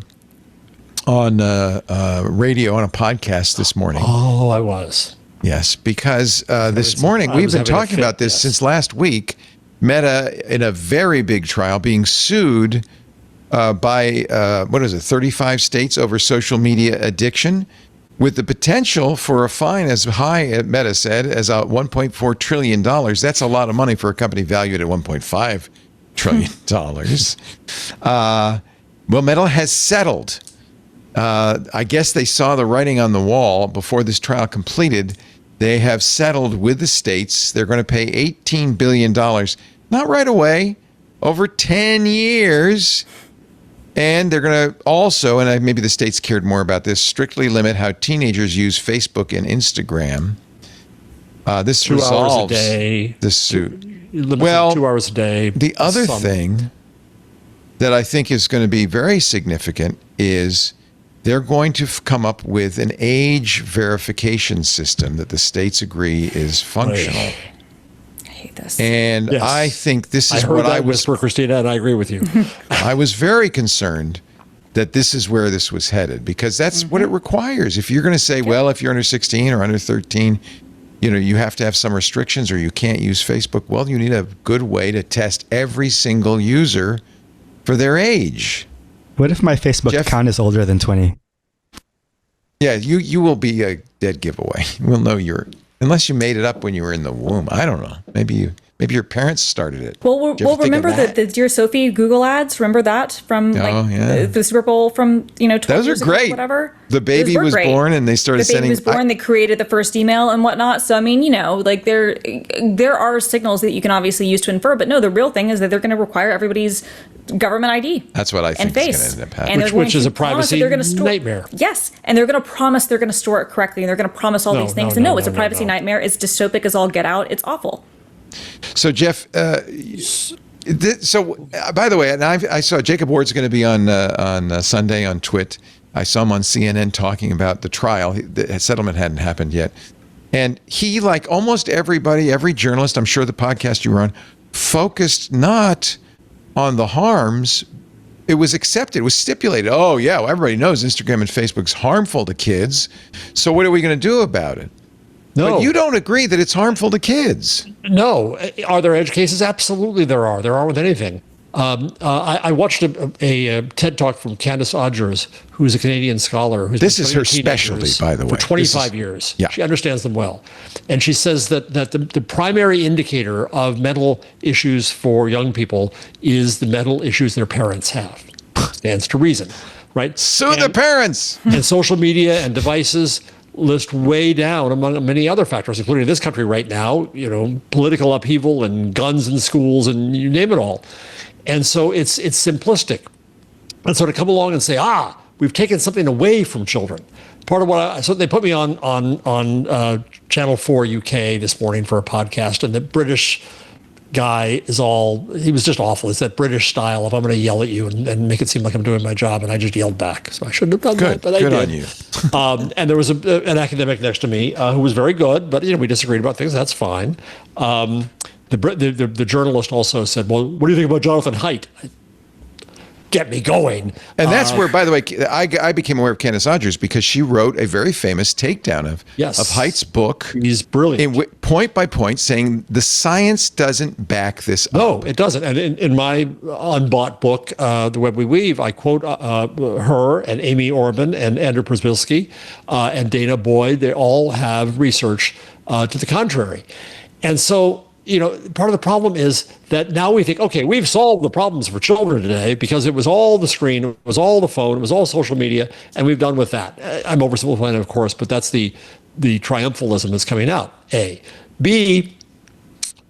on radio on a podcast this morning. Oh, I was. Yes, because this morning, we've been talking about this since last week. Meta, in a very big trial, being sued by, 35 states over social media addiction, with the potential for a fine as high, Meta said, as $1.4 trillion. That's a lot of money for a company valued at $1.5 trillion. Well, Meta has settled. I guess they saw the writing on the wall before this trial completed. They have settled with the states. They're going to pay $18 billion, not right away, over 10 years. And they're going to also, and maybe the states cared more about this, strictly limit how teenagers use Facebook and Instagram. This 2 resolves hours a day. the suit. Well, 2 hours a day. The other thing that I think is going to be very significant is they're going to come up with an age verification system that the states agree is functional. I hate this. And Yes. I think this is I heard what that I was. whisper, Christina, and I agree with you. I was very concerned that this is where this was headed, because that's what it requires. If you're going to say, well, if you're under 16 or under 13, you have to have some restrictions or you can't use Facebook. Well, you need a good way to test every single user for their age. What if my Facebook account is older than 20? Yeah, you will be a dead giveaway. We'll know unless you made it up when you were in the womb. I don't know. Maybe your parents started it. Well, remember the Dear Sophie Google ads? Remember that from the Super Bowl from 12 Those years are great. ago, whatever. The baby was born, and they started sending. The baby was born. They created the first email and whatnot. So I mean, there are signals that you can obviously use to infer. But no, the real thing is that they're going to require everybody's government ID. That's what I think is going to end up happening. Which is a privacy nightmare. Yes, and they're going to promise they're going to store it correctly, and they're going to promise all these things. It's a privacy nightmare. It's dystopic as all get out. It's awful. So, Jeff, by the way, and I saw Jacob Ward's going to be on Sunday on Twit. I saw him on CNN talking about the trial. The settlement hadn't happened yet. And he, like almost everybody, every journalist, I'm sure the podcast you were on, focused not on the harms. It was accepted, it was stipulated. Oh, yeah, well, everybody knows Instagram and Facebook's harmful to kids. So what are we going to do about it? No. But you don't agree that it's harmful to kids. No. Are there edge cases? Absolutely there are. There are with anything. I watched a TED Talk from Candace Odgers, who's a Canadian scholar. This is her specialty, by the way. For 25 years. Yeah. She understands them well. And she says that the primary indicator of mental issues for young people is the mental issues their parents have. Stands to reason, right? Sue the parents! And social media and devices list way down among many other factors, including this country right now, political upheaval and guns in schools and you name it all. And so it's simplistic. And so to come along and say, we've taken something away from children, part of what so they put me on Channel 4 UK this morning for a podcast, and the British guy he was just awful. It's that British style of I'm going to yell at you and make it seem like I'm doing my job, and I just yelled back. So I shouldn't have done that, but I did. Good on you. And there was an academic next to me who was very good, but we disagreed about things. That's fine. The journalist also said, "Well, what do you think about Jonathan Haidt?" Get me going. And that's where, by the way, I became aware of Candace Odgers because she wrote a very famous takedown of Haidt's book. He's brilliant. Point by point, saying the science doesn't back this up. No, it doesn't. And in my unbought book, The Web We Weave, I quote her and Amy Orban and Andrew Przybylski and Dana Boyd. They all have research to the contrary. And so, part of the problem is that now we think, okay, we've solved the problems for children today because it was all the screen, it was all the phone, it was all social media, and we've done with that. I'm oversimplifying it, of course, but that's the triumphalism that's coming out, A. B,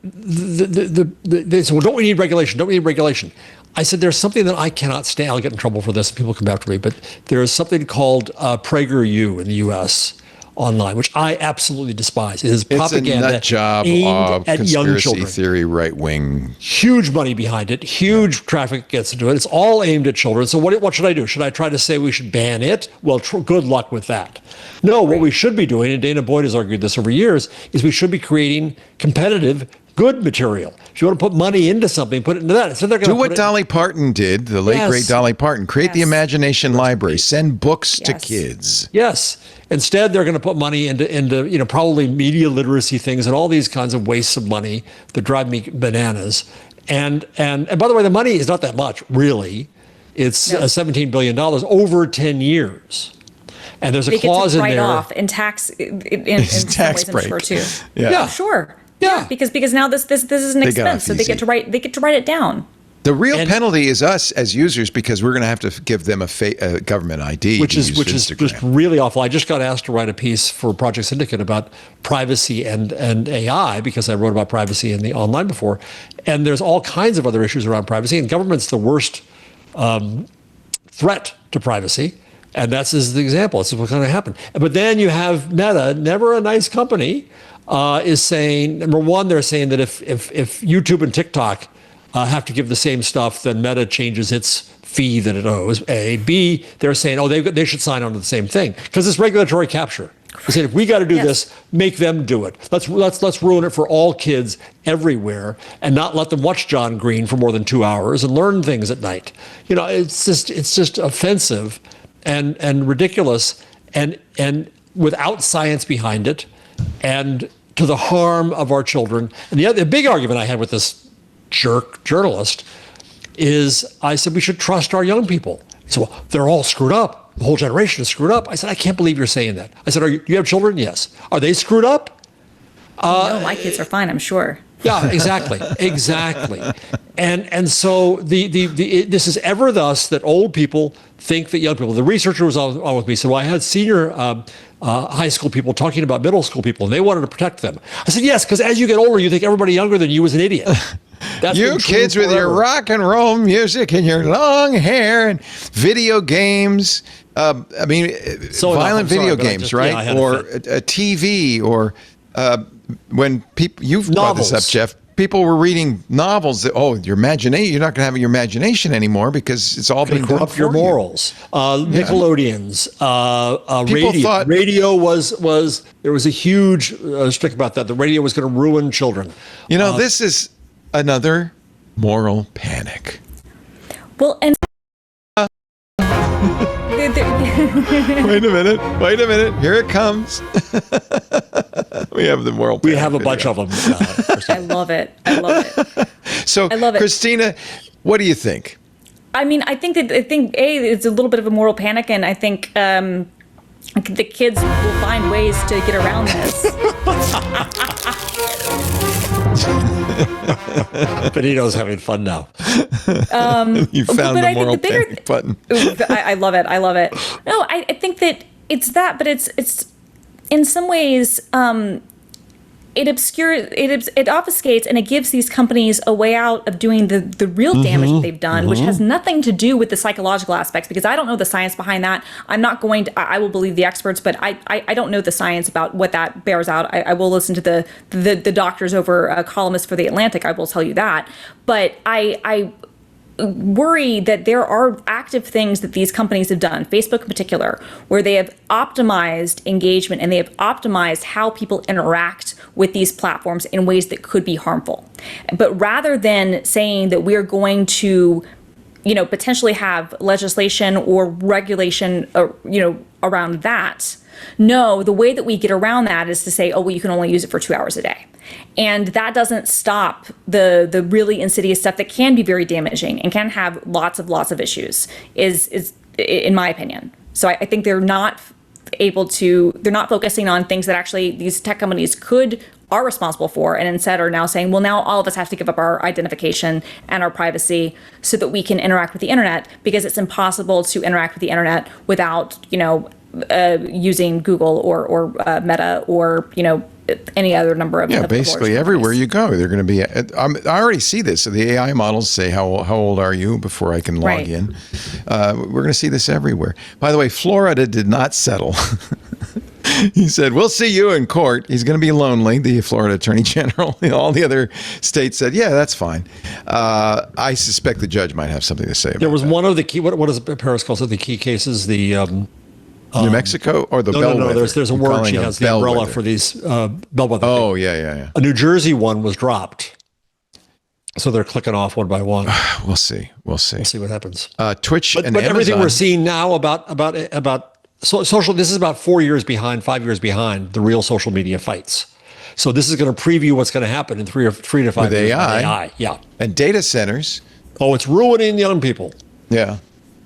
they said, well, don't we need regulation? Don't we need regulation? I said, there's something that I cannot stand. I'll get in trouble for this, and people come after me, but there is something called PragerU in the U.S., online, which I absolutely despise. It is propaganda. It's a nut job aimed of at young conspiracy children. theory, right wing. Huge money behind it. Huge traffic gets into it. It's all aimed at children. So what should I do? Should I try to say we should ban it? Well, good luck with that. No, what we should be doing, and Dana Boyd has argued this over years, is we should be creating competitive, good material. If you want to put money into something, put it into that. So they're going do what Dolly Parton did, the late great Dolly Parton. Create the imagination library. Send books to kids. Yes. Instead, they're going to put money into probably media literacy things and all these kinds of wastes of money that drive me bananas. And by the way, the money is not that much, really. It's $17 billion over 10 years. And there's a clause in there. They get to write off in tax in tax some ways, break. I'm sure, too. Yeah. Sure. Yeah. Because now this is an expense, so they get to write it down. The real penalty is us as users because we're going to have to give them a government ID, which is just really awful. I just got asked to write a piece for Project Syndicate about privacy and AI because I wrote about privacy in the online before, and there's all kinds of other issues around privacy, and government's the worst threat to privacy, and that's the example. It's what's going to happen. But then you have Meta, never a nice company, is saying, number one, they're saying that if YouTube and TikTok have to give the same stuff, then Meta changes its fee that it owes. A. B, they're saying, they should sign on to the same thing because it's regulatory capture. They're saying if we got to do this, make them do it. Let's ruin it for all kids everywhere and not let them watch John Green for more than 2 hours and learn things at night. It's just offensive and ridiculous and without science behind it and to the harm of our children. And the big argument I had with this jerk journalist is I said we should trust our young people. He said, well, they're all screwed up. The whole generation is screwed up. I said, I can't believe you're saying that. I said, do you have children? Yes. Are they screwed up? No, my kids are fine, I'm sure. Yeah, exactly. And so this is ever thus that old people think that young people. The researcher was on with me, said, well, I had senior high school people talking about middle school people, and they wanted to protect them. I said, yes, because as you get older, you think everybody younger than you is an idiot. That's you kids with your rock and roll music and your long hair and video games. Violent video games, right? Yeah, or a TV, or when people, you've brought this up, Jeff. People were reading novels that, your imagination, you're not going to have your imagination anymore because it's all being corrupt your morals. Nickelodeons, radio was there was a huge stick about that. The radio was going to ruin children. This is another moral panic. Well, and Wait a minute. Here it comes. We have the moral panic. We have a bunch of them. I love it. So, I love it. Christina, what do you think? I mean, I think it's a little bit of a moral panic, and I think the kids will find ways to get around this. Benito's having fun now. You found the moral panic button. I love it. No, I think that it's that, but it's in some ways it obscures, it obfuscates, and it gives these companies a way out of doing the real damage that they've done, which has nothing to do with the psychological aspects, because I don't know the science behind that. I'm not going to, I will believe the experts, but I don't know the science about what that bears out. I will listen to the doctors over a columnist for The Atlantic, I will tell you that. But I worry that there are active things that these companies have done, Facebook in particular, where they have optimized engagement and they have optimized how people interact with these platforms in ways that could be harmful. But rather than saying that we're going to, potentially have legislation or regulation, around that, no, the way that we get around that is to say, oh, well, you can only use it for 2 hours a day. And that doesn't stop the really insidious stuff that can be very damaging and can have lots of issues, is in my opinion. So I think they're not focusing on things that actually these tech companies are responsible for, and instead are now saying, well, now all of us have to give up our identification and our privacy so that we can interact with the internet, because it's impossible to interact with the internet without, using Google or Meta or, any other number of basically everywhere you go, they're going to be. I already see this. So the AI models say, "How old are you?" before I can log in. We're going to see this everywhere. By the way, Florida did not settle. He said, "We'll see you in court." He's going to be lonely. The Florida Attorney General. All the other states said, "Yeah, that's fine." I suspect the judge might have something to say about it. There was one of the key. What does Paris calls it? The key cases. The New Mexico or the bellwether? No. There's a word she has, the umbrella for these bellwether. Oh, yeah. A New Jersey one was dropped, so they're clicking off one by one. We'll see. We'll see what happens. Twitch and but everything Amazon. we're seeing now about social. This is about 4 years behind, 5 years behind the real social media fights. So this is going to preview what's going to happen in 3 to 5 years with AI. Yeah, and data centers. Oh, it's ruining young people. Yeah.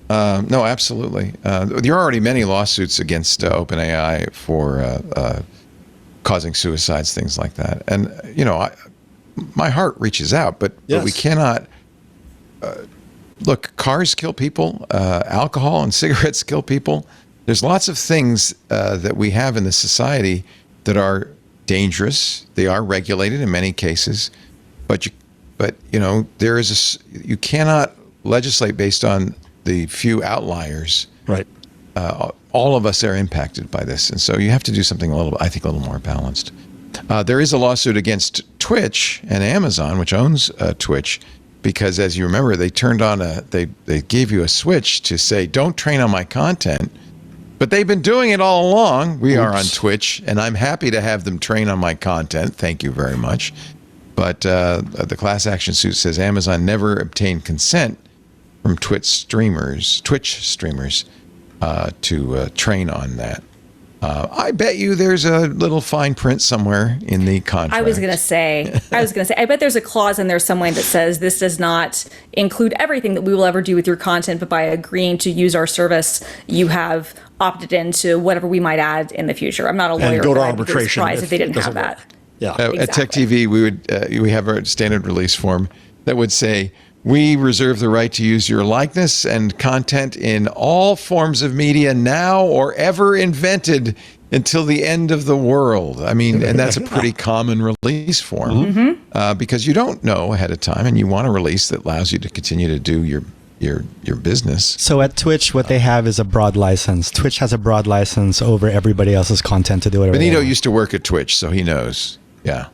No, absolutely. There are already many lawsuits against OpenAI for causing suicides, things like that. And, my heart reaches out, but we cannot. Look, cars kill people. Alcohol and cigarettes kill people. There's lots of things that we have in the society that are dangerous. They are regulated in many cases, but there is you cannot legislate based on the few outliers. Right. All of us are impacted by this. And so you have to do something a little more balanced. There is a lawsuit against Twitch and Amazon, which owns Twitch, because as you remember, they turned on they gave you a switch to say, don't train on my content. But they've been doing it all along. We are on Twitch, and I'm happy to have them train on my content. Thank you very much. But the class action suit says Amazon never obtained consent from Twitch streamers to train on that. I bet you there's a little fine print somewhere in the contract. I was going to say, I bet there's a clause in there somewhere that says this does not include everything that we will ever do with your content, but by agreeing to use our service, you have opted into whatever we might add in the future. I'm not a lawyer, and go to but I'd be arbitration surprised if they didn't have that. Yeah. At Tech TV, we have a standard release form that would say, we reserve the right to use your likeness and content in all forms of media now or ever invented until the end of the world. I mean, and that's a pretty common release form because you don't know ahead of time, and you want a release that allows you to continue to do your business. So at Twitch, what they have is a broad license. Twitch has a broad license over everybody else's content to do whatever. Benito used to work at Twitch, so he knows. Yeah.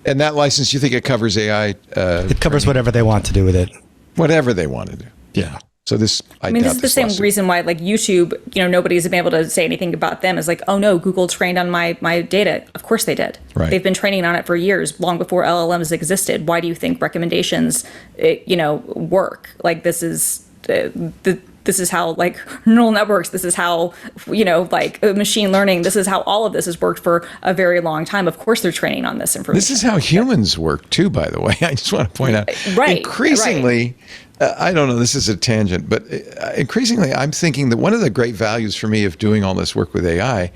And that license, you think it covers AI? It covers whatever they want to do with it. Whatever they want to do. Yeah. So this, I mean, this is the same reason why, like YouTube, nobody's been able to say anything about them. Is like, oh no, Google trained on my data. Of course they did. Right. They've been training on it for years, long before LLMs existed. Why do you think recommendations, work? Like this is this is how like neural networks. This is how machine learning. This is how all of this has worked for a very long time. Of course, they're training on this information. This is how humans work too, by the way. I just want to point out. Right. Increasingly. I don't know, this is a tangent, but increasingly I'm thinking that one of the great values for me of doing all this work with AI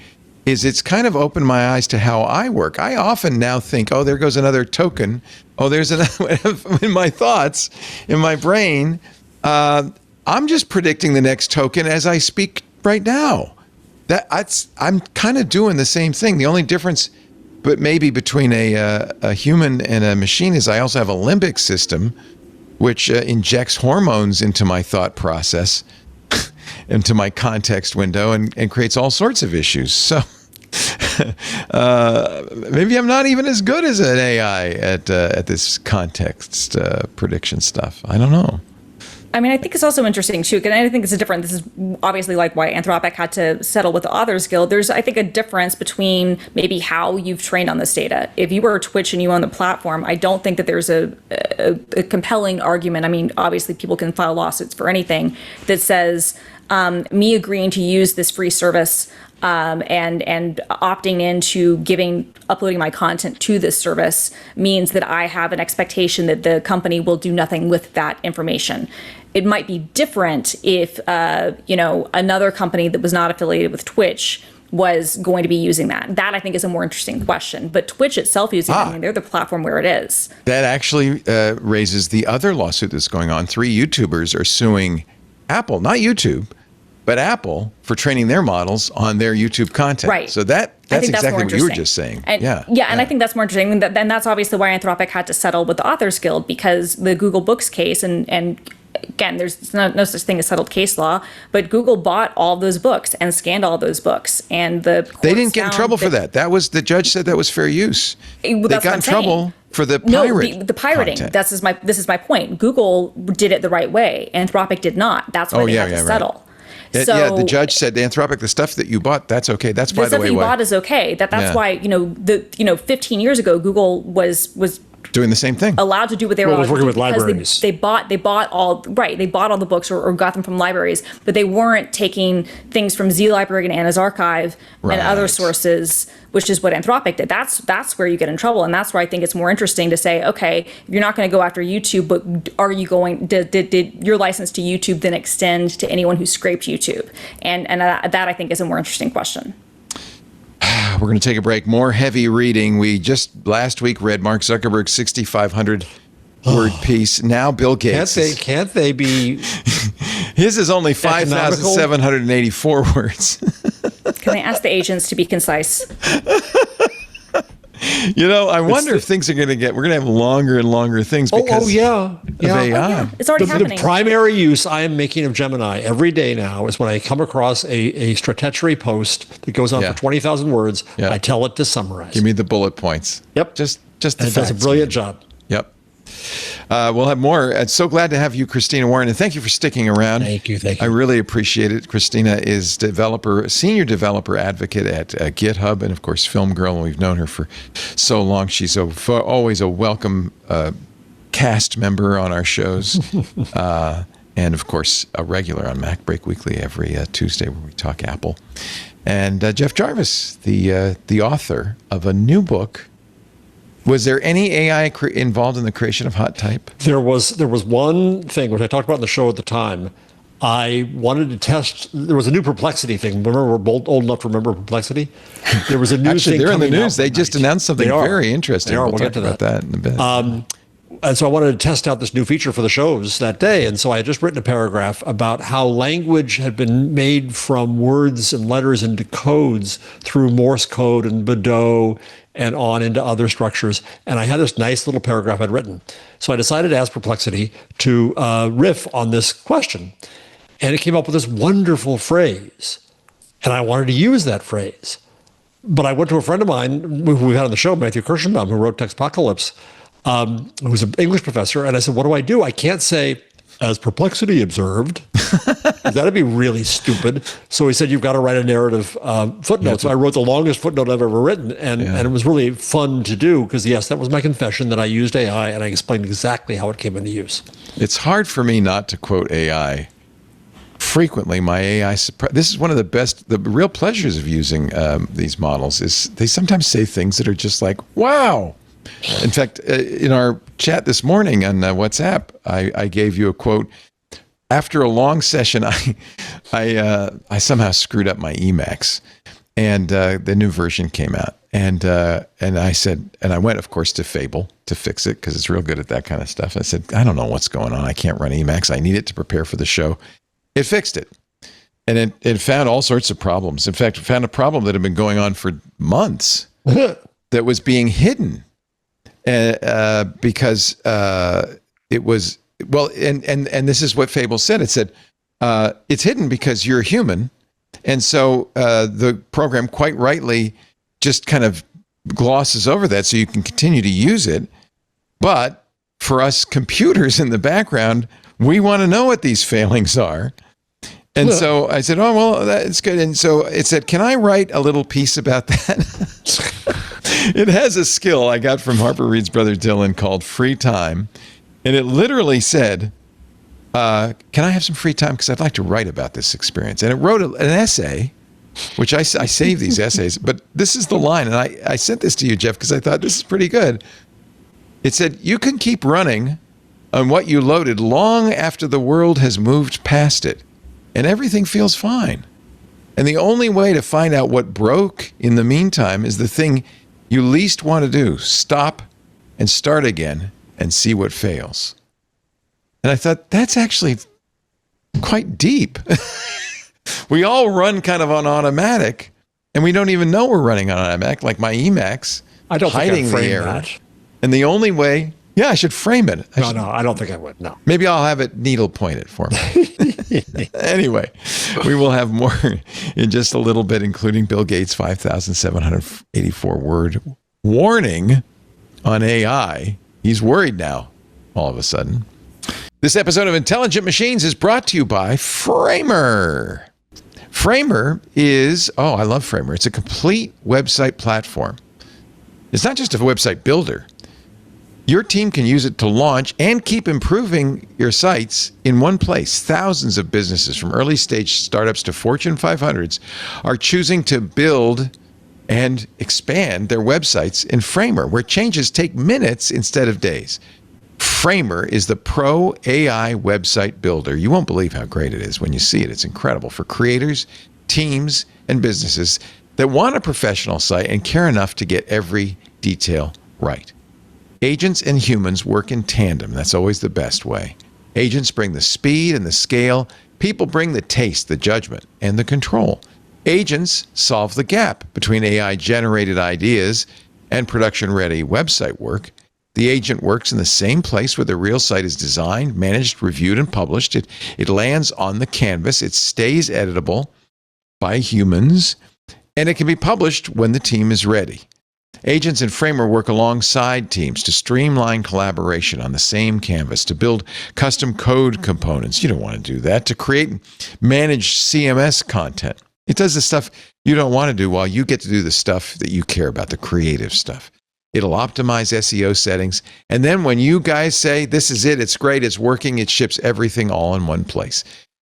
is it's kind of opened my eyes to how I work. I often now think, oh, there goes another token. Oh, there's another, in my thoughts, in my brain, I'm just predicting the next token as I speak right now. I'm kind of doing the same thing. The only difference but maybe between a human and a machine is I also have a limbic system, which injects hormones into my thought process, into my context window, and creates all sorts of issues. So maybe I'm not even as good as an AI at this context prediction stuff. I don't know. I mean, I think it's also interesting too, and I think it's a different. This is obviously like why Anthropic had to settle with the Authors Guild. There's, I think, a difference between maybe how you've trained on this data. If you were Twitch and you own the platform, I don't think that there's a compelling argument. I mean, obviously, people can file lawsuits for anything that says me agreeing to use this free service and opting into uploading my content to this service means that I have an expectation that the company will do nothing with that information. It might be different if, another company that was not affiliated with Twitch was going to be using that. That, I think, is a more interesting question. But Twitch itself using it, I mean, they're the platform where it is. That actually raises the other lawsuit that's going on. 3 YouTubers are suing Apple, not YouTube, but Apple, for training their models on their YouTube content. Right. So that's exactly what you were just saying. And, and I think that's more interesting. And that's obviously why Anthropic had to settle with the Authors Guild, because the Google Books case, and again, there's no such thing as settled case law, but Google bought all those books and scanned all those books. And they didn't get in trouble for that. That was, the judge said that was fair use. They got in trouble for the the pirating. Content. This is my point. Google did it the right way. Anthropic did not. That's why they had to settle. So, the judge said, Anthropic, the stuff that you bought, that's okay. That's, by the way, the stuff that you bought is okay. That's why 15 years ago, Google was doing the same thing, allowed to do what they were working with libraries. They bought all the books or got them from libraries, but they weren't taking things from Z Library and Anna's Archive and other sources, which is what Anthropic did. That's where you get in trouble, and that's where I think it's more interesting to say, okay, you're not going to go after YouTube, but are you going? Did your license to YouTube then extend to anyone who scraped YouTube? And that I think is a more interesting question. We're going to take a break. More heavy reading. We just last week read Mark Zuckerberg's 6,500 word piece. Now Bill Gates. Can't they be? His is only 5,784 words. Can I ask the agents to be concise? I wonder if things are going to we're going to have longer and longer things because of AI. It's already happening. The primary use I am making of Gemini every day now is when I come across a stratechery post that goes on for 20,000 words, I tell it to summarize. Give me the bullet points. Yep. Just the and it does a brilliant job. Yep. We'll have more. So glad to have you, Christina Warren, and thank you for sticking around. Thank you. I really appreciate it. Christina is senior developer advocate at GitHub, and of course, Film Girl, and we've known her for so long. She's always a welcome cast member on our shows, and of course, a regular on Mac Break Weekly every Tuesday, where we talk Apple. And Jeff Jarvis, the author of a new book. Was there any AI involved in the creation of Hot Type? There was one thing, which I talked about in the show at the time. I wanted to test. There was a new Perplexity thing. Remember, we're old enough to remember Perplexity. There was a new Actually, thing. They're in the news. They tonight. just announced something very interesting. We'll talk get to about that in a bit. And so I wanted to test out this new feature for the shows that day. And so I had just written a paragraph about how language had been made from words and letters into codes through Morse code and Baudot and on into other structures. And I had this nice little paragraph I'd written. So I decided to ask Perplexity to riff on this question. And it came up with this wonderful phrase. And I wanted to use that phrase. But I went to a friend of mine who we had on the show, Matthew Kirshenbaum, who wrote Textpocalypse, who's an English professor. And I said, what do? I can't say, as Perplexity observed. That'd be really stupid. So he said, you've got to write a narrative footnote. So I wrote the longest footnote I've ever written. And it was really fun to do because, yes, that was my confession that I used AI and I explained exactly how it came into use. It's hard for me not to quote AI. Frequently, my AI, this is one of the real pleasures of using these models is they sometimes say things that are just like, wow. In fact, in our chat this morning on WhatsApp, I gave you a quote. After a long session, I somehow screwed up my Emacs, and the new version came out. And I said, and I went, of course, to Fable to fix it because it's real good at that kind of stuff. I said, I don't know what's going on. I can't run Emacs. I need it to prepare for the show. It fixed it. And it found all sorts of problems. In fact, it found a problem that had been going on for months. that was being hidden because it was, well, and this is what Fable said. It said, it's hidden because you're human. And so the program quite rightly just kind of glosses over that so you can continue to use it. But for us computers in the background, we want to know what these failings are. And so I said, oh, well, that's good. And so it said, can I write a little piece about that? It has a skill I got from Harper Reed's brother Dylan called free time. And it literally said, can I have some free time? Because I'd like to write about this experience. And it wrote an essay, which I save these essays. But this is the line. And I sent this to you, Jeff, because I thought this is pretty good. It said, you can keep running on what you loaded long after the world has moved past it. And everything feels fine. And the only way to find out what broke in the meantime is the thing you least want to do. Stop and start again and see what fails. And I thought, that's actually quite deep. We all run kind of on automatic, and we don't even know we're running on automatic, like my Emacs. I don't hiding think I'd frame the error. that. And the only way, yeah, I should frame it. No, I don't think I would. No. Maybe I'll have it needle pointed for me. Anyway, we will have more in just a little bit, including Bill Gates' 5,784 word warning on AI. He's worried now, all of a sudden. This episode of Intelligent Machines is brought to you by Framer. Framer is, oh, I love Framer. It's a complete website platform. It's not just a website builder. Your team can use it to launch and keep improving your sites in one place. Thousands of businesses, from early stage startups to Fortune 500s, are choosing to build and expand their websites in Framer, where changes take minutes instead of days. Framer is the pro AI website builder. You won't believe how great it is when you see it. It's incredible for creators, teams, and businesses that want a professional site and care enough to get every detail right. Agents and humans work in tandem. That's always the best way. Agents bring the speed and the scale. People bring the taste, the judgment, and the control. Agents solve the gap between AI-generated ideas and production-ready website work. The agent works in the same place where the real site is designed, managed, reviewed, and published. It lands on the canvas. It stays editable by humans, and it can be published when the team is ready. Agents and Framer work alongside teams to streamline collaboration on the same canvas, to build custom code components. You don't want to do that. To create and manage CMS content. It does the stuff you don't want to do while you get to do the stuff that you care about, the creative stuff. It'll optimize SEO settings. And then when you guys say, this is it, it's great, it's working, it ships everything all in one place.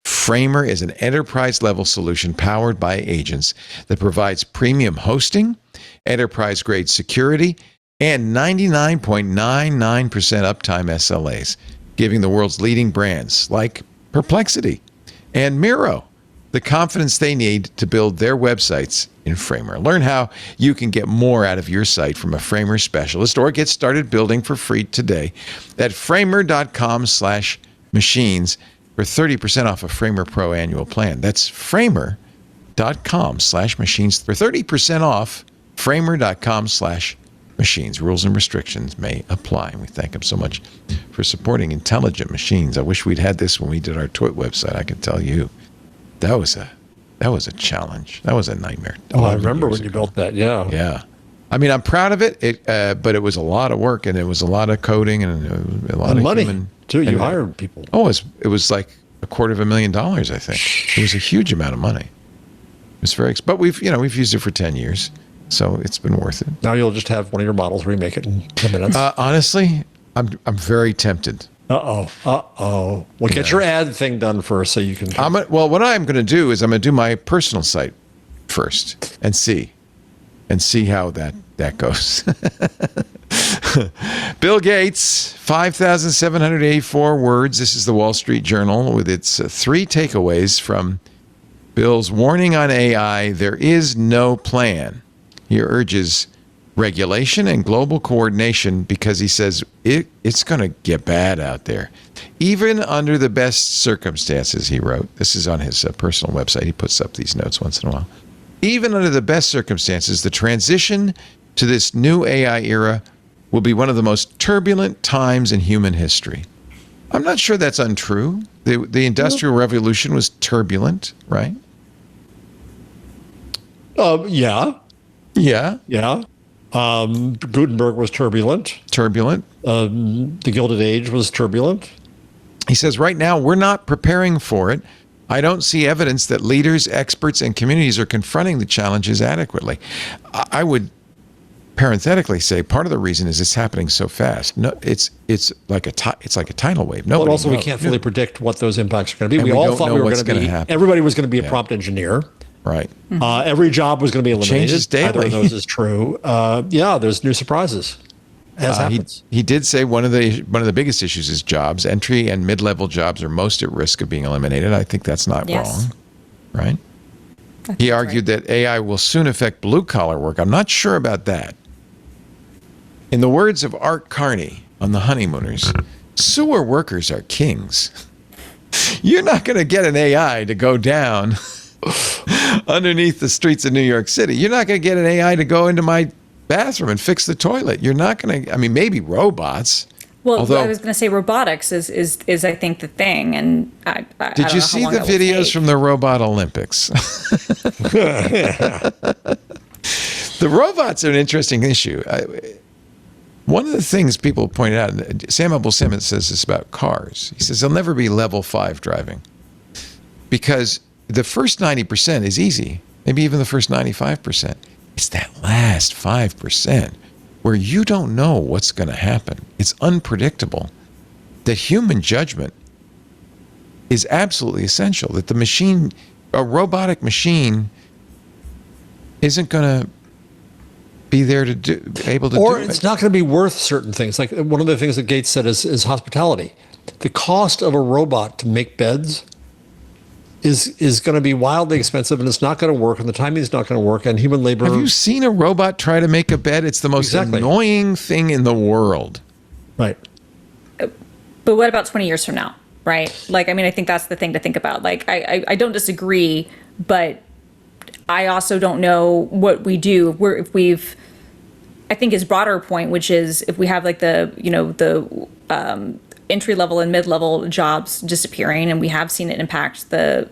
Framer is an enterprise-level solution powered by agents that provides premium hosting, enterprise-grade security, and 99.99% uptime SLAs, giving the world's leading brands like Perplexity and Miro the confidence they need to build their websites in Framer. Learn how you can get more out of your site from a Framer specialist, or get started building for free today at framer.com/machines for 30% off a Framer Pro annual plan. That's framer.com/machines for 30% off. Framer.com/machines. Rules and restrictions may apply. And we thank them so much for supporting Intelligent Machines. I wish we'd had this when we did our Twit website. I can tell you, that was a challenge. That was a nightmare. Oh, I remember when you built that. Yeah. Yeah. I mean, I'm proud of it. But it was a lot of work, and it was a lot of coding, and a lot of money human. too. You hired people. Oh, it was like $250,000, I think. It was a huge amount of money. It was very, but we've used it for 10 years, so it's been worth it. Now you'll just have one of your models remake it in 10 minutes. Honestly, I'm very tempted. Well, get your ad thing done first so you can. What I'm going to do is I'm going to do my personal site first and see how that goes. Bill Gates, 5,784 words. This is the Wall Street Journal with its 3 takeaways from Bill's warning on AI. There is no plan. He urges regulation and global coordination because he says it's going to get bad out there. Even under the best circumstances, he wrote. This is on his personal website. He puts up these notes once in a while. Even under the best circumstances, the transition to this new AI era will be one of the most turbulent times in human history. I'm not sure that's untrue. The Industrial Revolution was turbulent, right? Yeah. Yeah. Yeah. Gutenberg was turbulent. Turbulent. The Gilded Age was turbulent. He says, right now, we're not preparing for it. I don't see evidence that leaders, experts, and communities are confronting the challenges adequately. I would parenthetically say part of the reason is it's happening so fast. No, it's like a tidal wave. But Nobody also, we knows. can't fully predict what those impacts are going to be. And We we all don't thought know we were what's going to be. gonna happen. Everybody was going to be a prompt engineer. Right. Every job was going to be eliminated. Changes daily. Either of those is true. Yeah, there's new surprises. As happens. He did say one of the biggest issues is jobs. Entry and mid-level jobs are most at risk of being eliminated. I think that's not wrong, right? He argued that AI will soon affect blue-collar work. I'm not sure about that. In the words of Art Carney on The Honeymooners, sewer workers are kings. You're not going to get an AI to go down underneath the streets of New York City. You're not going to get an AI to go into my bathroom and fix the toilet. You're not going to, I mean, maybe robots. Well, Although, I was going to say robotics is I think the thing, and I did don't you know see how long the that will videos take. from the Robot Olympics? The robots are an interesting issue. One of the things people pointed out, Sam Abel-Simmons says this about cars. He says they'll never be level 5 driving because the first 90% is easy, maybe even the first 95%. It's that last 5% where you don't know what's going to happen. It's unpredictable. That human judgment is absolutely essential. That the machine, a robotic machine, isn't going to be there to able to do it. Or it's not going to be worth certain things. Like one of the things that Gates said is hospitality. The cost of a robot to make beds is going to be wildly expensive, and it's not going to work, and the timing is not going to work, and human labor. Have you seen a robot try to make a bed? It's the most annoying thing in the world. Right. But what about 20 years from now, right? Like, I mean, I think that's the thing to think about. Like, I don't disagree, but I also don't know what we do. I think his broader point, which is if we have like the entry level and mid level jobs disappearing, and we have seen it impact the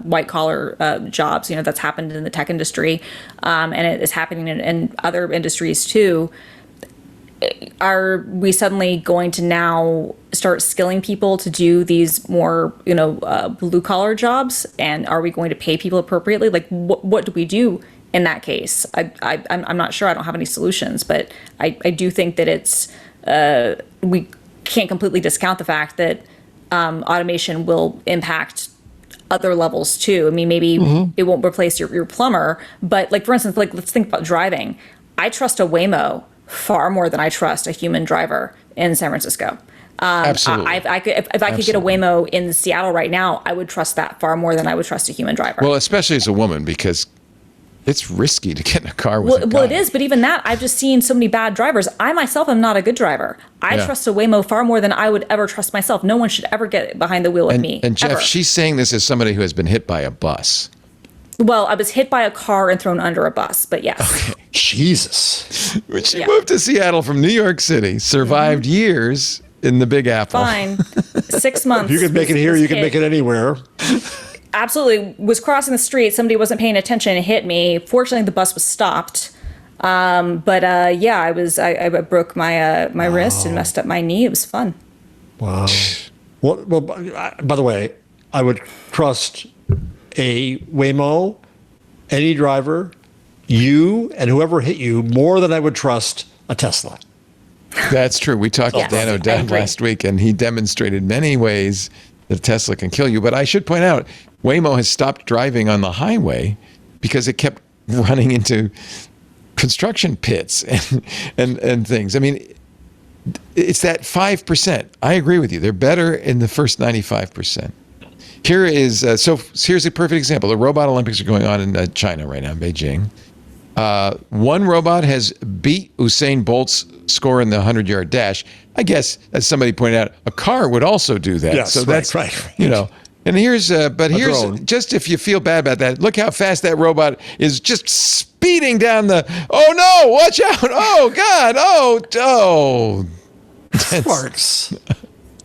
white collar jobs. That's happened in the tech industry, and it is happening in other industries too. Are we suddenly going to now start skilling people to do these more, blue collar jobs? And are we going to pay people appropriately? Like, what do we do in that case? I'm not sure. I don't have any solutions, but I do think that it's we can't completely discount the fact that automation will impact other levels too. I mean, maybe it won't replace your plumber, but like, for instance, like let's think about driving. I trust a Waymo far more than I trust a human driver in San Francisco. Absolutely. If I could get a Waymo in Seattle right now, I would trust that far more than I would trust a human driver. Well, especially as a woman, because it's risky to get in a car with a guy. Well, it is, but even that, I've just seen so many bad drivers. I myself am not a good driver. I trust a Waymo far more than I would ever trust myself. No one should ever get behind the wheel with me. And Jeff, ever. she's saying this as somebody who has been hit by a bus. Well, I was hit by a car and thrown under a bus, but yes. Okay. Jesus. When she moved to Seattle from New York City, survived years in the Big Apple. Fine. 6 months. If you can make it here, you can make it anywhere. Absolutely. Was crossing the street. Somebody wasn't paying attention and hit me. Fortunately, the bus was stopped. I broke my wrist and messed up my knee. It was fun. Wow. Well, by the way, I would trust a Waymo, any driver, you, and whoever hit you more than I would trust a Tesla. That's true. We talked Yes, to Dan I O'Dell agree. last week, and he demonstrated many ways that Tesla can kill you. But I should point out, Waymo has stopped driving on the highway because it kept running into construction pits and things. I mean, it's that 5%. I agree with you. They're better in the first 95%. Here's a perfect example. The Robot Olympics are going on in China right now, Beijing. One robot has beat Usain Bolt's score in the 100-yard dash. I guess, as somebody pointed out, a car would also do that. Yes, so that's right. you know, And here's drone. just if you feel bad about that, look how fast that robot is just speeding down the. Oh no! Watch out! Oh God! Oh. Farts.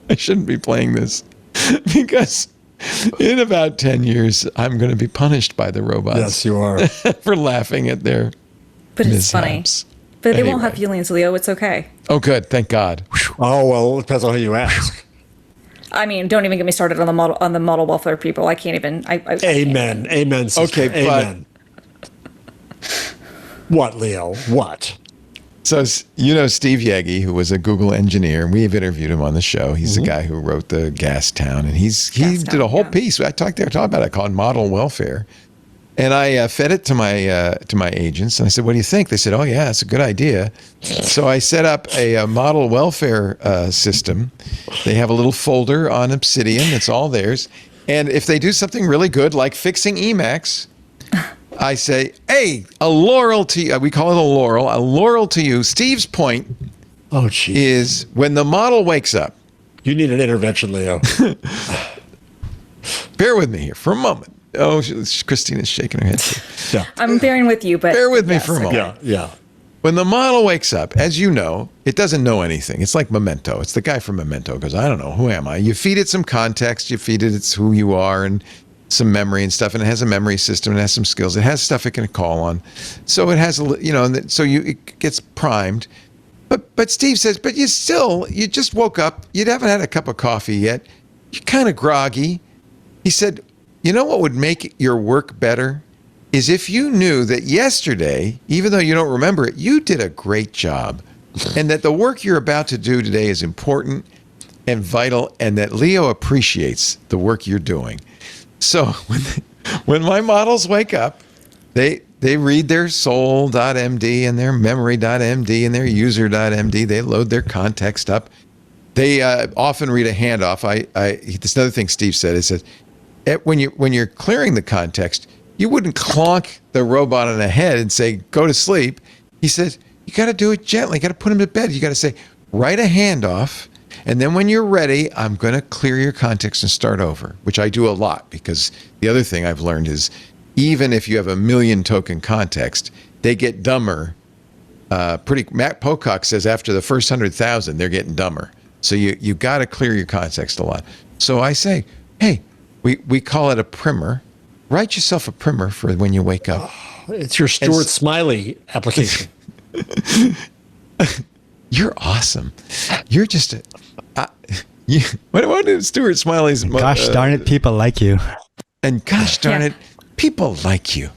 I shouldn't be playing this because in about 10 years I'm going to be punished by the robots. Yes, you are. For laughing at their. But it's mishaps. funny. But they won't Anyway. have feelings, Leo. It's okay. Oh, good. Thank God. Oh, well, it depends on who you ask. I mean, don't even get me started on the model welfare people. I can't even. I Amen. Amen, sister. Okay, but- Amen. What, Leo? What? So, Steve Yegi, who was a Google engineer, and we've interviewed him on the show. He's the guy who wrote the Gas Town, and he did a whole piece. I talked about it called Model Welfare. And I fed it to my agents, and I said, "What do you think?" They said, "Oh yeah, it's a good idea." So I set up a model welfare system. They have a little folder on Obsidian; it's all theirs. And if they do something really good, like fixing Emacs, I say, "Hey, a laurel to you." We call it a laurel to you. Steve's point is when the model wakes up. You need an intervention, Leo. Bear with me here for a moment. Oh, Christina's shaking her head. Yeah. I'm bearing with you, but Bear with me yes, for a moment. Yeah. When the model wakes up, as you know, it doesn't know anything. It's like Memento. It's the guy from Memento goes, I don't know, who am I? You feed it some context, you feed it it's who you are and some memory and stuff, and it has a memory system, and it has some skills. It has stuff it can call on. So it has, it gets primed. But Steve says, but you just woke up. You haven't had a cup of coffee yet. You're kind of groggy. He said, you know what would make your work better is if you knew that yesterday, even though you don't remember it, you did a great job and that the work you're about to do today is important and vital and that Leo appreciates the work you're doing. So when my models wake up, they read their soul.md and their memory.md and their user.md. They load their context up. They often read a handoff. This another thing Steve said is that when you're clearing the context, you wouldn't clonk the robot on the head and say, go to sleep. He said, you got to do it gently. You got to put him to bed. You got to say, write a handoff. And then when you're ready, I'm going to clear your context and start over, which I do a lot because the other thing I've learned is even if you have 1 million token context, they get dumber. Matt Pocock says after the first 100,000, they're getting dumber. So you got to clear your context a lot. So I say, hey, we call it a primer. Write yourself a primer for when you wake up. It's your Stuart Smiley application. You're awesome. You're just what is Stuart Smiley's? Gosh darn it, people like you. And gosh darn it, people like you.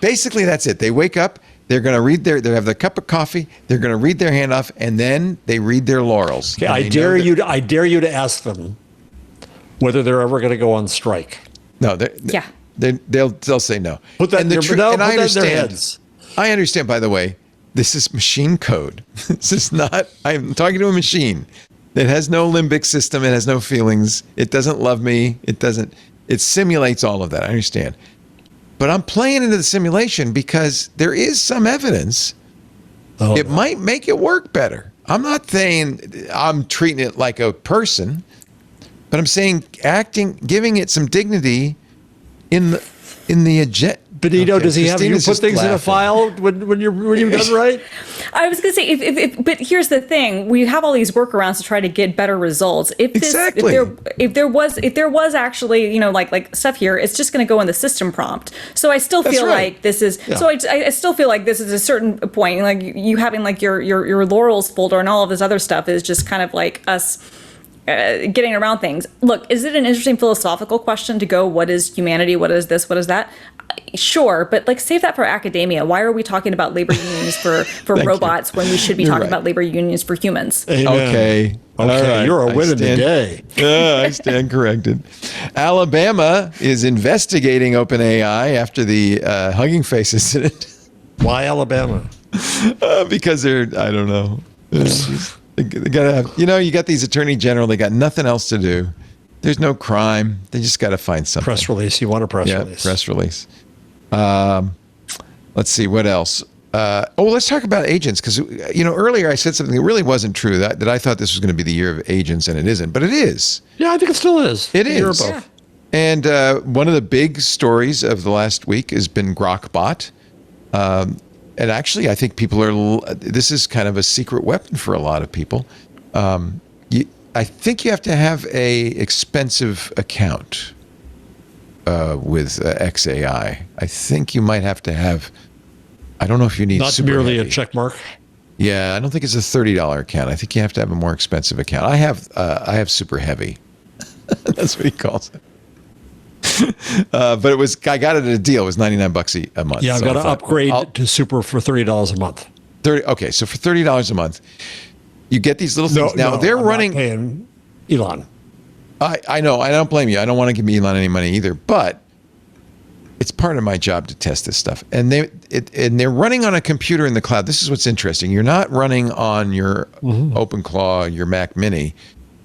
Basically, that's it. They wake up. They're going to read they have their cup of coffee. They're going to read their handoff, and then they read their laurels. Okay, I dare you to ask them whether they're ever going to go on strike. No, they'll say no. Put that in their understand. heads. I understand. By the way, this is machine code. This is not. I'm talking to a machine that has no limbic system. It has no feelings. It doesn't love me. It simulates all of that. I understand. But I'm playing into the simulation because there is some evidence it might make it work better. I'm not saying I'm treating it like a person, but I'm saying giving it some dignity in the agenda. Benito, Okay, does he have you Christina's put just things in a laughing. file when you're done right? I was going to say, but here's the thing: we have all these workarounds to try to get better results. Exactly. If there was actually, like stuff here, it's just going to go in the system prompt. So I still feel right. like this is. Yeah. So I still feel like this is a certain point, like you having like your laurels folder and all of this other stuff is just kind of like us. Getting around things. Look, is it an interesting philosophical question to go, what is humanity? What is this? What is that? Sure, but like save that for academia. Why are we talking about labor unions for robots when we should be talking about labor unions for humans? Amen. Okay. All right. You're a win in the day. I stand corrected. Alabama is investigating OpenAI after the Hugging Face incident Why Alabama? because I don't know. They gotta have, you got these attorney general. They got nothing else to do. There's no crime. They just got to find something. Press release. You want a press Yeah, release? press release. Let's see what else. Let's talk about agents because earlier I said something that really wasn't true. That I thought this was going to be the year of agents, and it isn't, but it is. Yeah, I think it still is. It A year is. above. And one of the big stories of the last week has been Grokbot. And actually, I think this is kind of a secret weapon for a lot of people. I think you have to have a expensive account with XAI. I think you might have to have, I don't know if you need not super merely heavy. a check mark. Yeah, I don't think it's a $30 account. I think you have to have a more expensive account. I have super heavy. That's what he calls it. But I got it at a deal. It was $99 a month. Yeah, I've So got to I thought, upgrade to super for $30 a month. Okay, so for $30 a month, you get these little things. Now they're I'm running. not paying Elon. I know. I don't blame you. I don't want to give Elon any money either. But it's part of my job to test this stuff. And they're running on a computer in the cloud. This is what's interesting. You're not running on your OpenClaw, your Mac Mini.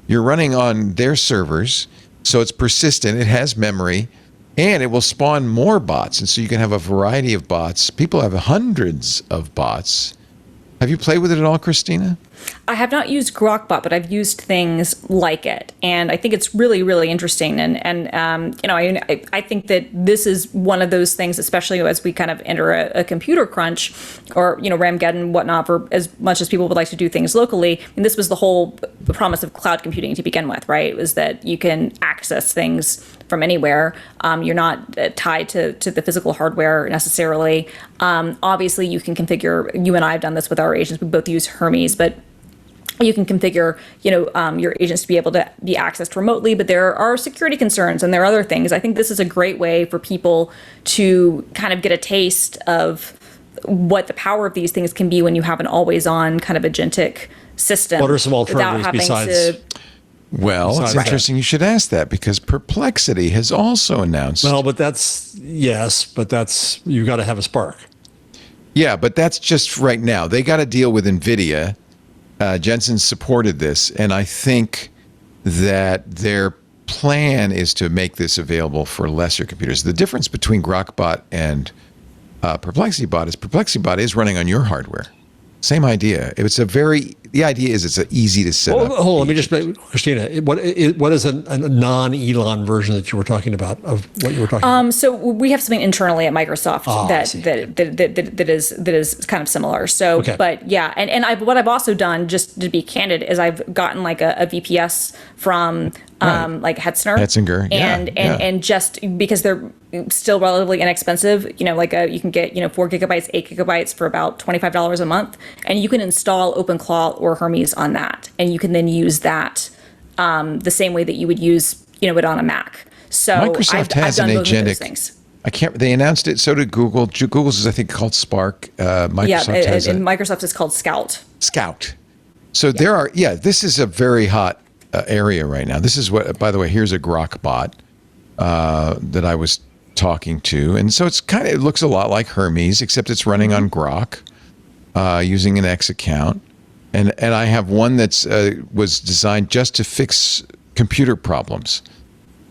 You're running on their servers. So it's persistent. It has memory. And it will spawn more bots. And so you can have a variety of bots. People have hundreds of bots. Have you played with it at all, Christina? I have not used Grokbot, but I've used things like it, and I think it's really, really interesting. And I think that this is one of those things, especially as we kind of enter a computer crunch, or Ramgeddon and whatnot. For as much as people would like to do things locally, and this was the promise of cloud computing to begin with, right? It was that you can access things from anywhere. You're not tied to the physical hardware necessarily. Obviously, you can configure. You and I have done this with our agents. We both use Hermes, but you can configure, your agents to be able to be accessed remotely, but there are security concerns and there are other things. I think this is a great way for people to kind of get a taste of what the power of these things can be when you have an always-on kind of agentic system. What are some alternatives besides? Well, it's interesting you should ask that, because Perplexity has also announced. Well, but that's you got to have a Spark. Yeah, but that's just right now. They got to deal with Nvidia. Jensen supported this, and I think that their plan is to make this available for lesser computers. The difference between Grokbot and PerplexityBot is PerplexityBot is running on your hardware. Same idea. The idea is it's easy to set up. Hold on, let me just, Christina, what is a non-Elon version that you were talking about of what you were talking about? So we have something internally at Microsoft that is kind of similar. So, Okay. But yeah, and what I've also done, just to be candid, is I've gotten like a VPS from like Hetzinger, and just because they're still relatively inexpensive, you can get 4 gigabytes, 8 gigabytes for about $25 a month, and you can install OpenClaw or Hermes on that, and you can then use that the same way that you would use it on a Mac. So Microsoft has I've done an both of those agentic. things. They announced it. So did Google. Google's is, I think, called Spark. Microsoft has and Microsoft is called Scout. So this is a very hot area right now. This is what, by the way, here's a Grokbot that I was talking to. And so it looks a lot like Hermes, except it's running on Grok using an X account. And I have one that's was designed just to fix computer problems.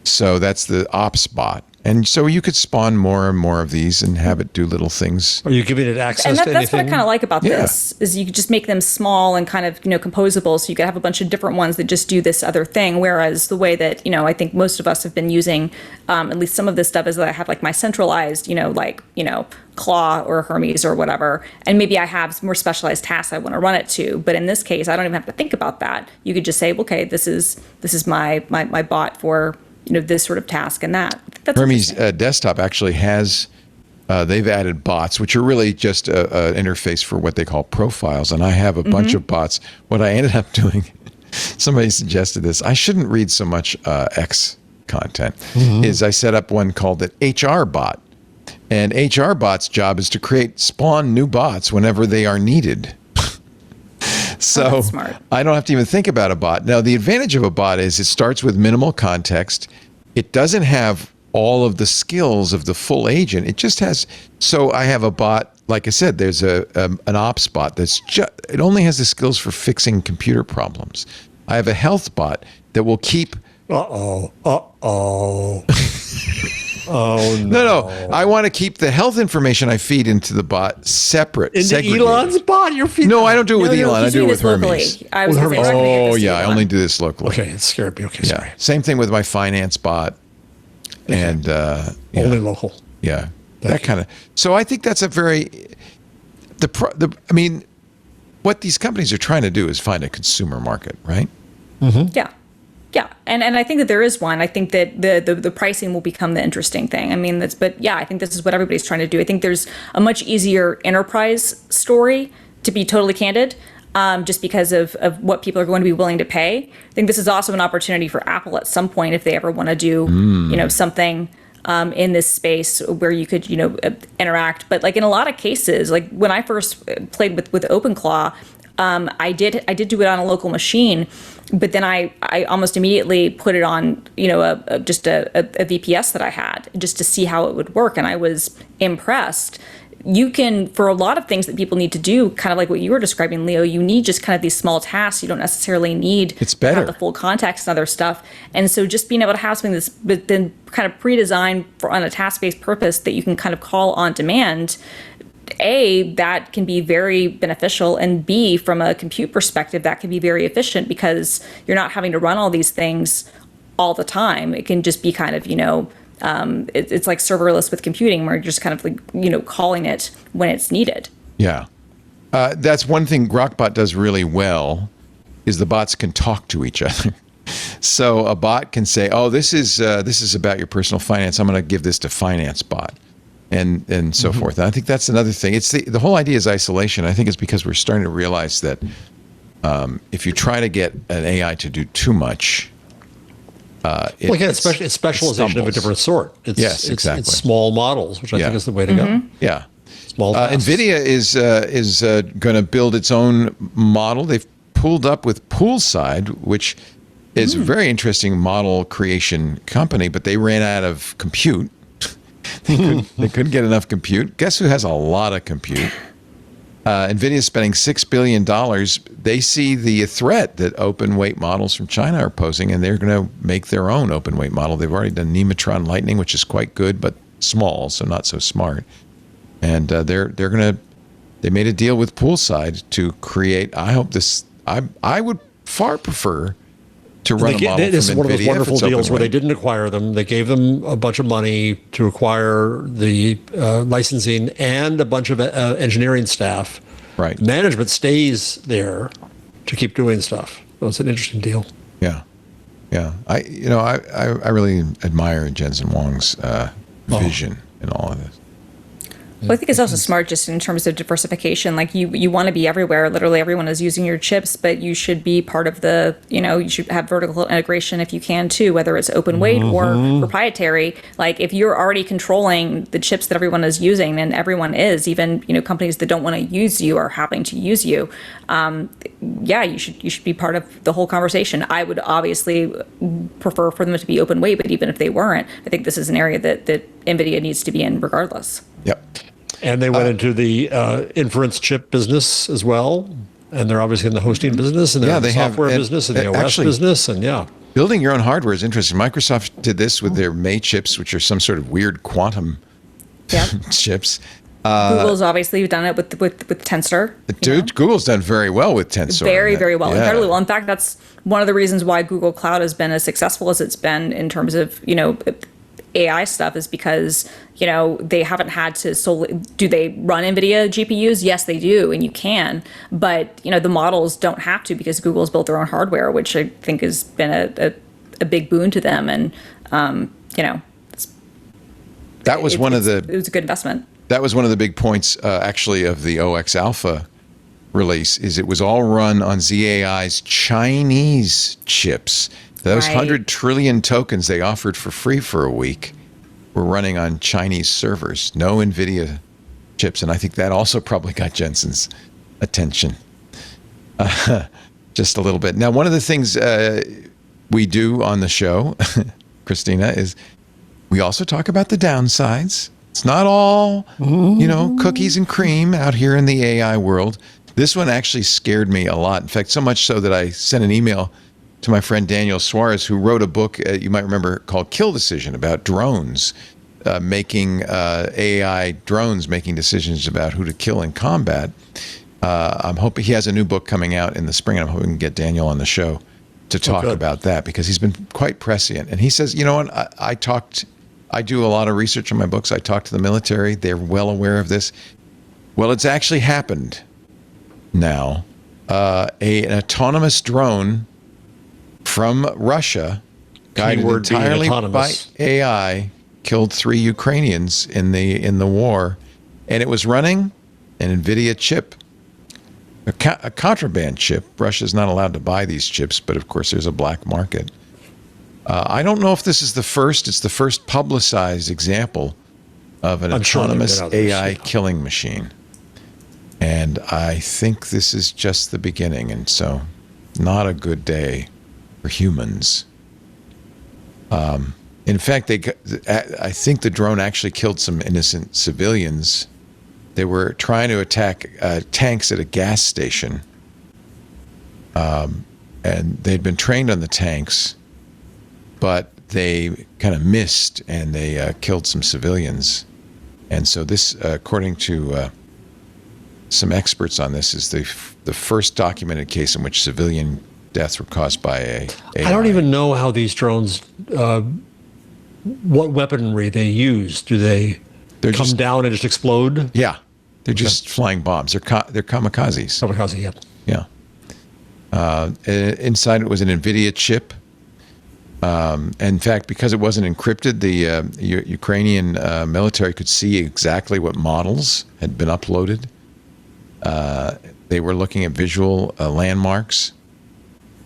So that's the ops bot. And so you could spawn more and more of these and have it do little things. Are you giving it access And to anything? that's what I kind of like about this, is you could just make them small and kind of, composable. So you could have a bunch of different ones that just do this other thing. Whereas the way that, I think most of us have been using, at least some of this stuff, is that I have like my centralized, Claw or Hermes or whatever. And maybe I have more specialized tasks I want to run it to. But in this case, I don't even have to think about that. You could just say, okay, this is my bot for, this sort of task and that. That's Hermes Desktop actually has, they've added bots, which are really just an interface for what they call profiles. And I have a bunch of bots. What I ended up doing, somebody suggested this, I shouldn't read so much X content, is I set up one called the HR bot. And HR bot's job is to spawn new bots whenever they are needed. So that's smart. I don't have to even think about a bot. Now, the advantage of a bot is it starts with minimal context. It doesn't have all of the skills of the full agent. It just has. So I have a bot. Like I said, there's an ops bot it only has the skills for fixing computer problems. I have a health bot that will keep. Oh, no. No. I want to keep the health information I feed into the bot separate. Into segregated. Elon's bot, you're feeding. No, I don't do it with No, Elon. I he's do it doing with this locally. Hermes. I was With gonna say, Hermes. I'm not gonna get this Oh, to yeah. I Elon. only do this locally. Okay, it scared me. Okay, sorry. Yeah. Same thing with my finance bot. And Only local. Yeah, that kind of. So I think that's a very I mean, what these companies are trying to do is find a consumer market, right? Yeah. Yeah. And I think that there is one. I think that the pricing will become the interesting thing. I mean, but yeah, I think this is what everybody's trying to do. I think there's a much easier enterprise story, to be totally candid, just because of what people are going to be willing to pay. I think this is also an opportunity for Apple at some point if they ever want to do, something in this space where you could, interact. But like in a lot of cases, like when I first played with OpenClaw, I did do it on a local machine, but then I almost immediately put it on, just a VPS that I had just to see how it would work. And I was impressed. You can, for a lot of things that people need to do, kind of like what you were describing, Leo, you need just kind of these small tasks. You don't necessarily need it's better. to have the full context and other stuff. And so just being able to have something that's but then kind of pre-designed for on a task-based purpose that you can kind of call on demand, A, that can be very beneficial, and B, from a compute perspective, that can be very efficient because you're not having to run all these things all the time. It can just be kind of, it's like serverless with computing where you're just kind of like, calling it when it's needed. Yeah. That's one thing Grokbot does really well is the bots can talk to each other. So a bot can say, oh, this is about your personal finance. I'm going to give this to finance bot. And so forth. And I think that's another thing. It's the whole idea is isolation. I think it's because we're starting to realize that if you try to get an AI to do too much, it's specialization of a different sort. Yes, exactly. It's small models, which I think is the way to go. Yeah. Small tasks. Nvidia is going to build its own model. They've pulled up with Poolside, which is a very interesting model creation company, but they ran out of compute. They couldn't get enough compute. Guess who has a lot of compute? NVIDIA is spending $6 billion. They see the threat that open weight models from China are posing, and they're going to make their own open weight model. They've already done Nematron Lightning, which is quite good, but small, so not so smart. And they made a deal with Poolside to create. I would far prefer to run a model this is from one of those NVIDIA wonderful deals where weight. they didn't acquire them. They gave them a bunch of money to acquire the licensing and a bunch of engineering staff. Right. Management stays there to keep doing stuff. So it's an interesting deal. Yeah. Yeah. I really admire Jensen Huang's vision in all of this. Well, I think it's also smart just in terms of diversification. Like you want to be everywhere. Literally everyone is using your chips, but you should be part of the, you should have vertical integration if you can too, whether it's open weight or proprietary. Like if you're already controlling the chips that everyone is using, and everyone is, even, companies that don't want to use you are having to use you. You should be part of the whole conversation. I would obviously prefer for them to be open weight, but even if they weren't, I think this is an area that NVIDIA needs to be in regardless. Yep. And they went into the inference chip business as well. And they're obviously in the hosting business, and they're in the software business, and the OS business, and building your own hardware is interesting. Microsoft did this with their May chips, which are some sort of weird quantum chips. Google's obviously done it with Tensor. Google's done very well with Tensor. Very, very well. Incredibly well. In fact, that's one of the reasons why Google Cloud has been as successful as it's been in terms of, AI stuff, is because, they haven't had to solely. Do they run NVIDIA GPUs? Yes, they do, and you can. But, the models don't have to, because Google's built their own hardware, which I think has been a big boon to them. And, that was it was a good investment. That was one of the big points, actually, of the OX Alpha release, is it was all run on ZAI's Chinese chips. Those 100 trillion tokens they offered for free for a week were running on Chinese servers, no NVIDIA chips. And I think that also probably got Jensen's attention just a little bit. Now, one of the things we do on the show, Christina, is we also talk about the downsides. It's not all, cookies and cream out here in the AI world. This one actually scared me a lot. In fact, so much so that I sent an email to my friend Daniel Suarez, who wrote a book you might remember called Kill Decision, about drones, making AI drones making decisions about who to kill in combat. I'm hoping he has a new book coming out in the spring, and I'm hoping we can get Daniel on the show to talk about that, because he's been quite prescient. And he says, I talked I do a lot of research on my books. I talk to the military. They're well aware of this. Well, it's actually happened now. An autonomous drone from Russia, guided Keyword being entirely by autonomous. AI, killed 3 Ukrainians in the war, and it was running an Nvidia chip, a contraband chip. Russia's not allowed to buy these chips, but of course there's a black market. I don't know if this is the first. It's the first publicized example of an autonomous AI killing machine. And I think this is just the beginning. And so not a good day for humans. In fact, I think the drone actually killed some innocent civilians. They were trying to attack tanks at a gas station. And they'd been trained on the tanks, but they kind of missed and they killed some civilians. And so this, according to some experts on this, is the first documented case in which civilian deaths were caused by AI. I don't even know how these drones, what weaponry they use. Do they come just down and just explode? Yeah, they're just flying bombs. They're kamikazes. Kamikaze, yeah. Yeah. Inside it was an Nvidia chip. In fact, because it wasn't encrypted, the Ukrainian military could see exactly what models had been uploaded. They were looking at visual landmarks.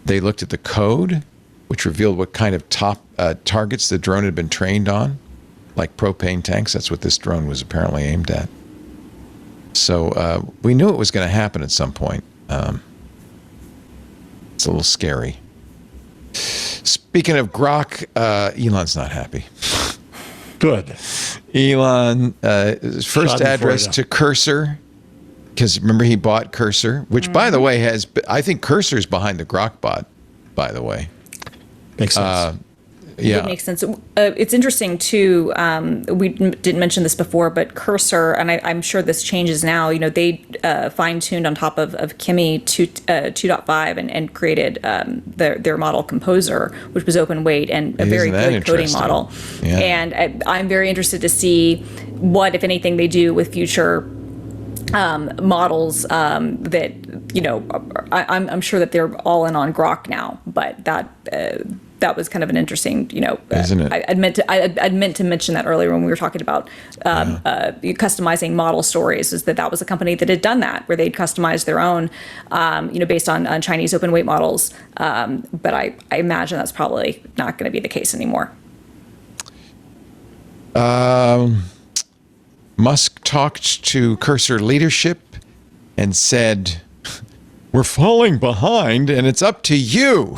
They looked at the code, which revealed what kind of targets the drone had been trained on, like propane tanks. That's what this drone was apparently aimed at. So we knew it was going to happen at some point. It's a little scary. Speaking of Grok, Elon's not happy. Good. Elon, first address to Cursor, because remember he bought Cursor, which by the way I think Cursor's behind the Grok bot, by the way. Makes sense. Yeah. It makes sense. It's interesting too. We didn't mention this before, but Cursor, and I'm sure this changes now. You know, they fine-tuned on top of Kimi 2.5 and created their model Composer, which was open weight and a very good coding model. Yeah. And I'm very interested to see what, if anything, they do with future models that, you know, I'm sure that they're all in on Grok now, but that was kind of an interesting, you know, isn't it? I'd meant to mention that earlier when we were talking about customizing model stories, is that was a company that had done that, where they'd customized their own, you know, based on Chinese open weight models. But I imagine that's probably not going to be the case anymore. Musk talked to Cursor leadership and said, "We're falling behind and it's up to you."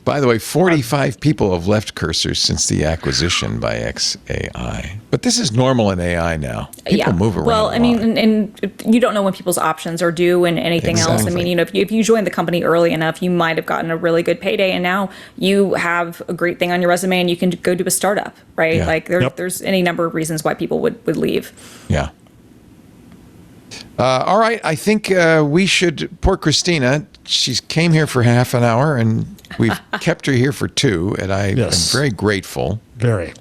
By the way, 45 people have left Cursor since the acquisition by XAI. But this is normal in AI now. People move around. Well, I mean, and you don't know when people's options are due and anything else. I mean, you know, if you joined the company early enough, you might have gotten a really good payday, and now you have a great thing on your resume, and you can go do a startup, right? Yeah. Like there's any number of reasons why people would leave. Yeah. All right. I think we should. Poor Christina. She came here for half an hour, and we've kept her here for 2, and I am very grateful. Very.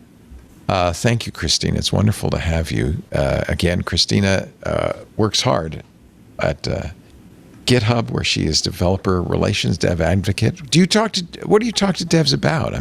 Thank you, Christina. It's wonderful to have you. Again, Christina works hard at GitHub, where she is developer relations dev advocate. What do you talk to devs about? I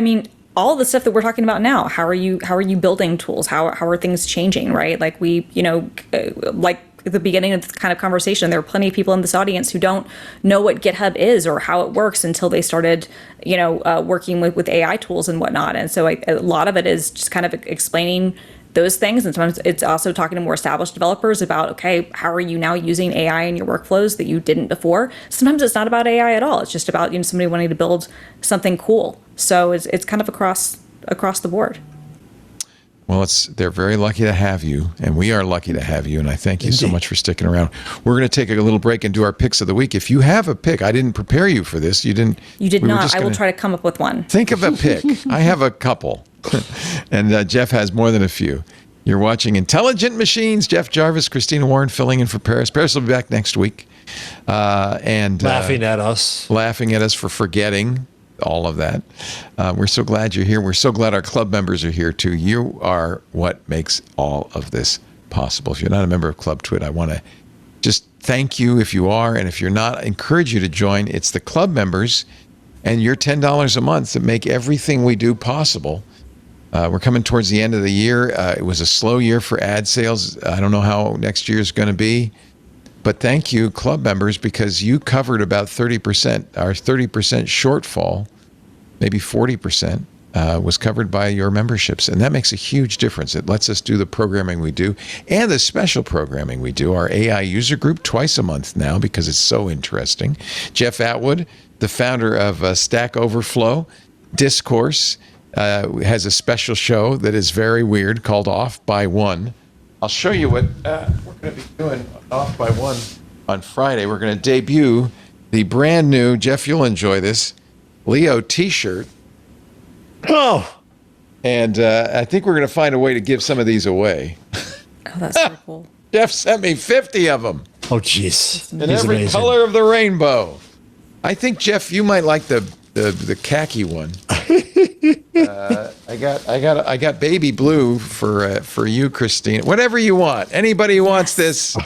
mean, all the stuff that we're talking about now. How are you building tools? How are things changing, right? Like like at the beginning of this kind of conversation, there are plenty of people in this audience who don't know what GitHub is or how it works until they started, working with AI tools and whatnot. And so a lot of it is just kind of explaining those things. And sometimes it's also talking to more established developers about, okay, how are you now using AI in your workflows that you didn't before? Sometimes it's not about AI at all. It's just about, somebody wanting to build something cool. So it's kind of across the board. Well, they're very lucky to have you, and we are lucky to have you, and I thank you so much for sticking around. We're going to take a little break and do our picks of the week. If you have a pick, I didn't prepare you for this. You didn't. You did not. I will try to come up with one. Think of a pick. I have a couple, and Jeff has more than a few. You're watching Intelligent Machines. Jeff Jarvis, Christina Warren filling in for Paris. Paris will be back next week. And laughing at us for forgetting. all of that. We're so glad you're here. We're so glad our club members are here too. You are what makes all of this possible. If you're not a member of Club Twit, I want to just thank you if you are. And if you're not, I encourage you to join. It's the club members and your $10 a month that make everything we do possible. We're coming towards the end of the year. It was a slow year for ad sales. I don't know how next year is going to be. But thank you, club members, because you covered about 30%. Our 30% shortfall, maybe 40%, was covered by your memberships. And that makes a huge difference. It lets us do the programming we do and the special programming we do. Our AI user group twice a month now because it's so interesting. Jeff Atwood, the founder of Stack Overflow, Discourse, has a special show that is very weird called Off by One. I'll show you what we're going to be doing Off by One on Friday. We're going to debut the brand new, Jeff, you'll enjoy this, Leo t-shirt. Oh, And I think we're going to find a way to give some of these away. Oh, that's so cool. Jeff sent me 50 of them oh, jeez. in every color of the rainbow. I think, Jeff, you might like the khaki one. I got baby blue for you, Christine. Whatever you want. Anybody who wants this,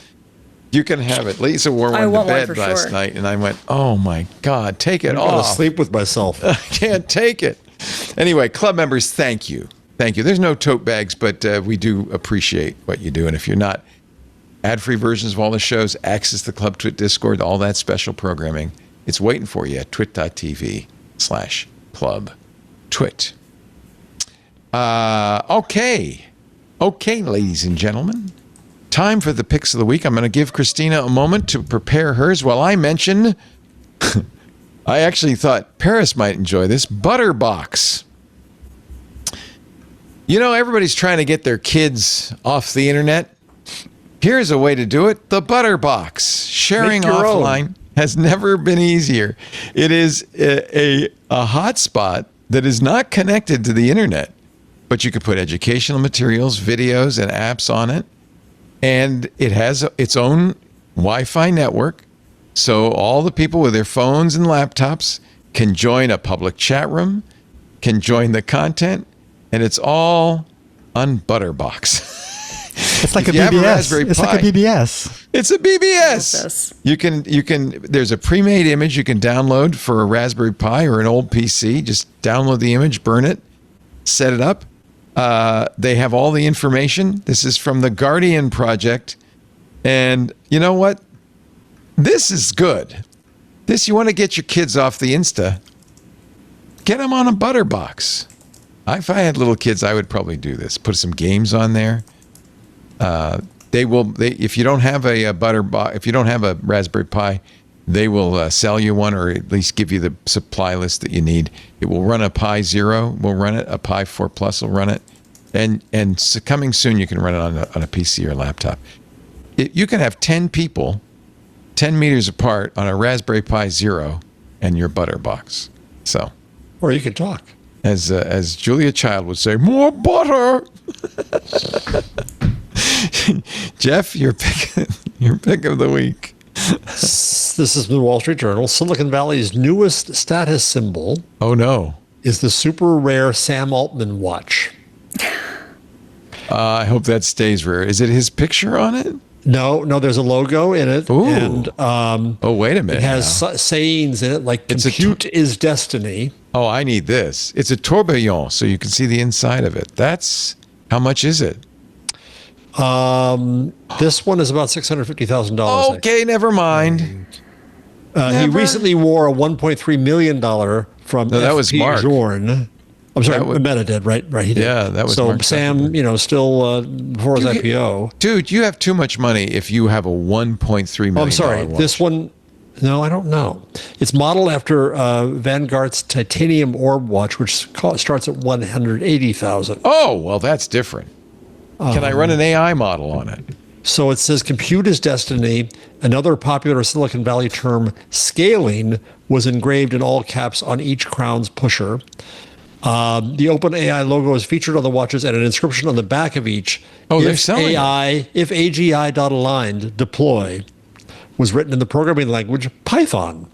you can have it. Lisa wore one to bed last night, and I went, "Oh my God, take it I'm off!" going to sleep with myself. I can't take it. Anyway, club members, thank you. Thank you. There's no tote bags, but we do appreciate what you do. And if you're not, ad-free versions of all the shows, access the Club Twit Discord, all that special programming, it's waiting for you at twit.tv/clubtwit. Okay, ladies and gentlemen. Time for the picks of the week. I'm going to give Christina a moment to prepare hers while I mention... I actually thought Paris might enjoy this. Butterbox. You know, everybody's trying to get their kids off the internet. Here's a way to do it. The Butterbox. Sharing offline has never been easier. It is a hotspot that is not connected to the internet, but you could put educational materials, videos, and apps on it. And it has its own Wi-Fi network. So all the people with their phones and laptops can join a public chat room, can join the content, and it's all on Butterbox. It's like a BBS. It's like a BBS. It's a BBS. You can. There's a pre-made image you can download for a Raspberry Pi or an old PC. Just download the image, burn it, set it up. They have all the information. This is from the Guardian Project, and you know what? This is good. You want to get your kids off the Insta, get them on a Butterbox. If I had little kids, I would probably do this. Put some games on there. If you don't have a Butterbox, if you don't have a Raspberry Pi, they will sell you one, or at least give you the supply list that you need. It will run a Pi Zero. Will run it. A Pi 4 Plus will run it, and coming soon you can run it on a PC or laptop. You can have 10 people 10 meters apart on a Raspberry Pi Zero and your Butterbox. So, or you could talk. As Julia Child would say, more butter. Jeff, your pick of the week. This is the Wall Street Journal. Silicon Valley's newest status symbol. Oh no! Is the super rare Sam Altman watch. I hope that stays rare. Is it his picture on it? No, there's a logo in it. Ooh. And oh, wait a minute. It has sayings in it like compute is destiny. Oh, I need this. It's a tourbillon, so you can see the inside of it. How much is it? This one is about $650,000. Okay, never mind. He recently wore a $1.3 million from that was Mark. Jorn. I'm sorry, Meta did, right? He did. Yeah, that was so. Mark Sam, still before his IPO. Dude, you have too much money if you have a $1.3 million. I'm sorry, watch. This one. No, I don't know. It's modeled after Vanguard's titanium orb watch, which starts at $180,000. Oh, well, that's different. Can I run an AI model on it? So it says compute is destiny. Another popular Silicon Valley term, scaling, was engraved in all caps on each crown's pusher. The OpenAI logo is featured on the watches and an inscription on the back of each. Oh, they're selling it. If AGI.aligned deploy was written in the programming language Python.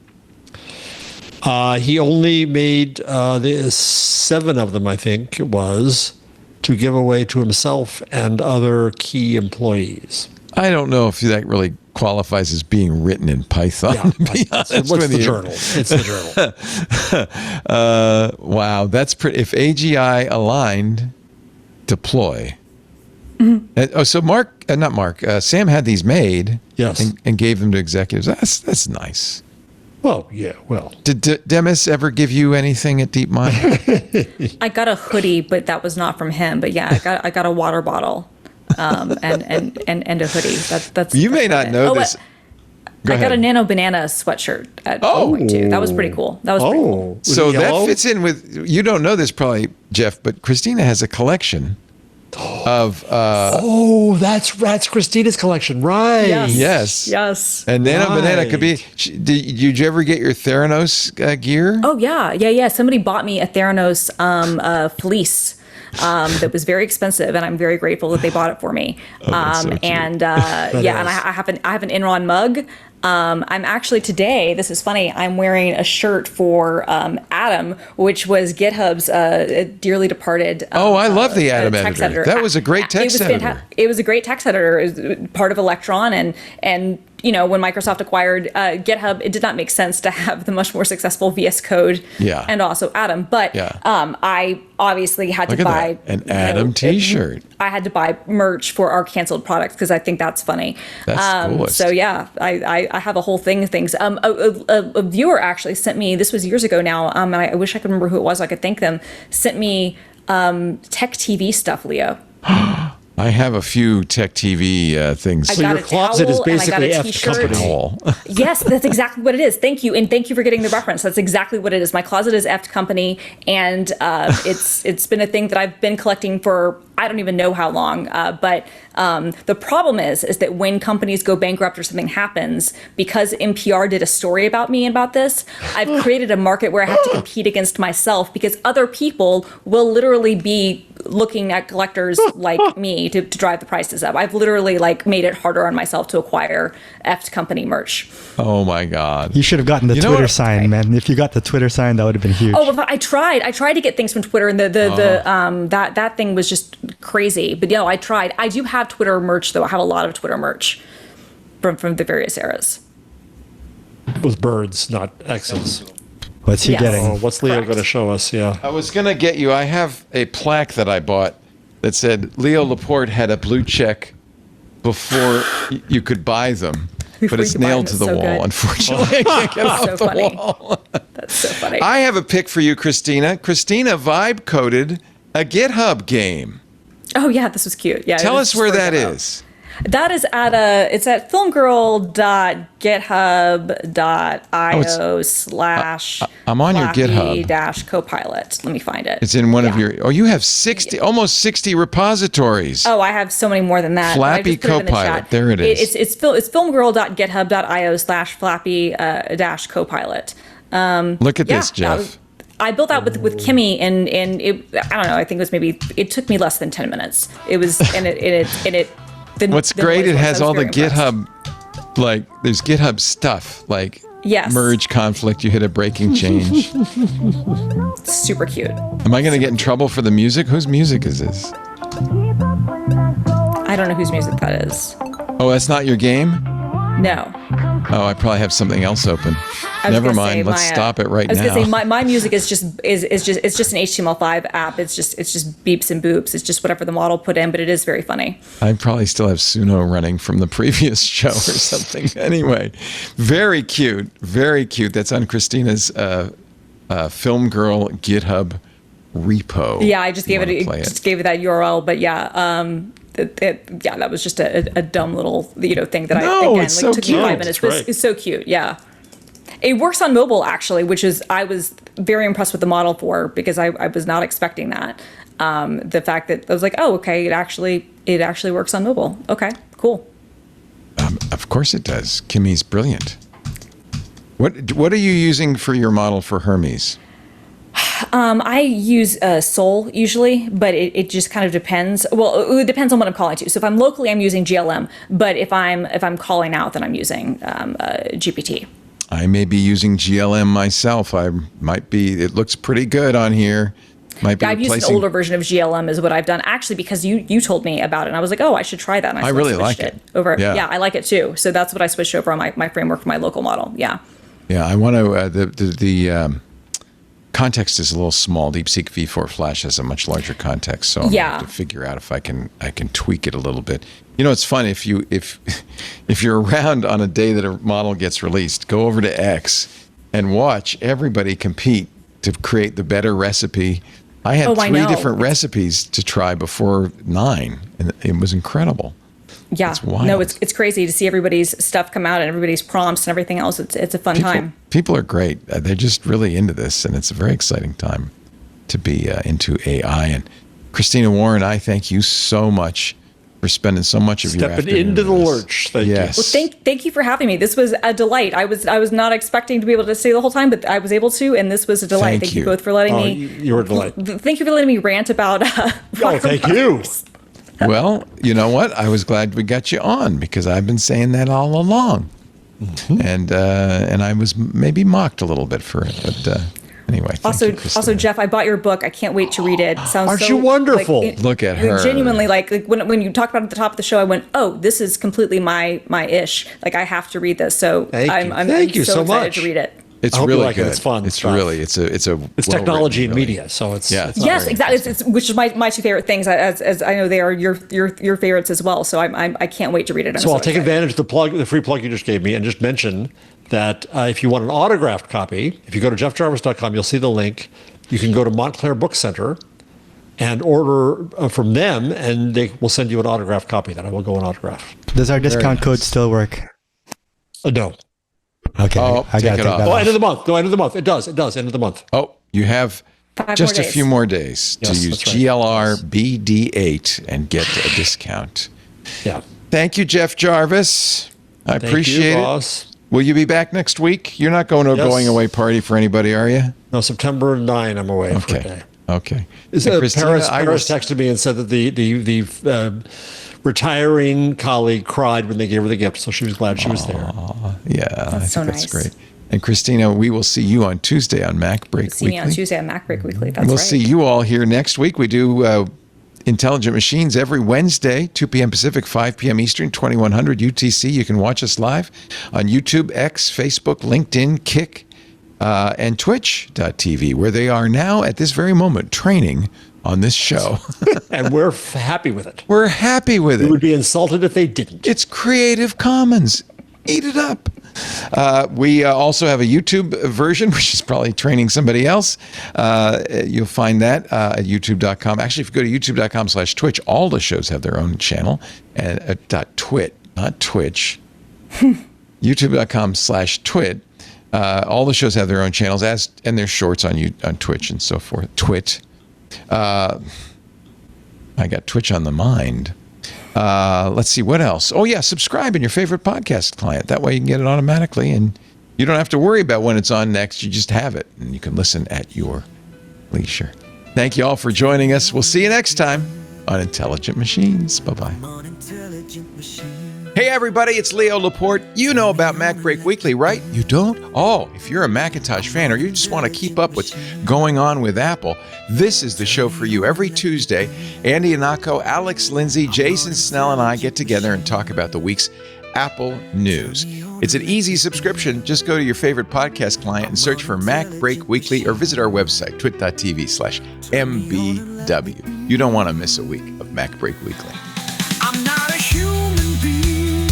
He only made the 7 of them, I think it was, to give away to himself and other key employees. I don't know if that really qualifies as being written in Python. Yeah, to be honest it's with the you. journal. It's the journal. Wow, that's pretty. If AGI aligned, deploy. So Sam had these made, Yes. and gave them to executives. That's nice. Well, yeah, well. Did Demis ever give you anything at DeepMind? I got a hoodie, but that was not from him. But yeah, I got a water bottle, and a hoodie. That's You may that's not it. know this. I got a Nano Banana sweatshirt at point too. That was pretty cool. That was pretty cool. Was So it yellow? that fits in with, you don't know this probably, Jeff, but Christina has a collection of that's Christina's collection, right? Yes. Yes. and Nano Banana could be. Right. Did you ever get your Theranos gear? Oh yeah. Somebody bought me a Theranos fleece. That was very expensive, and I'm very grateful that they bought it for me. that's so cute. And I have an Enron mug. I'm actually today. This is funny. I'm wearing a shirt for Atom, which was GitHub's dearly departed. I love the Atom text editor. That was a great text editor. It was a great text editor. It was part of Electron, and when Microsoft acquired GitHub, it did not make sense to have the much more successful VS Code and also Atom. But I obviously had Look to at buy that. An Atom T-shirt. I had to buy merch for our canceled products because I think that's funny. That's coolest. So yeah, I have a whole thing of things. A viewer actually sent me, this was years ago now, and I wish I could remember who it was so I could thank them, sent me tech TV stuff, Leo. I have a few tech TV things. So your closet is basically a F t-shirt. company. Yes, that's exactly what it is. Thank you, and thank you for getting the reference. That's exactly what it is. My closet is F company, and it's been a thing that I've been collecting for I don't even know how long. But the problem is that when companies go bankrupt or something happens, because NPR did a story about me and about this, I've created a market where I have to compete against myself because other people will literally be looking at collectors like me to drive the prices up. I've literally made it harder on myself to acquire F company merch. Oh my God! You should have gotten the You know Twitter what? sign, man. If you got the Twitter sign, that would have been huge. Oh, well, I tried to get things from Twitter, and that thing was just crazy. But I tried. I do have Twitter merch, though. I have a lot of Twitter merch from the various eras. With birds, not X's. What's he Yes. getting? Oh, what's Leo Correct. going to show us? Yeah. I was gonna get you. I have a plaque that I bought that said Leo Laporte had a blue check before you could buy them, but Before it's you could buy nailed them, to it's the so wall. good. Unfortunately, I can't get it So off the funny. wall. That's so funny. I have a pick for you, Christina. Christina vibe coded a GitHub game. Oh yeah, this was cute. Yeah. Tell us where that is. That is it's at filmgirl.github.io slash I'm on your GitHub. dash copilot. Let me find it. It's in one of your. Oh, you have almost 60 repositories. Oh, I have so many more than that. Flappy I just put it in the Copilot. chat. There it is. It's filmgirl.github.io slash flappy dash copilot. Look at this, Jeff. I built that with Kimmy, and it, I don't know. I think it took me less than 10 minutes. It was What's great? It has all the GitHub, there's GitHub stuff like Yes. merge conflict. You hit a breaking change. Super cute. Am I going to get in trouble for the music? Whose music is this? I don't know whose music that is. Oh, that's not your game? No. Oh, I probably have something else open. I was Never gonna mind. say Let's stop it right I was now. gonna say my music is just an HTML5 app. It's just beeps and boops. It's just whatever the model put in, but it is very funny. I probably still have Suno running from the previous show or something. Anyway, very cute. Very cute. That's on Christina's Film Girl GitHub repo. Yeah, I just if you gave wanna play it that URL, but yeah, that was just a dumb little thing that it's so took cute. me 5 minutes. It's But great. it's so cute. Yeah, it works on mobile actually, which is I was very impressed with the model for because I was not expecting that. The fact that I was like, oh, okay, it actually works on mobile. Okay, cool. Of course it does. Kimmy's brilliant. What are you using for your model for Hermes? I use Sol usually, but it just kind of depends. Well, it depends on what I'm calling to. So if I'm locally, I'm using GLM. But if I'm calling out, then I'm using GPT. I may be using GLM myself. It looks pretty good on here. Might be I've used an replacing- older version of GLM is what I've done, actually, because you told me about it, and I was like, oh, I should try that. And I really like it. Over. Yeah. Yeah, I like it too. So that's what I switched over on my framework for my local model. Yeah. Yeah, I want to. The context is a little small. DeepSeek V4 Flash has a much larger context, so I'm gonna have to figure out if I can tweak it a little bit. You know, it's fun if you're around on a day that a model gets released, go over to X and watch everybody compete to create the better recipe. I had three different recipes to try before 9, and it was incredible. Yeah, It's wild. no, it's crazy to see everybody's stuff come out and everybody's prompts and everything else. It's a fun time. People are great. They're just really into this, and it's a very exciting time to be into AI. And Christina Warren, I thank you so much for spending so much of your afternoon into the with us. lurch. Thank you. Yes. Well, thank you for having me. This was a delight. I was not expecting to be able to stay the whole time, but I was able to, and this was a delight. Thank you both for letting me. You're a delight. Thank you for letting me rant about. Thank you. Well, you know what? I was glad we got you on because I've been saying that all along, and I was maybe mocked a little bit for it, but anyway. Also, Jeff, I bought your book. I can't wait to read it. Sounds Aren't you wonderful? Look at her. Genuinely, like when you talked about it at the top of the show, I went, "Oh, this is completely my ish." Like I have to read this. So Thank you so excited much to read it. It's I hope you really like it. good. It's fun It's stuff. really it's technology and really. media, so it's Yeah. it's Yes, very exactly. It's which is my two favorite things, as I know they are your favorites as well. So I can't wait to read it. I'm So I'll take excited. advantage of the free plug you just gave me and just mention that if you want an autographed copy, if you go to jeffjarvis.com, you'll see the link. You can go to Montclair Book Center and order from them, and they will send you an autographed copy that I will go and autograph. Does our discount code still work? No. Okay, Oh, I take gotta it take off. that Oh, off. end of the month. No, end of the month. It does. End of the month. Oh, you have 5 just more a days. few more days to Yes, use that's right. GLR BD8 and get a discount. Yeah. Thank you, Jeff Jarvis. I Thank appreciate you, it. boss. Will you be back next week? You're not going to a Yes. going away party for anybody, are you? No, September 9, I'm away for a day. Okay. Is, And Christina, Paris I will- texted me and said that the retiring colleague cried when they gave her the gift, so she was glad she was there. Yeah, I think so that's nice. great. And Christina, we will see you on Tuesday on Mac Break See me Weekly. on Tuesday on Mac Break Weekly. That's We'll right. see you all here next week. We do Intelligent Machines every Wednesday, 2 p.m. Pacific, 5 p.m. Eastern, 2100 UTC. You can watch us live on YouTube, X, Facebook, LinkedIn, Kick, and Twitch.tv, where they are now at this very moment training on this show. And we're happy with it. We're happy with We it. would be insulted if they didn't. It's Creative Commons. Eat it up. We also have a YouTube version, which is probably training somebody else. You'll find that at youtube.com. Actually, if you go to youtube.com/Twitch, all the shows have their own channel. And .twit, not Twitch. youtube.com/Twit. All the shows have their own channels, and their shorts on Twitch and so forth. Twit. I got Twitch on the mind. Let's see, what else? Oh, yeah, subscribe in your favorite podcast client. That way you can get it automatically, and you don't have to worry about when it's on next. You just have it, and you can listen at your leisure. Thank you all for joining us. We'll see you next time on Intelligent Machines. Bye-bye. Hey, everybody, it's Leo Laporte. You know about Mac Break Weekly, right? You don't? Oh, if you're a Macintosh fan or you just want to keep up what's going on with Apple, this is the show for you. Every Tuesday, Andy Anako, Alex Lindsay, Jason Snell, and I get together and talk about the week's Apple news. It's an easy subscription. Just go to your favorite podcast client and search for Mac Break Weekly or visit our website, twit.tv/MBW. You don't want to miss a week of Mac Break Weekly. I'm not a human being,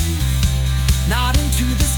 not into this